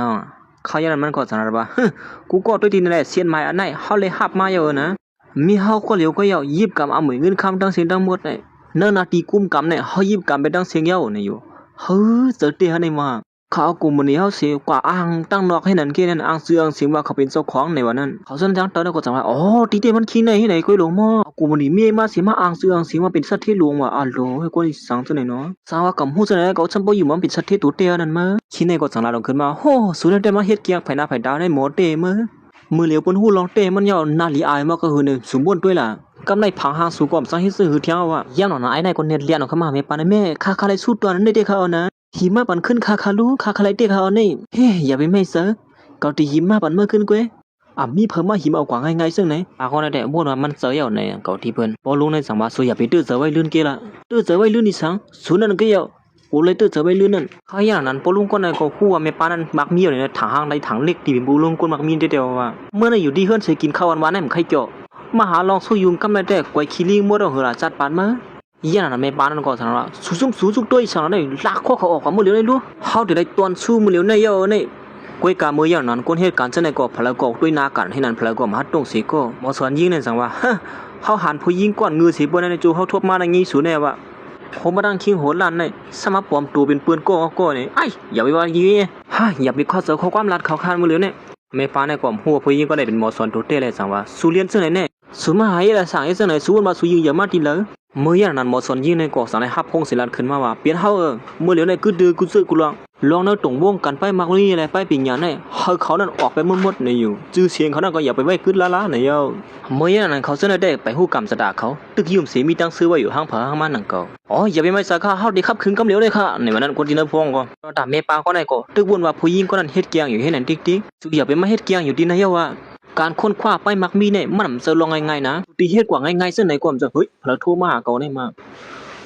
เขาอย่างนั้นมันก็จังนั้นว่ากูก็ด้วยที่นั่นแหละเสียนไม้อันไหนเฮาเลยหับมาเยอะนะมีเฮาก็เหลียวก็ยาวยิบกำเอาเหมือนเงินคำตั้งเสียงตั้งหมดเนี่ยเนิ่นนาทีกุมกำเนี่ยเฮายิบกำไปตั้งเสียงยาวเนี่ยอยู่เฮ้ยเจอเตี้ยในมาเขาเอากลุ่มวันนี้เขาเสียกว่าอ้างตั้งนอกให้นั่นแค่นั้นอ้างเสืองเสียงว่าเขาเป็นเจ้าของในวันนั้นเขาสนจังตอนนั้นก็จังว่าอ๋อตีเต้มันขี้ในที่ไหนก้อยหลงมั่เอากลุ่มวันนี้เมียมาเสียมาอ้างเสืองเสียงว่าเป็นสัตว์ที่หลวงว่าอ๋อโหให้ก้อยสังจังไหนเนาะสาวว่ากำหูจังไหนเขาฉันบ่อยู่มันเป็นสัตว์ที่ตัวเตี้ยนั่นมาขี้ในก็จังลาลงขึ้นมาโหสุนัขได้มาเฮ็ดเกียงไผหน้าไผดาวในหมอเต้มือเหลียวปนหูลองเต้มันยาวนาลีอายมากก็คือเนี่ยสมบูรณ์ด้วยล่ะกำในผังหางสู่ก่อมสังเฮ็ดซื้อหือเที่ยวว่าย่างหนอไอ้นายคนเน็ตเรียนออกเข้ามาแม่ปานแม่ค่าเลยสู้ตัวนั้นได้เขาเอานะหิมะปันขึ้นคารู้คาอะไรเด็กเขานี่เฮ้อย่าไปไม่เซอก็ตีหิมะปันเมื่อขึ้นเว้ยมีเพิ่มมาหิมะเอากว่าง่ายๆซึ่งไหนปากคนได้บ่นว่ามันเสืออยู่ในก็ที่เพิ่นบ่ลุงในสังว่าสุอย่าไปตื้อเสือไว้ลื่นเกล่ะตื้อเสือไว้ลื่นนี่สังสุนั่นก็ยาวกูเลยตื้อเสือไว้ลื่นนั่นเขาอย่างนั้นบ่ลุงคนนั้นก็คู่ว่าแม่ปานั้นมักมีอยู่ในถังหางในถังเล็กที่เป็นบ่ลุงคนมักมีเดียวว่าเมื่อน่ะอยู่ที่เฮือนสิกินข้าวหวานๆให้มันไข่เจาะมาหาลองสู้ยุงกำในแต่กวยขี้ลิงบ่ดอกหือล่ะจัดปานมาอย่างนั้นแม่ปานั้นก็สังว่าสูงตัวอีสังนั้นลากข้อเขาออกมือเหลียวได้รู้เฮาได้ตอนสู้มือเหลียวในเยอะนี่กวยกามืออย่างนั้นคนเหตุการณ์จังได๋ก็พลากอกด้วยนากันให้นั้นพลากอกมาตรงสิก็หมอสอนยิงนั่นสังว่าเฮาหันผู้ยิงก่อนงือสิบ่ในจูเฮาทบมาในงี้สูแน่ว่าผมมาดังคิงโหดลั่นนี่สมาปลอมตัวเป็นปืนก็นี่ไอ้อย่าไปว่ายีอย่าไปข้อเสือข้อความลัดเขาคานมือเหลียวนี่แม่ปาในก็หัวผู้ยิงก็ได้เป็นหมอสอนตัวเต้เลยสังว่าสูเรียนจังได๋แน่สูมาหายละสังจังได๋สูมาสูยิงอย่ามาติเลยเมื่ออย่างนั้นหมอสอนยิงในกอกสังในฮับพงศิลันขึ้นมาว่าเปลี่ยนเฮาเมื่อเหลียวในกึดดือกุซื้อกุลอง ลองเนื้อตรงวงกันไปมักลี่อะไรไปปิงอย่างเนี่ยเขานั่นออกไปหมดในอยู่จื้อเสียงเขานั่นก็อย่าไปไว้ขึ้นล้าๆในเย้าเมื่อนั้นเขาเสนอได้ไปหู้กำสดาเขาตึกยืมเสียมีตั้งซื้อไว้อยู่ห้างผาห้างมันนั่งเก่าอ๋ออย่าไปไม่สักข้าเฮาดีครับคืนกำเหลียวเลยค่ะในวันนั้นคนที่นั่นพองก็ตอนตามเมปาก็ไหนก็ตึกวนว่าผู้หญิงก็นั่นเฮ็ดเกียงอยู่เฮ็ดนั่นติ๊กๆสุอย่าไปมาเฮ็ดเกียงอยู่ที่ไหนเย้าว่าการค้นคว้าไปมักมีเนี่ยมันจะลงง่ายๆนะตีเฮ็ดกว่าง่ายๆเส้นไหนกว่ามันจะเฮ้ยพระโทรมาหาเก่าได้มา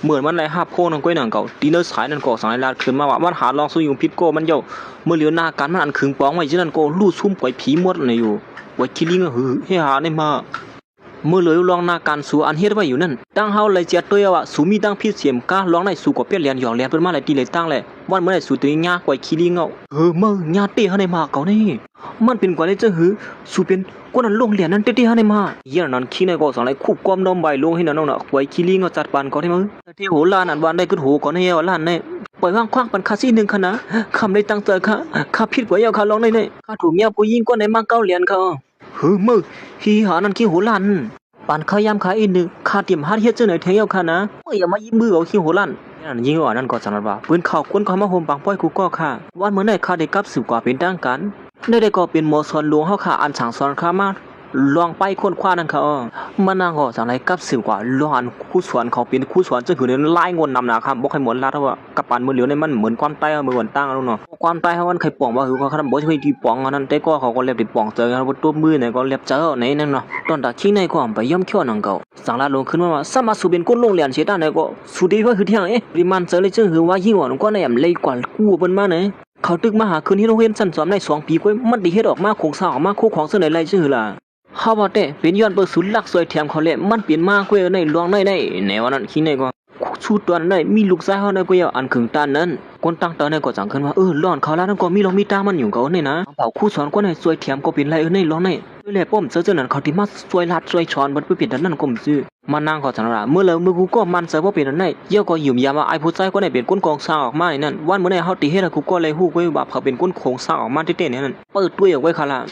เหมือนมันไหลห้าโพนั่นก้อยหนังเก่าตีเนื้อสายนั่นก็สังไลาดขึ้นมาว่ามันหาลองสู้ยุงพิษก็มันเย้าเมื่อเหลียวหน้าการมันอันขึงป้องไว้ฉะนั้นก็ลู่ซุ่มปล่อยผีหมดเลยอยู่ไว้คิลิงหือให้หาได้มาเมื่อเหลียวลองหน้าการสู้อันเฮ็ดไว้อยู่นั่นตั้งเฮาเลยเจียตัวว่าสู้มีตั้งพิษเสียมก้าลองได้สู้กับเปี้ยเลียนหยองเลียนเปิ้นมาหลายตีเลยตั้งแหละวันเมื่อได้สู้ตัวญาไว้คิลิงเอามื่อญาเตะเฮาได้มาเก่านี่มันเป็นกว่าได้จังหือสู้เป็นคนนั้นลงเหรียญนั้นเตะๆเฮาได้มาเยี่ยนั้นขี้ในก็สังไลคุบความนมใบลงให้นั่นน่ะไว้คิลิงเอาจัดปานก็ได้มั้งที่โหลานอันวันได้ขึ้นโหก่อนให้เอาล้านได้ปล่อยว่างคว้างปันคาซี่นึงค่ะนะคำได้ตั้งใจค่ะข้าผิดกว่าเยาค่ะลองได้ข้าถูกเมียผู้หญิงกว่าได้มา9เหรียญค่ะมือฮีหานั่นขี้โหลานปานข้ายามขาอีนึงข้าเตรียมหาเฮ็ดจังไหนแทงเยาค่ะนะอย่ามายิ้มมือเอาขี้โหลานนั่นยิงอ่อนนั่นก็สำนักว่าปืนข่าวคนเขามาโฮมปังป้อยกูก็ค่ะวันเมื่อไหร่ข้าได้กลับสืบกว่าเป็นทางการได้ก็เป็นหมอสอนหลวงเฮาค่ะอันสั่งสอนข้ามาลองไปค้นคว้านั่นค่ะมันนางก็จังได๋กับสืบกว่าลองอันครูสอนเขาเป็นครูสอนจังคือในลายงนนำหน้าครับบ่ให้หมดลาดว่ากับปานมือเหลียวในมันเหมือนความใต้มือวันตั้งแล้วเนาะความใต้เฮามันใครป่องว่าคือเขาบ่ใช่ที่ป่องอันนั้นแต่ก็เขาก็เล็บที่ป่องเจอกันบ่ตัวมือไหนก็เล็บเจอไหนนั่นเนาะตอนตาคิงในก็ไปย่อมเขี้ยวนั่นก็สังลาลงขึ้นว่าสามารถสู่เป็นคนโรงเรียนเสียได้ในก็สู่ดีว่าคือเที่ยงปริมาณเจอเลยจังคือว่ายิ่งอ่อนก็ในเลยกว่ากู้เปิ้นมาเนี่ยเขาตึกมาหาคืนที่โรงเรียนชั้น2ได้2ปีกว่ามันได้เฮ็ดออกมาโครงสร้างออกมาคู่ของเสนอไรซื่อล่ะเฮาว่าแต่เป็นย้อนเปิดศูนย์หลักซอยแถมเขาแหละมันเปลี่ยนมากกว่าในหลวงในแนวนั้นคิดในก็ชูตัวนั้นได้มีลูกชายเฮาในก็ยอันขึงตานนั้นคนตั้งตาในก็จังขึ้นว่าร้อนเขาแล้วนั่นก็มีลองมีตามันอยู่เขาเนี่ยนะเป่าคู่สอนก็ในซอยแถมก็เป็นไรในหลวงในด้วยแหละป้อมเสือนั้นเขาที่มาซอยลัดซอยชอนบ่เป็นนั้นก็ซื่อมานั่งเขาจังว่าเมื่อแล้วมือกูก็มันเสือบ่เป็นนั้นได้เยอะก็ยืมยามาไอ้ผู้ชายก็ได้เป็นคนกองสร้างออกมาในนั้นวันเมื่อไหร่เฮาติเฮ็ดกูก็เลยฮู้ไว้ว่าเขาเป็นคนโครงสร้างออกมาเต้ๆเนี่ยนั่นเปิดด้วยออกไว้ค่ะล่ะ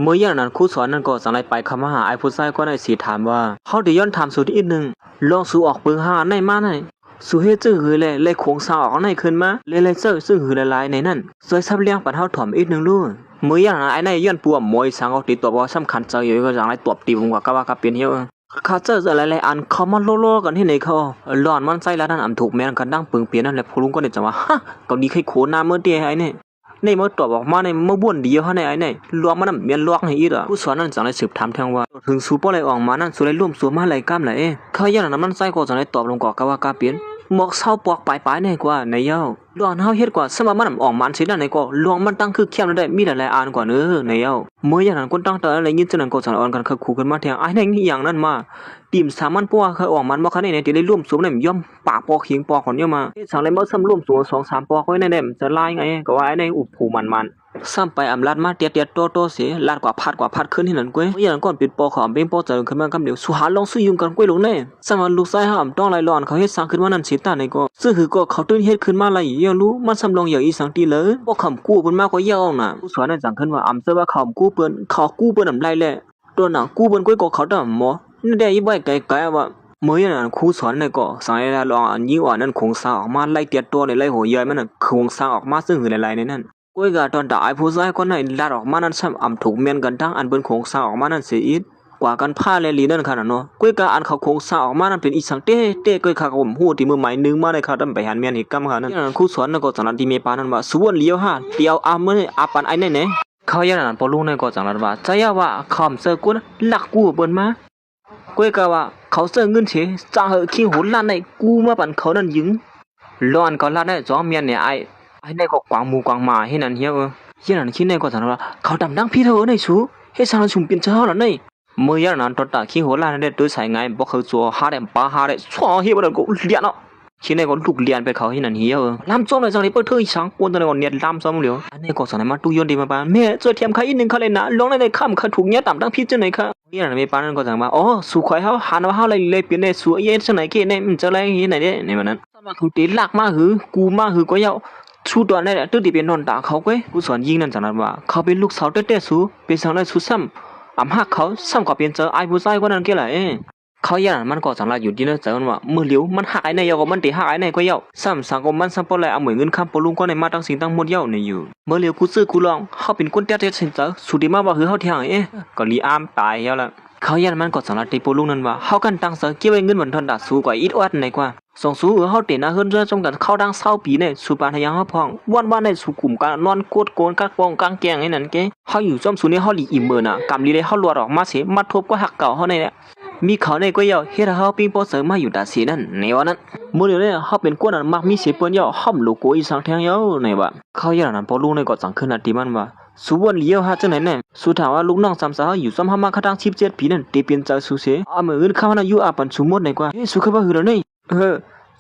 เมื่ออย่างนั้นครูสอนนั่นก็สั่งไล่ไปคำมาหาไอ้ผู้ชายก็ได้สีถามว่าเขาได้ย้อนถามสู่ที่อีกนึงลองสู่ออกปืนหาในมาในสู่เฮ็ดจื้อหือเลยโครงสร้างออกในขึ้นมาเลยเซอร์ซึ่งหือหลายๆในนั้นสวยซับเลี้ยงปัดเฮาถ่อมอีกนึงรู้เมื่ออย่างนั้นไอ้ในย้อนปัวมวยสังเอาติดตัวบ่สำคัญเจออยู่ก็สั่งไล่ตบตีผมก็ว่าก็เป็นเหี้ยเขาเจออะไรๆอันเขามาโลๆกันที่ไหนเขาร้อนมันใส่แล้วนั่นอำถูกแม่นกันดังปึงเปลี่ยนนั่นแหละพลุงก็ได้จังว่าฮะก็ดีใครโขหน้าเมื่อเตี้ยไอ้นี่ในเมื่อตอบออกมาในเมื่อบ้วนเดียวเขาในไอ้นี่ลวงมันเมียนลวงให้อีกผู้สอนนั่นจังได้สืบถามแทงว่าถึงสูปอะไรออกมานั่นสุเลยร่วมสัวมาไหลก้ามไหลเขาอย่างนั้นมันใส่ก็จังได้ตอบลงก็ว่าก็เปลี่ยนหมอกเศร้าปอกปลายๆในกว่าในเย้าลวงเฮาเฮ็ดกว่าสมามันออกมันสินั่นในก็ลวงมันตั้งคือเข้มได้มีหลายๆอันกว่าเด้อในเย้าเมื่ออย่างนั้นคนตั้งแต่อะไรยินจังนั้นก็จังอ่อนกันคู่กันมาแทงไอ้ในอย่างนั้นมาตีมสามันปัวเคยออกมันบ่คันได้ที่ได้ร่วมสวมได้ย่อมปากปอเขียงปอขอนเยอะมาสังเลยบ่ซ้ำร่วมสวม 2-3 ปอกไว้ในนั้นจะลายไงก็ว่าไอ้ในอุบผูมันซ้ำไปอำลาดมาเตียๆโตๆเสียลาดกว่าพัดขึ้นที่นั่นก้วยอย่างนั้นก่อนปิดปอขอมเป็นปอเจอขึ้นมากำเดียวสุหาลองซื้อยุงกันก้วยลงแน่สมาลูกชายหามต้องไล่ร้อนเขาเฮ็ดสร้างขึ้นมานั่นสิตาในก็ซึ่งคือก็เขาตื่นเฮ็ดขึ้นมาไล่อย่ารู้มันสำลองอย่างอีสังตีเลยบ่คำกู้เพิ่นมาก็ยาวน่ะผู้สอนนั่นจังขึ้นว่าอำเสว่าเขากู้เปิ้นเขากู้เปิ้นอำไล่แหละตัวหนังกู้เปิ้นก้วยก็เขาตำหมอนี่ได้อีบ่ไกลๆว่าเมื่ออย่างนั้นครูสอนในก็สังเกตลองอันยิ่งอ่อนนั่นโครงสร้างออกมาไล่เตียตัวในไล่หัวใหญ่มันน่ะโครงสร้างออกมาซึ่งหือหลายๆในนั้นก้อยกะตอนตาไอ้ผู้ชายคนไหนลาดออกมานั้นซ้ำอำถูกเมียนกันทั้งอันเป็นโครงสร้างออกมานั้นเสียอีกกว่ากันผ้าและลีนั่นค่ะเนาะก้อยกะอันเขาโครงสร้างออกมานั้นเป็นอีสังเต้ก้อยค่ะผมฮู้ที่มือใหม่นึงมาได้ค่ะตำไปหันเมียนเฮ็ดกำค่ะนั่นอย่างนั้นครูสอนนั่นก็จังนั้นที่เมปานั้นว่าสุวรรณเลี้ยวหาเตียวอามื้ออาปันไอ้แน่เขาอย่างนั้นพอลุงนั่นก็จังนั้นว่าใจว่าคำเซอร์กุนลักกูเปิ้นมาก้อยกะว่าเขาเสื้อเงินเฉจ้าเหอขี้หุ่นล้านในกูมาปั่นเขานั่นยิงร้อนก็ล้านได้จ้อเมียนเนี่ยไอ้ในก็กวางหมูกวางหมาให้นั่นเฮียเฮียนั่นคิดในก็ถามว่าเขาดำดังพี่เธอในชูให้สารชุมเปลี่ยนเจ้าแล้วในเมื่อยันนั้นตอนตาขี้หุ่นล้านได้ตัวใส่ไงบอกเขาจัวหาได้ปลาหาได้ชัวเฮียบ่ได้ก็เลียนเนาะคิดในก็ลูกเลียนไปเขาให้นั่นเฮียลำซ้อมเลยจังเลยเปิดเธออีสังกวนตอนนี้ก็เนี่ยลำซ้อมเหลียวอันนี้ก็สอนมาตู้ยนต์ดีมาปานแม่ช่วยเทียมเขาอีกนึงเขาเลยนะลองในค่ำเขาถูกเนี่ยต่ำดังพี่จังไหนคะเนี่ยไม่ปานนั้นก็จังว่าอ๋อสู่ข่อยเฮาหันว่าเฮาเลยเปลี่ยนได้สู่เย็นจังไหนเกเนี่ยมันจะอะไรเฮ็ดไหนเด้ในวันนั้นสมาคือตีลากมาหือกูมาหือก็ยาวชูตัวนั่นแหละตึกที่เป็นนอนตาเขาก้กูสอนยิงนั่นจังนั้นว่าเขาเป็นลูกสาวเต้ๆสูเป็นสังได้สูซ้ำอำหักเขาซ้ำก็เป็นเจอไอ้ผู้ชายคนนั้นเกล่ะ เขาอย่างนั้นมันก็สังลาอยู่ที่นั่นเจอมันว่ามือเหลียวมันหักไอ้ในยาวก็มันตีหักไอ้ในก็ยาวซ้ำสังก็มันซ้ำปอเลยเอาเหมือนเงินคำปลุงก็ในมาตั้งสิ่งตั้งหมดยาวในอยู่มือเหลียวกูซื้อกูลองเขาเป็นคนเตี้ยเตี้ยเซนเตอร์สุดที่มาว่าคือเขาเที่ยงก็ลีอามตายแล้วล่ะเขาอย่างมันก็สังลาตีปลุงนั่นว่าเขากันตั้งเสือเก็บไว้เงินเหมือนทอนดาสู้กว่าอีดอวดในกว่าส่งสู้เขาเตะนะเฮิรนเรื่องจงกันเข้าดังเศร้าปีเนี่ยสุปานทยังเขาพองวันในสุขุมการนอนโคตรโกนกักปองกางแกงไอ้นั่นแกเขาอยู่จอมสุนี่เขาหลีอิ่มเมื่อน่ะกำลีเลยเขาลวดออกมาเสียมาทบก็หักเก่าเขาในเนี่ยมีเขาในก็ยาวเฮ็ดเขาปิ้งโปเสริมมาอยู่ดาสีนั่นในวันนั้นเมื่อเดี๋ยวนี้เขาเป็นกวนนั้นมักมีเสียเปิ้นยาวห้อมโลโก้อีสังแทงยาวในว่าเขาอย่างนั้นพอลุงในก็สังขึ้นนาทีมันว่าสุวรรณเลี้ยวหาจังไหนเนี่ยสุถามว่าลูกน้องซ้ำซาอยู่ซ้ำหามาคัดัง17ปีนั่นตีเปลี่ยนใจสุเสเอามืออื่นเข้ามาอยู่อาปันสุหมดในกว่าสุขบ่หือแล้วนี่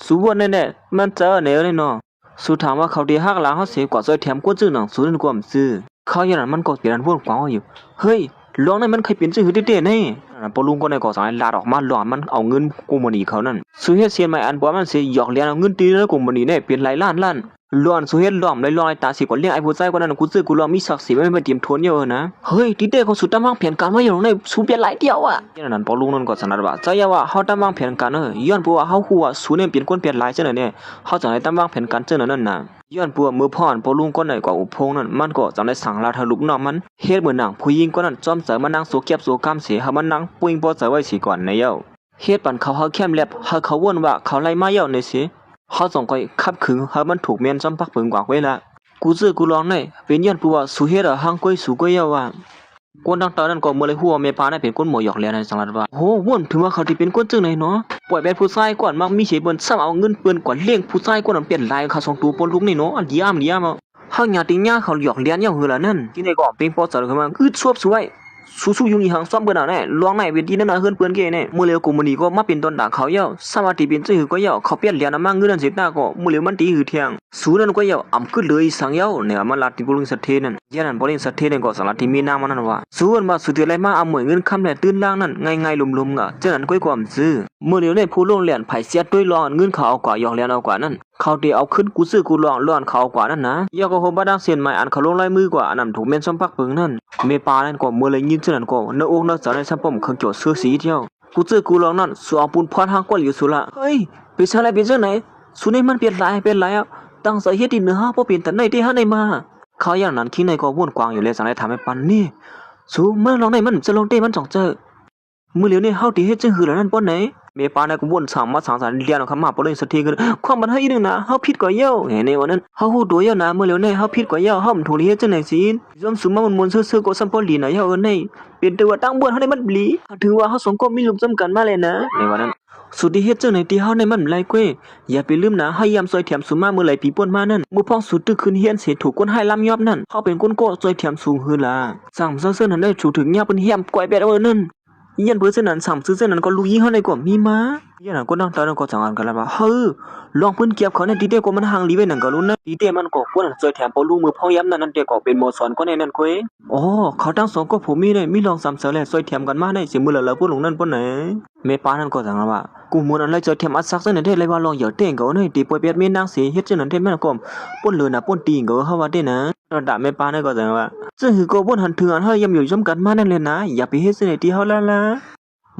สุวรรณเนี่ยมันเจอแนวเลยเนาะสุถามว่าเขาดีฮักหลังเขาเสียกว่าซอยแถมกวนจื้อหนังสุนั่นกว่ามันซื้อเขาอย่างนั้นมันก็เปลี่ยนวนกว้างอยู่เฮ้ยลองในมันใครเปลี่ยนชื่อหือเต้ๆนี่ปลุงก็ในก่อสร้างลาดออกมาหลอนมันเอาเงินกูมันอีเขานั่นสุเฮ็ดเสียนใหม่อันบ่มันเสียหยอกเลี้ยงเอาเงินตีแล้วกูมันนี่เนี่ยเปลี่ยนหลายล้านล้วนสุเฮ็ดล้อมเลยลอยตาสิกว่าเลี้ยงไอ้ผู้ชายคนนั้นกูซื้อกูรอมีศักดิ์ศรีไม่มาเตรียมทนเยอะนะเฮ้ยตีเต้เขาสุดตามวางแผนการมาอยู่ในสูเปลี่ยนหลายเดียวอ่ะอย่างนั้นปลุงนั่นก็สนัดว่าใจว่าเฮาตามวางแผนการย้อนเพราะว่าเฮาฮู้ว่าสูเนี่ยเปลี่ยนคนเปลี่ยนหลายจังเนี่ยเฮาจังได๋ตามวางแผนการจังนั้นน่ะย้อนปัวมือพ่อนปลุงก็ไหนกว่าอุพงนั่นมันก็จังได้สั่งลาทะลุน้องมันเฮ็ดเหมือนหนังผู้หญิงก็นั่นจอมเสริมมานั่งโซเก็บโซกามเสียเฮามันนั่งปุ้งบ่เสไว้สิก่อนในเย้าเฮ็ดปันเขาเฮาแคมแลบเฮาเขาวนว่าเขาไล่มาเย้าในสิเขาส่งก้อยขับขึงเฮามันถูกเมียนจำพักปึงกว่าไว้ละกูซื้อกูลองได้เป็นย้อนปัวสุเฮ็ดหางก้อยสู่ก้อยเย้าว่าคนดังตอนนั้นก็เมื่อไรหัวเมปาได้เป็นคนหมอหยอกเลียนในสังลัดว่าโหว่นถึงว่าเขาที่เป็นคนจังไหนเนาะปล่อยแบบผู้ชายก่อนมักมีเฉยเบิ่นซ้ำเอาเงินเปิ้นก่อนเลี้ยงผู้ชายก่อนนั้นเปลี่ยนลายเขาส่งตัวปนลูกนี่เนาะอันเยี่ยมเอาเฮาหยาติญาเขาหยอกเลียนอย่างหือล่ะนั่นที่ในก็เป็นปอสอนขึ้นมาอึดซวบสวยสู้ๆยุงอีหังซ้อมเบิ่นน่ะแน่ลองไหนเวทีนั่นน่ะเฮือนเปิ้นเก้แน่มื้อเลวกูมื้อนี้ก็มาเป็นต้นด่าเขาเย้าสมาธิเป็นซื่อก็เย้าเขาเปลี่ยนเลียนมาเงินนั่นสิตาก็มื้อเลวมันตีหือเที่ยงสู้นั่นก็เย้าอำขึ้นเลยสังเย้าเนี่ยมันลาติบุลุงสัทเทนั่นยันนั้นบ่เล่นสัทเทนั่นก็สังลาติมีนามมันนั่นว่าสู้อันมาสุดที่ไรมาเอาเหมือนเงินคำแลตื่นล่างนั่นง่ายๆลุมๆอ่ะจังนั้นก็ความซื่อมื้อเลวในผู้ลงเลียนไผเสียด้วยรอเงินเขาเอากว่าหยอกเลียนเอากว่านั่นเขาตีเอาขึ้นกูซื้อกูลองร้อนเขากว่านั่นนะยาก็โหบ่ดังเสียนใหม่อันเขาลงลายมือกว่าอันนั้นถูกแม่นซ้ำพักปึงนั่นเมปานั่นก็มื้อเลยยินจังนั้นก็เนื้ออกเนื้อใจในซ้ำป้อมเครื่องโจดเสื้อสีเที่ยวกูซื้อกูลองนั่นสู้เอาปูนพอดหางกว่าอยู่สุละเฮ้ยเป็นอะไรเป็นจังไหนสุนี่มันเปลี่ยนหลายอ่ะตั้งสาเหตุที่เนื้อหาบ่เปลี่ยนแต่ไหนที่หาในมาเขาอย่างนั้นคิดในก็วนกว้างอยู่เลยจังได๋ทำให้ปันนี่สู้มันลองได้มันจะลองเต้มันจ่องเจอมื้อเหลียวนี่เฮาติเฮ็ดจังหือแล้วนั่นป้อนไหนเมปาในก็วนสั่งมาสั่งสรรค์เรียนเอาคำมาบ่เลยสักทีก็ความบันให้อีนึงนะเฮาผิดกว่าเย้าเห็นในวันนั้นเฮาฮู้ตัวเย้านะมื้อเหลียวนี่เฮาผิดกว่าเย้าเฮามันถูกเฮ็ดจังไหนสิยอมสุมามนๆซื่อๆก็ซ้ํปอลีนะเย้าเอิ้นในเป็นตัวตั้งบ่วนเฮาได้มันบลีถือว่าเฮาสองก็มีลุมจำกันมาเลยนะในวันนั้นสุดที่เฮ็ดจังไหนที่เฮาในมันไล่ก้วยอย่าไปลืมนะให้ยามซอยแถมสุมามื้อไหลปีป่นมานั่นมื้อพ้องสุดตึกขึ้นเฮียนเสียถูกคนให้ลำยอบนั่นเฮาเป็นคนโกซอยแถมสูงหือล่ะสั่งซื่อๆนั้นได้ถูกถึงยาเป็นเฮียมก้อยแบดเอานั่นยันเพื่อนนั้นสั่งซื้อเส้นนั้นก็ลูกยิงเขาในกว่ามีมายันนั้นก็นั่งตอนนั้นก็สั่งงานกันแล้วว่าเฮ้อลองเพิ่นเก็บเขาในดีเดก็มันห่างลีไว้นั่นก็รู้นะดีเดมันก็คนนั้นซอยแถมปอลูมือพ่อย้ำนั่นเด็กก็เป็นหมอสอนก็ในนั้นก้อยอ๋อเขาทั้งสองก็ผมมีได้มีลองซ้ำเสแลซอยแถมกันมาได้สิมื้อละพุ่นลงนั่นป่นไหนเมปานั่นก็สั่งว่ากูมื้อนั้นเลยซอยแถมอัดซักเส้นนั้นได้เลยว่าลองอย่าเต้งก็ในตีป่วยเปียดมีนางสิเฮ็ดจังนั้นได้แม่นก็ป่นเลยนะป่นตีงก็เฮาว่าได้นะตอนด่าเมปานั่นก็สั่งว่าซึ่งคือก็ป่นหันถึงอันเฮายำอยู่ย่ำกันมานั่นเลยนะอย่าไปเฮ็ดเส้นที่เฮาละ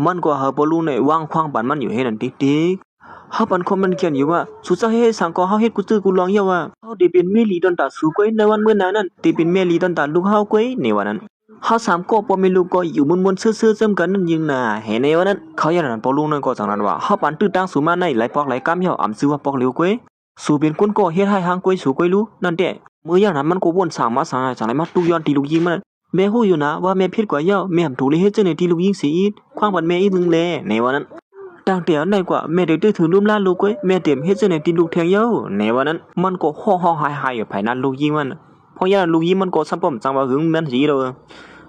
มันก็หาปลุงในวางควางปันมันอยู่ให้นั่นติ๊กๆเฮาปันคอมมันเขียนอยู่ว่าสุสาเฮ็ดสังก็เฮาเฮ็ดกูซื้อกูลองเยาว่าเฮาได้เป็นเมลีดอนตาสู่ก้อยในวันมื้อนั้นที่เป็นเมลีดอนตาลูกเฮาก้อยในวันนั้นเฮา3ก็บ่แม่ลูกก็อยู่มนๆซื่อๆซ้ำกันนั่นยิงน่ะเห็นในวันนั้นเขาอย่างนั้นปลุงนั่นก็จังนั้นว่าเฮาปันตื้อตั้งสู่มาในหลายปอกหลายกำเฮาอำซื้อว่าปอกเหลียวก้อยสู่เป็นคนก็เฮ็ดให้หางก้อยสู่ก้อยรู้นั่นแท้มื้ออย่างนั้นมันก็วนสร้างมาสร้างจังได๋มาตุย้อนที่ลูกยิงมันแม่ฮู้อยู่นะว่าแม่ผิดกว่าเย้าแม่ทำถูกเลยเฮ็ดจังได๋ที่ลูกยิงสิอีดความบัดแม่อีกนึงแลในวันนั้นตั้งแต่อันใดกว่าแม่ได้ตื้อถือลุ่มล้านลูกก้อยแม่เตรียมเฮ็ดจังได๋ที่ลูกแทงเย้าในวันนั้นมันก็ฮ้อๆหายๆอยู่ภายนั้นลูกยิงมันเพราะอย่างนั้นลูกยิงมันก็ซ้ำป้อมจังว่าหึงแม่นสิเด้อ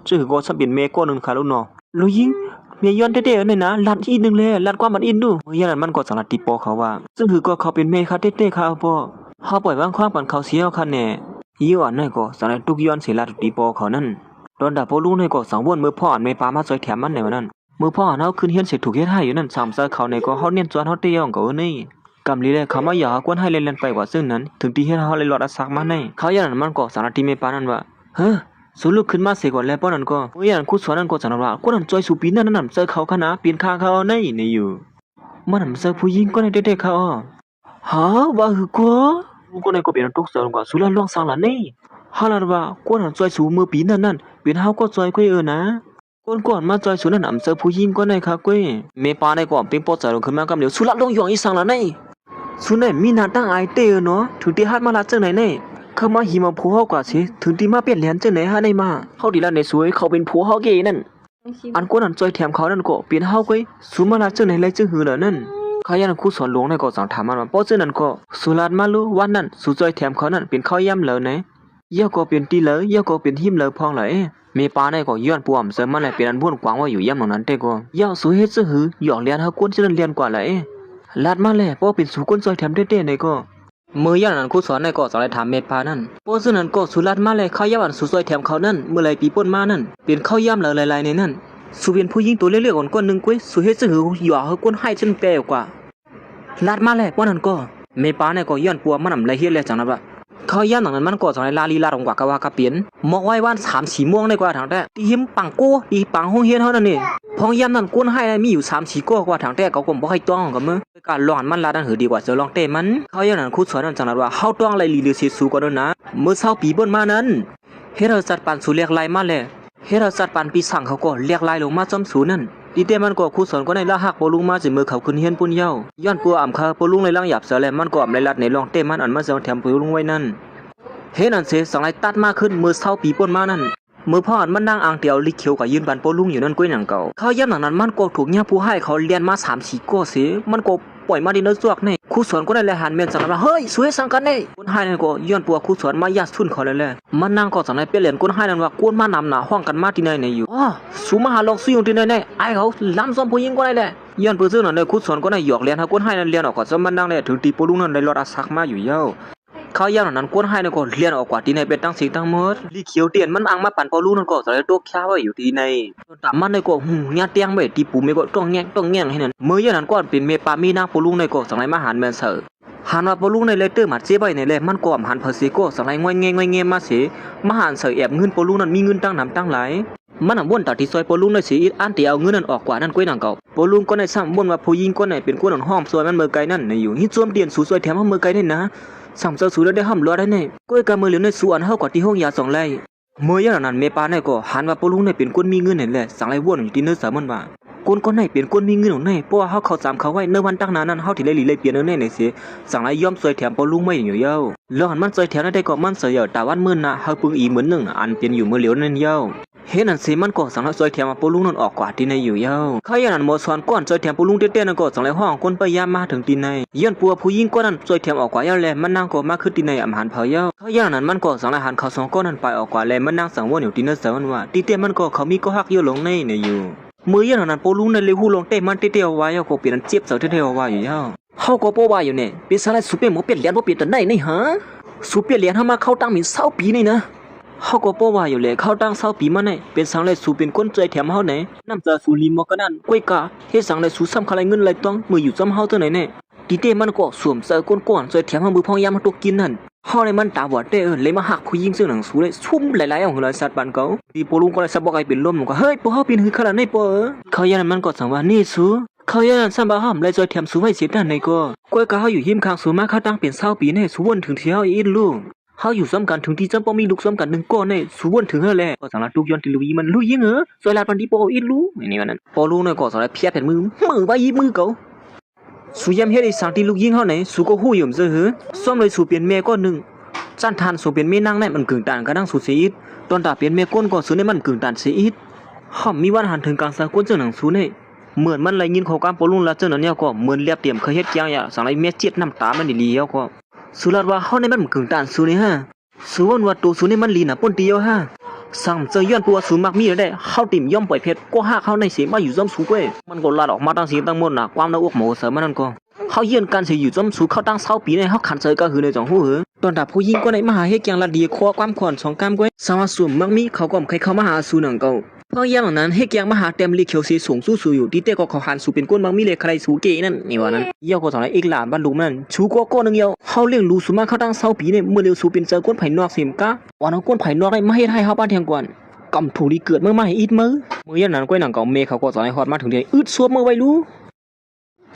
ซื่อก็ซ้ำเป็นแม่ก็นึงค่ะลูกเนาะลูกยิงแม่ย้อนแท้ๆนั่นนะลัดอีกนึงแลลัดความมันอินดูเพราะอย่างนั้นมันก็สังลัดติปอเขาว่าซึ่งคือก็เขาเป็นแม่ค่ะแท้ๆค่ะพ่อเฮาปล่อยวางความปันเขาเสียเอาคั่นแน่ยี่ว่านั่นก็สังลัดตุกย้อนสิลัดติปอเขานั่นตอนดับพอลุงในก็สังวนมือพ่ออันไม่ปามาซอยแถมมันในวันนั้นมือพ่ออันเฮาขึ้นเฮียนเสร็จถูกเฮ็ดให้อยู่นั่นซ้ำซะเขาในก็เฮาเนียนจวนเฮาเตี้ยงก็นี่กำลีเลยเขามาอย่าหากวนให้เล่นๆไปกว่าซึ่งนั้นถึงที่เฮ็ดเฮาเลยรอดอักซักมาในเขาอย่างนั้นมันก็สารที่ไม่ปานั่นว่าเฮ้อ สูลุกขึ้นมาเสียก่อนแล้วป้อนนั่นก็เมื่ออย่างคู่สอนนั่นก็จันว่าก็นั่นจอยสูปีนั่นนั่นเจอเขาขนาเปลี่ยนข้างเขาในนี่อยู่มันนั่นเจอผู้หญิงก็ในเด็กๆเขาฮะว่าหือก็ก็ในก็เปลี่ยนตุกเสือกว่าสุลาล่องสังละนี่ฮาลาว่าก็นั่นจอยสูมือปีนั่นเปลี่ยนเฮาก็จอยก็นะก่อนมาจอยสูนั่นเจอผู้หญิงก็ในค่ะก้อยเมปาในก็เป็นปอดใจลงขึ้นมากับเดี๋ยวสุลาล่องยองอีสังละนี่สุนัยมีนาตั้งไอเตอเนาะถึงที่ฮัดมาลาจังไหนเนี่ยเข้ามาหิมาผัวเฮากว่าสิถึงที่มาเปลี่ยนแหลนจังไหนฮะในมาเฮาดีละในสวยเขาเป็นผัวเฮาเกนั่นอันกวนอันจอยแถมเขานั่นก็เปลี่ยนเฮาก้อยสุมาลาจังไหนเลยจึงหือละนั่นเขายันครูสอนหลวงในก็สั่งถามมันว่าป้อจังนั้นก็สุลาดมารู้วันนั้นสุจอยแถมเขานั่นเป็นข้าวย่ำเลยนะย่อก็เป็นตีเลยย่อก็เป็นหิมเลยพองเลยมีปาในก็ย้อนปวมเสริมมันเลยเป็นอันบ้วนกวางว่าอยู่ย่ำตรงนั้นเต้ก็ย่อสวยเฮ็ดซะหือหยอกเลียนเฮากวนจังเรียนกว่าเลยลาดมาแลป้อเป็นสุก้นจอยแถมเต้ๆในก็เมื่อยันนั้นครูสอนในก็สอนให้ถามเมพานั่นป้อซึ่งนั้นก็สุลาดมาแลข้าวย่ำอันสุจอยแถมเขานั่นเมื่อไรปีป่นมานั่นเป็นข้าวย่ำเลยลายๆในนั่นสุเป็นผู้หญิงตัวเล็กๆอ่อนๆนึงก้วยสุเฮ็ดซะหือหยอกเฮากวนให้จนแปลกว่าลาดมาแลป้อนั่นก็เมปาในก็ย้อนปัวมันนำไรเฮ็ดแล้วจังนั้นว่าเขาย่ำตรงนั้นมันก็สอนให้ลาลีลารงกว่ากะว่ากะเปลี่ยนมอกไว้วัน3-4 ม่วงได้กว่าทางแต่ตีหิมปังโก้ตีปังห้องเฮียนเท่านั้นนี่พองย่ำนั่นก้นให้มีอยู่3-4ก้อกว่าทางแต่เขาก็บ่ให้ต้องกับมือการลอนมันลาดันหือดีกว่าจะลองเตะมันเขาย่ำนั่นครูสอนนั่นจังนั้นว่าเฮาต้องไล่ลีเลือสิสูกว่านั้นนะเมื่อ20 ปีบนมานั้นเฮ็ดสัตว์ปันสู่เรียกไล่มาแล้วเฮ็ดสัตว์ปันปีสั่งเขาก็เรียกไล่ลงมาจอมสูนั่นดีเตมันก็ครูสอนก็ในละหักบ่ลุงมาสิมือเขาขึ้นเฮียนปุ่นเย้าย้อนปัวอ่ำคาบ่ลุงในล่างหยับเสือแล้วมันก็อ่ำในลัดในลองเตะมันอันมาเสือแถมบ่ลุงไว้นั่นเฮ็ดนั่นเสสังไลตัดมาขึ้นมือ20 ปีป่นมานั่นมือพ่ออันมันนั่งอ่างเตียวลิเขียวกับยืนบันโปลุงอยู่นั่นก้วยหนังเก่าเขาย่ำหนังนั้นมันก็ถูกย่าผู้ให้เขาเรียนมา3-4ก้อเสียมันก็ปล่อยมาดินเนื้อจวกนี่ครูสอนก็ได้เลยหันเมียนสั่งว่าเฮ้ยสวยสังกันนี่คนให้นั่นก็ย้อนปัวครูสอนมายัดทุนเขาเลยแหละมันนั่งก็สั่งในเปลี่ยนคนให้นั่นว่ากวนมานำหนาห้องกันมาที่ไหนในอยู่อ๋อสูมาหาลองซุยอยู่ที่ไหนในไอ้เขาล้ำซ้อมผู้หญิงก็ได้แหละย้อนเพื่อซื้อนั่นเลยครูสอนก็ได้หยอกเรียนให้คนให้นั่นเรียนออกก่อนจนมันนั่งเลยถึงตีโปลุงนั่นได้รอดอาซักมาอยู่เย้าเขาย่ำนั้นก้นให้ในก็เลียนออกกว่าที่ในเป็นตั้งสิ่งตั้งหมดลีเขียวเตียนมันอังมาปั่นปอลูนั่นก็สลายตัวข้าวไว้อยู่ที่ในตามมันในก็ญาติเตียงไม่ตีปูไม่ก็ต้องแง่งให้นั่นเมื่อย่านั้นก็เป็นเมปามีนางปอลูในก็สังไรมาหันแมนเสือหันว่าปอลูในเลเตอร์มัดเสียใบในแลมันก็หันเพอซีก็สังไรง่อยเงี้ยมาเสียมาหันเสือแอบเงินปอลูนั่นมีเงินตั้งน้ำตั้งหลายมันบ่นตัดที่ซอยปอลูในสีอิดอันที่เอาเงินนั้นออกกว่านั่นก้วยหนังเก่าปอลูก็ในซ้ำบ่นว่าผู้หญิงก็ในเป็นก้นห้อมซอยมันเมื่อไกลนั่นในอยู่ฮิตซ่วมเตียนสู่ซอยแถมเมื่อไกลนี่นะสามเจ้าสูได้ห้ามรอได้แน่ก้อยกำมือเหลือในสวนเฮากว่าที่ห้องยา2 ไร่เมื่ออย่างนั้นเมปาในก็หันว่าปลุงในเป็นคนมีเงินนั่นแหละสั่งไล่วนอยู่ที่เนื้อสามันว่าคนก็ในเป็นคนมีเงินของในเพราะว่าเฮาเขาจำเขาไว้ในวันตั้งนานนั้นเฮาที่เลยเปลี่ยนเนื้อในเสียสั่งไล่ย่อมซอยแถมปลุงไม่อยู่เย้าแล้วหันมันซอยแถมได้ก็มันเสียแต่วันมื้อน่ะเฮาปึงอีเหมือนนึงอันเป็นอยู่เมื่อเหลียวนั่นเย้าเฮ็ดนั่นสิมันก็สั่งให้ซอยแถมปลุงนั่นออกกว่าที่ในอยู่เย้าเขาอย่างนั้นหมดสอนก้อนซอยแถมปลุงเต้ๆนั่นก็สั่งไล่ห้องคนพยายามมาถึงที่ในย้อนปัวผู้หญิงก็นั้นซอยแถมออกกว่าเย้าแลมันนั่งก็มาขึ้นที่ในอำหารเผาเย้าเขาอย่างนั้นมันก็สั่งไล่หันเขา2ก้อนนั้นไปออกกว่าแลมันนั่งสังวนอยู่ที่เนื้อสามันว่าที่เต้มันก็เขามีก็ฮักอยู่ลงในอยู่มือยันนั้นปลุงในเลยหูลงเต้มันเต้ๆเอาไว้ก็เปลี่ยนเจ็บเสาเต้ๆเอาไว้อยู่เย้าเฮาก็บ่ว่าอยู่เนี่ยเป็นสารสุเปหมเปลี่ยนเหรียญบ่เปลี่ยนแต่ไหนนี่ฮะสุเปลี่ยนเหรียญเฮามาเข้าตั้งมี20 ปีนี่นะเฮาก็บ่ว่าอยู่แหละเข้าตั้ง20 ปีมาเนี่ยเป็นสังเลยสู่เป็นคนใจแถมเฮาไหนน้ำจะสู่ลีมอก็นั่นก้วยกะเฮ็ดสังเลยสู่ซ้ำคลายเงินไหลต้องมืออยู่ซ้ำเฮาเท่าไหนเนี่ยตีเต้มันก็สวมเสื้อก้นๆใจแถมเฮามือพองยามมาตกกินนั่นเฮาเลยมันตาบอดเด้เลยมาหักผู้หญิงซึ่งหนังสู่เลยซุ่มหลายๆเอาหลายสัตว์บ้านเก่าตีปลุงก็เลยสะบอกให้เป็นลมก็เฮ้ยบ่เฮาเป็นหือขนาดไหนปอเขายันมันก็สั่งว่านี่สู่เขายันซ้ำบ่ห้ามเลยใจแถมสู่ไว้เสียด้านในก็ก้วยกะเฮาอยู่หิมข้างสู่มาเขาตั้งเป็น20 ปีเนี่ยสู่วนถึงที่เฮาอีลูกเฮาอยู่ซ้ำกันถึงที่จำป้อมีลูกซ้ำกัน1ก้อนเนี่ยสู่วนถึงเฮาแหละก็สั่งละลูกย้อนที่ลูกอีมันลูกยิงซอยลาดปันดีปออีลูนี่ว่านั้นปอลูกเนี่ยก็สั่งละเพียแผ่นมือไว้อีมือเก่าสู่ยามเฮ็ดไอ้สังที่ลูกยิงเฮาไหนสู่ก็ฮู้อยู่ซื่อหือซ้อมเลยสู่เปลี่ยนแม่ก็นึงจันทานสู่เปลี่ยนแม่นางในมันกึ่งต่างกันดังสู่เสียอิดตอนตาเปลี่ยนแม่ก้นก็สู่ในมันกึ่งต่างเสียอิดเฮามีวันหันถึงกลางสากลเจ้าหนังสู่เนี่ยเหมือนมันไหลยินเข้ากามปอลุงละเจ้านั้นเนี่ยก็เหมือนเรียบเตรียมเคยเฮ็ดจังอย่าสังไรแม่เจ็ดน้ำตามันดีๆเฮาก็สุรัตว่าเฮาในมันกึ่งต่างสู่นี่ฮะสู่วันว่าตัวสู่ในมันลีน่ะป่นตีเฮาฮะสั่งเจอย้อนปัวสู่มักมีได้เฮาติ่มย่อมปล่อยเพชรก็ฮักเฮาในเสียมาอยู่ซ้ำสู่ก้วยมันก็ลาดออกมาตั้งสีตั้งหมดน่ะความน่าอกหมูเสริมมันนั่นก็เฮาเยี่ยนกันสิอยู่ซ้ำสู่เขาตั้ง20 ปีในเฮาขันเจอก็คือในจ่องหูหือตอนดับผู้หญิงก็ในมหาเฮ็ดจังละดีคอความขวัญ2 กามก้วยสาวสุ่มมักมีเขาก็ใครเข้ามาหาสู่หนังเก่า เพราะอย่างนั้นให้แกงมหาเต็มลีเขียวสีสูงสู้อยู่ที่เต้ก็ขอหันสู่เป็นก้นบางมีเลยใครสู้เกนั่นนี่วะนั้นเยี่ยวก็สอนอีกหลานบ้านลุงนั่นชูก็นึงเยี่ยวเฮาเลี้ยงลูสุมาเข้าตั้งเสาปีเนี่ยเมื่อเร็วสู่เป็นเจอก้นไผ่นอกสิมกะวันนั้นก้นไผ่นอกได้ไม่ให้เฮาบ้านเทียงก่อนกำถูดีเกิดเมื่อไม่อีดมืออย่างนั้นก้อยหนังเก่าเมเขาก็สอนให้ฮอดมาถึงเดียอึดซัวเมื่อไว้รู้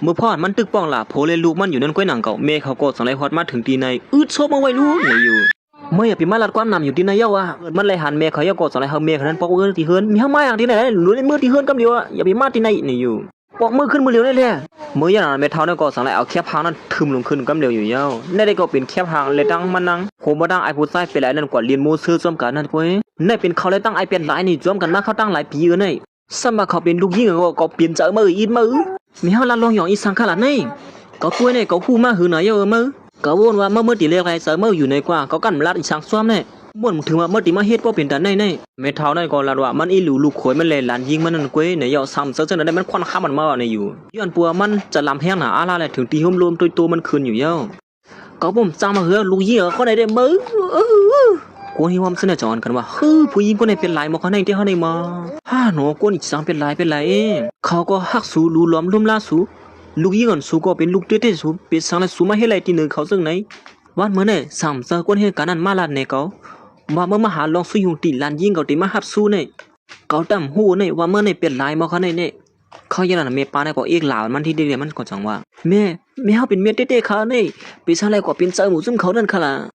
เมื่อพ่อมันตึกป้องล่ะโผเลยลูกมันอยู่นั่นก้อยหนังเก่าเมเขาก็สอนให้ฮอดมาถึงตีในอึดซัวเมื่อไว้รู้เนี่ยอยู่เมื่ออย่าไปมาลัดความนำอยู่ที่ไหนเย้าว่ามันเลยหันเมเขาเย้าก็สอนให้เฮาเมเขานั้นปอกเออที่เฮิรนมีเฮามาอย่างที่ไหนรู้ในมือที่เฮิรนกำเดียวอ่ะอย่าไปมาที่ไหนนี่อยู่ปอกมือขึ้นมือเร็วได้เลยเมื่ออย่างนั้นเมเท้าเนี่ยก็สอนให้เอาแคบหางนั้นทึมลงขึ้นกำเดียวอยู่เย้าได้ก็เป็นแคบหางเลยตั้งมันนั่งโหมาตั้งไอผู้ใต้เป็นหลายนั่นกว่าเรียนมูซื้อซ้อมกันนั่นก้อยนี่เป็นเขาเลยตั้งไอเป็นหลายนี่ซ้อมกันมาเขาตั้งหลายปีเออเนี่ยสมัครเขาเป็นลูกยิงก็เปลี่ยนเจอมืออีดมือมีเฮาลัดลองหยองอีสังขนาดนี้ก็ก้อยเนี่ยก็คู่มาหือหน่อยเย้ามือก็วนว่าเมื่อตีเรียกไรเสมออยู่ในกว่าก็กันลัดอีสังซ้อมเนี่ยบ่นถึงว่าเมื่อตีมาเฮ็ดบ่เป็นแต่ในเมทัลนั่นก็ลัดว่ามันอีหลูลูกขวยมันเลยหลานยิงมันนั่นก้อยเนี่ยเยาซ้ำจังนั้นได้มันควันข้ามมันมาเนี่ยอยู่ย้อนปัวมันจะลำแห้งหนาอะไรถึงตีห่มรวมตัวมันคืนอยู่เย้าก็ผมจ้างมาเหือลูกยิงเขาได้มือกวนที่ว่ามันเสนอจอนกันว่าผู้หญิงคนไหนเป็นลายมาเขาในที่เขาในมาหนูกวนอีสังเป็นลายเขาก็ฮักสูรูล้อมลุ่มล่าสูลูกยิงอันสูก็เป็นลูกเต้สูเป็นสังและสูมาให้ไรที่หนึ่งเขาซึ่งไหนวันเมื่อเนี่ยสามเจอกวนเหตุการณ์นั้นมาลาดเนี่ยเขาว่าเมื่อมาหาลองสู้ยุงตีลานยิงเขาตีมาฮับสู้เนี่ยเขาตั้มหูเนี่ยว่าเมื่อเนี่ยเป็นลายมาเขาเนี่ยเขาอย่างนั้นเมป้าเนี่ยก็เอกหลานมันที่เดียวมันก็จังว่าแม่เขาเป็นเมียเต้เขาเนี่ยเป็นสังและก็เป็นเจ้าหมูซึ่งเขานั่นขล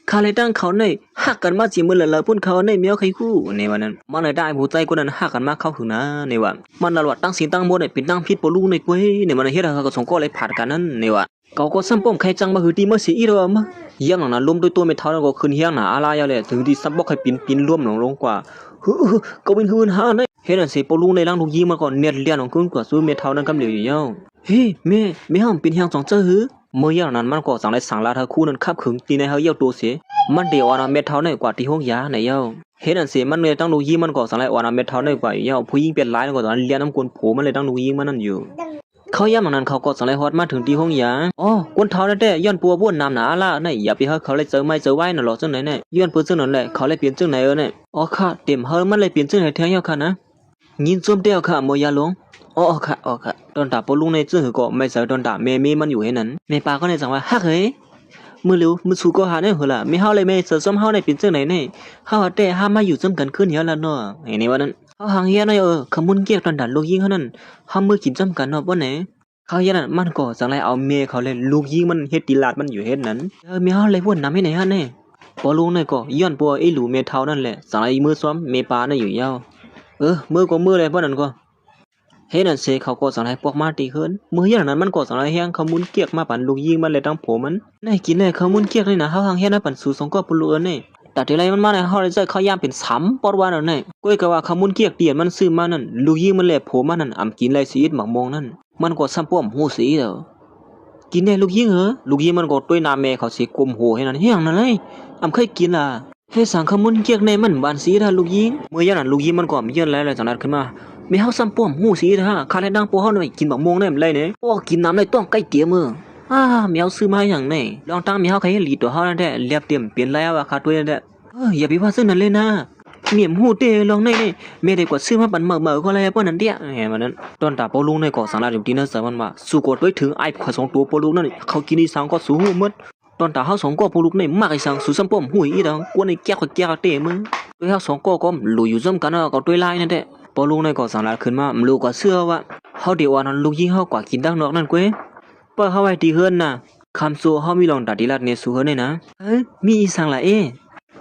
ะข้าเลยตั้งเขาเนี่ยหักกันมาจีมือละพุ่นเขาเนี่ยเมียวใครคู่ในวันนั้นมันเลยได้ผู้ใจคนนั้นหักกันมาเข้าถึงนะในวันมันละหลวดตั้งสีตั้งโมเนี่ยเป็นตั้งพิษปลูกในกล้วยในมันเฮ็ดเขาก็ส่งก็เลยผ่านกันนั้นในวันเขาก็ซ้ำป้อมใครจังมาหือตีมาสีอีรอมาเยี่ยงหลังนั้นล้มด้วยตัวไม่เท่านั้นก็ขึ้นเฮียงหนาอะไรอย่างเลยถึงที่ซ้ำบอกใครปีนร่วมลงกว่าก็เป็นหืนหาเนี่ยเฮ็ดอันสิปลูกในร่างลูกยิงมาก่อนเนียดเลี้ยนของคุณกว่าสู้ไม่เท่านั้นกำเหลียวอยู่เย้าเฮ้แม่ห้ามเป็นเฮียงสองเจ้าหือเมื่ออย่างนั้นมันก็สั่งได้สั่งลาเธอคู่นั้นขับขึงตีในเฮาเยี่ยวตัวเสียมันเดียวอนาเม็ดเท่าในกว่าที่ห้องยาในเย้าเห็นอันเสียมันเลยตั้งลูกยิงมันก็สั่งได้อนาเม็ดเท่าในกว่าเย้าผู้ยิงเป็นหลายแล้วก็ตอนเลี้ยนน้ำกวนผูมันเลยตั้งลูกยิงมันนั่นอยู่เขาย่ำหลังนั้นเขาก็สั่งได้ฮอดมาถึงที่ห้องยากวนเท้าได้แต่ย้อนปัวบ้วนน้ำหนาละเนี่ยอย่าไปเฮาเขาเลยเจอไม่เจอไว้น่ะหรอจังไหนเนี่ยย้อนปืนจังนั้นแหละเขาเลยเปลี่ยนจังไหนเนี่ยค่ะเต็มเฮามันเลยเปลี่ยนจังไหนแท้เย้าค่ะนะยินจมเดียวค่ะโมยาลงค่ะตอนตาปลุงในซึ่งก็ไม่ใช่ตอนตาเมมันอยู่ให้นั้นเมปาก็ในจังว่าฮักเฮ้ยมือเร็วมือสู้ก็หาได้เหรอล่ะไม่เฮาเลยไม่เสือซ้ำเฮาในเป็นจังไหนเนี่ยเฮาแต่ห้ามมาอยู่ซ้ำกันขึ้นเยอะแล้วเนาะไอ้นี่ว่านั้นเฮาหางเฮียน้อยขมุนเกียกตอนดันลูกยิงเท่านั้นเฮามือกินซ้ำกันเนาะบ่ไหนเขาอย่างนั้นมันก็จังไรเอาเมเขาเลยลูกยิงมันเฮ็ดตีลาดมันอยู่เฮ็ดนั้นเมเฮาเลยวนนำให้ไหนฮะเนี่ยปลุงในก็ย้อนปัวไอ้หลูเมเท่านั่นแหละจังไรมือซ้อมเมปาน่ะอยู่ยาวมือก็มือเลยเพราะนั้นก็เฮ็ดนั่นเสเขาก็สั่งให้พวกมาตีขึ้นมื้ออย่างนั้นมันก็สั่งให้แฮงขมุนเกียกมาปั่นลูกยิงมันเลยตั้งโผมันได้กินเลยขมุนเกียกเลยนะเฮาหังเฮ็ดให้ปั่นสู่สองก็ปลุกนี่แต่ทีไรมันมาเนี่ยเฮาเลยใจเขาย่ามเป็นซ้ำปอดว่านั่นนี่ก้อยก็ว่าขมุนเกียกเตียนมันซื้อมานั่นลูกยิงมันแลโผมันนั่นอำกินไรสิหมักมองนั่นมันก็ซ้ำป้อมหูสีเด้อกินได้ลูกยิงลูกยิงมันก็ด้วยน้าแม่เขาสิกุมโหให้นั่นเฮียงนั่นเลยอำเคยกินล่ะให้สั่งขมุนเกียกในมันบานสีถ้าลูกยิงมื้ออย่างนั้นลูกยิงมันก็มีเยอะแล้วจังนั้นขึ้นมาไม่เฮาซ้ำป้อมหูสีเด้อข้าเลยดังปัวเฮาหน่อยกินบักม่วงได้มันไรเนี่ยกินน้ำได้ต้องใกล้เกียมือแมวซื้อมาอย่างนี้ลองตั้งแมวใครให้หลีตัวเฮานั่นแหละเรียบเตรียมเปลี่ยนแล้วว่าค่าตัวนั่นแหละอย่าไปว่าซึ่งนั้นเลยนะเมียมหูเตลองนี่เมียได้กว่าซื้อมาปั่นเหม่อก็เลยป้อนนั่นเตี้ยเห็นมันนั้นตอนตาปอลุงในก่อสังลาอยู่ที่นั่นเสมันว่าสู้กดไว้ถึงไอ้ขวา2ตัวปอลุงนั่นเขากินอีสังก็สู้หูหมดตอนตาเฮา2ก็ปอลุงในมากไอ้สังสู้ซ้ำป้อมหูอีดังกวนไอ้แก้วเตะมึงด้วยเฮา2ก็ลุยอยู่ซ้ำกันก็ด้วยลายนั่นแหละปอลุงในก่อสังลาขึ้นมาลูกก็เสื้อว่าเฮาเดี๋ยวนั้นลูกยิงเฮากว่ากินดังนอกนั่นก้วยเปิ้เฮาไว้ที่เฮือนน่ะคำสู้เฮามีลองตัดดีลัดเนี่ยสู้เฮือนนี่นะมีอีสังละ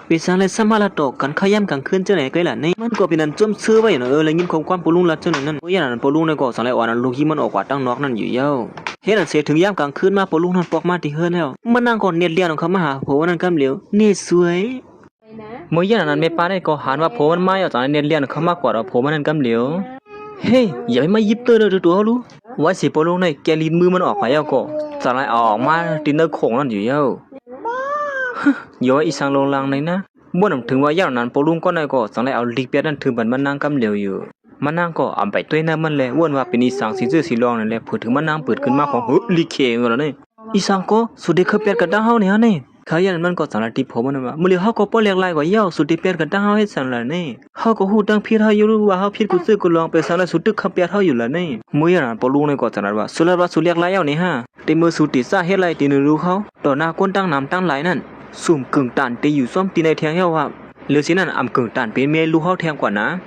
เป็นสังเลยสมาละตกกันขย้ำกันขึ้นเจ้าไหนก็ล่ะนี่มันก็เป็นอันจมซื้อไว้เนาะเลยยินความปลุงลัดเจ้านั่นเพราะอย่างนั้นปลุงในก็สังเลยอ่อนลูกยิงมันออกกว่าตั้งนอกนั่นอยู่เย้าเฮ็ดอันเสียถึงย่ำกลางคืนมาปลุงนั่นปอกมาที่เฮือนแล้วมันนั่งก่อนเน็ตเลียนของเขามาหาโผนั่นกำเหลียวเน็ตสวยเมื่ออย่างนั้นไม่ป้าได้ก็หันว่าโผมันมาเอาจากเน็ตเลียนเขามากกว่าเราโผมันนั่นกำเหลียวเฮ้ยอย่าไปมายิบเตอร์เลยตัวรู้ไว้สิปลุงในแกลีนมือมันออกไปแล้วก็สังเลยออกมาตินเนอร์โขงนั่นอยู่เย้าย้อยอีสังลงลังในนะเมื่อถึงว่าอย่างนั้นปลุงก็นายก็สังเลยเอาลิกเปียนั่นถึงบันมันนั่งกำเหลียวอยู่มันนั่งก็เอาไปตัวนั้นมันเลยวนว่าเป็นอีสังสีเสื้อสีรองนั่นแหละเพื่อถึงมันนั่งเปิดขึ้นมาของลิเคงแล้วนี่อีสังก็สุดเด็กเคยเปียกระด้างเฮาเนี่ยนี่ เขายันมันก็สังละติผมมันว่ามื้อเลียวเฮาก็ป้อเรียกลายกว่าเย้าสุดที่เปียดกันตั้งเฮาเฮ็ดสังละนี่เฮาก็ฮู้ตั้งผิดเฮาอยู่รู้ว่าเฮาผิดกูซื้อกูลองไปสังละสุดตึกคำเปียดเฮาอยู่ละนี่มื้อยันปอลุงในก็สังละว่าสุลว่าสุเรียกลายเย้านี่ฮะติมือสุติซาเฮ็ดไรตินรู้เขาต่อหน้าคนตั้งน้ำตั้งหลายนั่นซุ่มกึ่งตานติอยู่ซ่อมติในแทงเย้าว่าเหลือสินั่นอำกึ่งตานเป็นเมียลูกเฮาแทงกว่านะ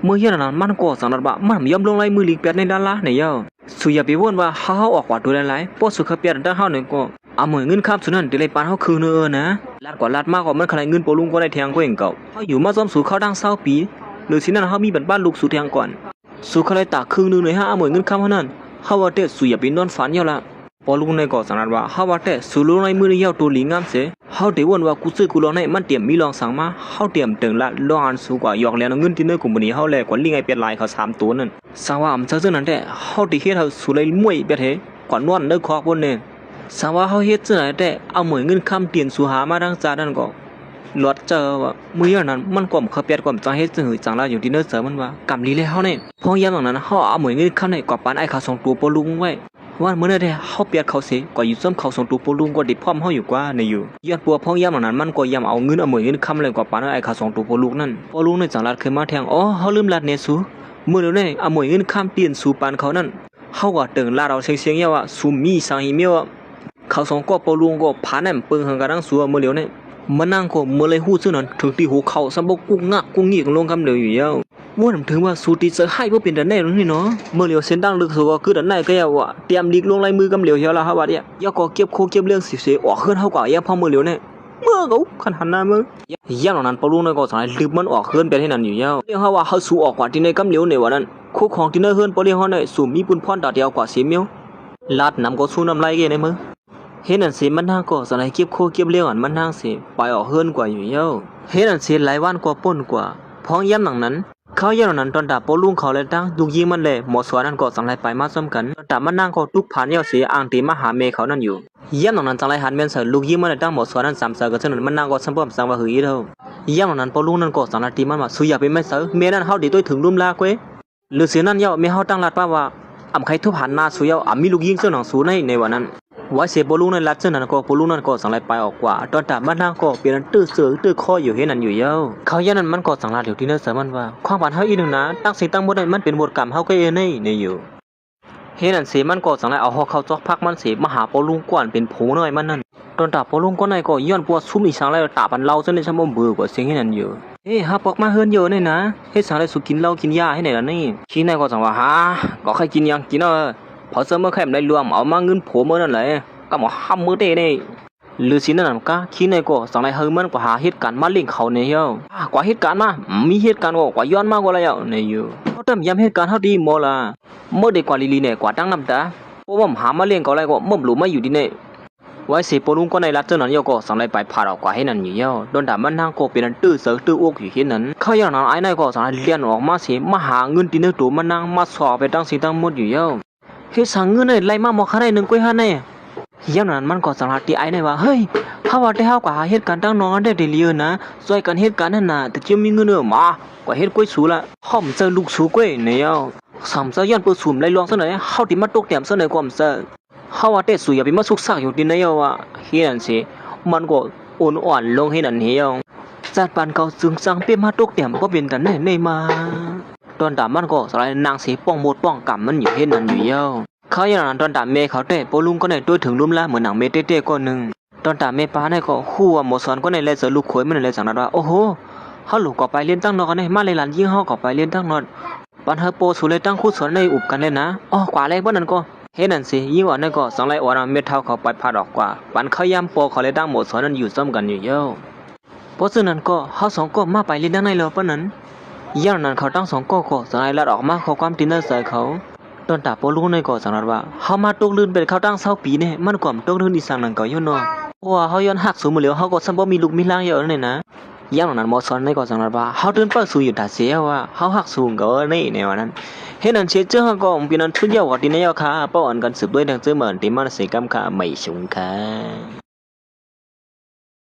มื้อยันนั้นมันก็สังละว่ามันยอมลงลายมือลีกเปียดในด้านละในเย้าสุอย่าไปว่นว่าเฮาออกกว่าตัวหลายๆป้อสุขเปียดตั้งเฮานี่ก็เอาหมวยเงินครับสุนันติเลยปานเฮาคืนนะลาดกว่าลาดมากกว่ามันขนาดเงินปอลุงก็ได้แทงก็เองเก่าเฮาอยู่มาซ้อมสู่เขาดัง20ปีหรือสินั้นเฮามีบ้านลูกสู่แทงก่อนสู่เขาเลยตากครึ่งนึงเลยฮะเอาหมวยเงินครับเฮานั้นเฮาว่าแต่สู่อย่าไปนอนฝันเยาละปอลุงในก็สันว่าเฮาว่าแต่สู่ลงในมือเยาตัวหลีงามเสเฮาได้วนว่ากูซื้อกูลองในมันเตรียมมีลองสั่งมาเฮาเตรียมตึงละลองอันสู่กว่าหยอกแล้วเงินที่เนื้อกุมนี้เฮาแลกว่าลิงไอเป็ดลายเขา3ตัวนั่นสังว่าอำซื่อนั้นแต่เฮาได้เฮ็ดเฮาสู่เลยมวยเบ็ดเฮกว่านอนเด้อคอกบนเนี่ยสังว่าเฮาเฮ็ดจังได๋แต่เอาหมวยเงินคำเตียนสู่หามาดังจานั่นก็หลอดเจอว่ามื้อนั้นมันก่อมเขาเปียดก่อมจังเฮ็ดจังหือจังลาอยู่ที่เนื้อเสือมันว่ากำลีเลยเฮาเนี่ยพอยามตรงนั้นเฮาเอาหมวยเงินคำในกว่าปานไอ้เขา2ตัวปอลุงไว้ว่ามื้อนั้นได้เฮาเปียดเขาเสิกว่าอยู่ซ้ำเขา2ตัวปอลุงก็ได้พร้อมเฮาอยู่กว่าในอยู่ย้อนปัวพอยามตรงนั้นมันก็ยามเอาเงินเอาหมวยเงินคำเลยกว่าปานไอ้เขา2ตัวปอลุงนั่นปอลุงในจังลาเคยมาแทงอ๋อเฮาลืมลาดเนสูมื้อแล้วเนี่ยเอาหมวยเงินคำเตียนสู่ปานเขานั่นเฮาว่าเติงลาดเอาเสียงๆเยาว่าซุมมีสังหิเมียวเขา2ก็ปอลุงก็ผาแหนมปึงหังกะดังสัวมื้อแล้วเนี่ยมันนั่งก็มื้อเลยฮู้ซื่อนั้นถึงที่หูเขาซำบ่กุกงักกุงงีกลงคำเดียวอยู่เยาว่านำถึงว่าสูติเสให้บ่เป็นดันแน่นี่เนาะมื้อแล้วเส้นดังลึกสัวคือดันไหนก็ยาว่าเตรียมลีกลงลายมือกำเหลียวเฮียละฮะว่าเนี่ยยาก็เก็บโคเก็บเรื่องสิออกเฮือนเฮากว่าอย่าพอมื้อแล้วเนี่ยเมื่อเขาคันหันหน้ามึงย่างนั้นปอลุงน้อยก็สายลืมมันออกเฮือนไปให้นั่นอยู่เยาเรียกว่าเฮาสู่ออกกว่าที่ในกำเหลียวเนี่ยว่านั้นคู่ของที่ในเฮือนปอเรียกเฮาเนี่ยสู่มีปุ้นพรตาเดียวกว่าเสียเมียวลาดน้ำก็สู้น้ำลายเกในมือเฮ็ดอันเสียมันทางก็สลายเก็บโคเก็บเลี้ยงอันมันทางเสียไปออกเฮือนกว่าอยู่เย้าเฮ็ดอันเสียหลายวันกว่าป่นกว่าพ้องย้ำหนังนั้นเขาย้ำหนังนั้นตอนดาปอลุงเขาเลยตั้งลูกยิงมันเลยหมอสวนนั้นก็สังไลไปมาซ้ำกันตอนดามันนั่งก็ทุกผ่านเย้าเสียอ่างตีมาหาเมเขานั่นอยู่ย้ำหนังนั้นสังไลหันเมียนเสือลูกยิงมันเลยตั้งหมอสวนนั้น3เสือก็ฉะนั้นมันนั่งก็ซ้ำเพิ่มสังว่าหือเท่าย้ำหนังนั้นปอลุงนั้นก็สังไลตีมันว่าสุยาไปไม่เสือเมียนั้นเฮาดีตัวถึงลุ่มลากเว้ยหรือเสียนั้นเย้าเมียเฮาตั้งลัดป้าว่าอำใครทุบหันหน้าสุยามีลูกยิงเสื้อหนังสูในวันนั้นว่าเสียปอลุงนั้นลัดเสื้อนั้นก็ปอลุงนั้นก็สังไลไปออกกว่าตอนดามันนั่งก็เปลี่ยนตื้อเสือตื้อคออยู่เฮ็ดนั่นอยู่เย้าเขาย่านั้นมันก็สังลาเดี๋ยวที่เนื้อเสือมันว่าความฝันเฮาอีนึงนะตั้งสิ่งตั้งบ่ได้มันเป็นบทกรรมเฮาก็เอในอยู่เฮ็ดนั่นเสียมันก็สังไลเอาฮอกเข้าจอกพักมันเสียมาหาปอลุงกวนเป็นโผน้อยมันนั่นตอนดาปอลุงก็ในก็ย้อนปัวซุ่มอีสังไลตาปันเราซะในชั่วโมงเบื่อกว่าเสียงเฮ็ดนั่นอยู่หาปอกมาเฮือนเยอะนี่นะเฮ็ดสังไลสุกินเหล้ากินยาให้ไหนล่ะนี่ขี้ในก็สังว่าหาก็ใครกินยังกินพอเสมอแค่ได้รวมเอามาเงินโผมื้อนั่นแหละก็มาห้ำมือเตะนี่หรือสินั่นก็ขี้ในก็สังไลเฮมันกว่าหาเหตุการณ์มาเลี้ยงเขาเนี่ยเฮ้กว่าเหตุการณ์มามีเหตุการณ์กว่าย้อนมากกว่าแล้วเนี่ยอยู่เขาเติมย้ำเหตุการณ์เฮาดีหมดล่ะเมื่อได้กว่าลีเนี่ยกว่าตั้งน้ำตาเพราะว่าหามาเลี้ยงเขาอะไรก็ม่อมหลูมาอยู่ดีเนี่ยไว้เสียปลุงก็ในรัฐเจ้านั้นเยาก็สังไลไปพาออกกว่าให้นั่นอยู่เยาโดนด่ามันทางก็เป็นตื้อเสือตื้ออ้วกอยู่เห็นนั้นเขาอย่างนั้นไอ้นายก็สังไลเลี้ยนออกมาเสียมาหาเงินที่เนื้อตัวมันนั่งมาสอบไปตั้งสิ่งตั้งหมดอยู่เยาเฮ็ดสั่งเงินเนี่ยไล่มาหมอกข้าได้1ก้อย5เนี่ยย้ำนั้นมันก็สังหารที่ไอ้นายว่าเฮ้ยเฮาว่าได้เฮากว่าเหตุการณ์ตั้งนอนได้เลียนะช่วยกันเหตุการณ์นั่นน่ะแต่จะมีเงินมากว่าเฮ็ดก้อยสูละห่อมเจอลูกสูก้อยเนี่ย3เจอย้อนเปิดสุ่มไล่ลองซะหน่อยเฮาที่มาตกแต้มซะหน่อยกว่าเจอเฮาว่าแต่สุอย่าไปมาสุกซากอยู่ที่เนี่ยว่าเฮ็ดนั่นสิมันก็อ่อนลงให้นั่นเหี่ยวจัดปานเก่าซึ่งสังเปมาตกแต้มบ่เป็นกันแน่มาตอนดามันก็สลายนางสีป้องหมดป้องกำมันอยู่เฮ็ดนั่นอยู่เย้าเขาอย่างนั้นตอนดาเมเขาเต้ปอลุงก็ในตัวถึงลุ่มละเหมือนหนังเมเต้ๆก้อนนึงตอนดาเมป้าในก็ฮู้ว่าหมอสอนก็ในเลยเสือลูกขวยมันเลยสั่งว่าโอ้โหเฮาลูกก็ไปเรียนตั้งนอกกันได้มาเลยหลานยิงเฮาก็ไปเรียนตั้งนอกปันเฮาโปสุเลยตั้งคู่สอนในอุบกันเลยนะอ๋อกว่าแรกบ่นั่นก็เฮ็ดนั่นสิยิ่งว่านั่นก็สังไลอ่อนเม็ดเท่าเขาไปพาดออกกว่าปันเขายามโปเขาเลยตั้งหมอสอนนั้นอยู่ซ้ำกันอยู่เย้าเพราะฉะนั้นก็เฮา2ก็มาไปเรียนตั้งในแล้วปานนั้นย่างนั้นเขาตั้ง2ก็สังไลลัดออกมาขอความตินเนอร์ใส่เขาตอนตาปอลุงในก็สังรัดว่าเฮามาตกลื่นเป็นเขาตั้ง20ปีเนี่ยมันก็ตกลื่นอีสังนั้นก็อยู่เนาะเพราะว่าเฮาย้อนหักสูงมื้อแล้วเฮาก็ซ้ำบ่มีลูกมีหลานเยอะนี่นะย่างนั้นหมอสอนในก็สังรัดว่าเฮาเดินเปิ้สู่อยู่ตาเสียว่าเฮาหักสูงก็นี่ในวันนั้นเฮ็ดนั่นเสียเจ้าก็เป็นนั้นทุนเยาก็ตินเยาค่ะป้ออันกันสืบด้วยทางเจ้าเหมือนที่มันสิกรรมค่ะไม่สูงค่ะ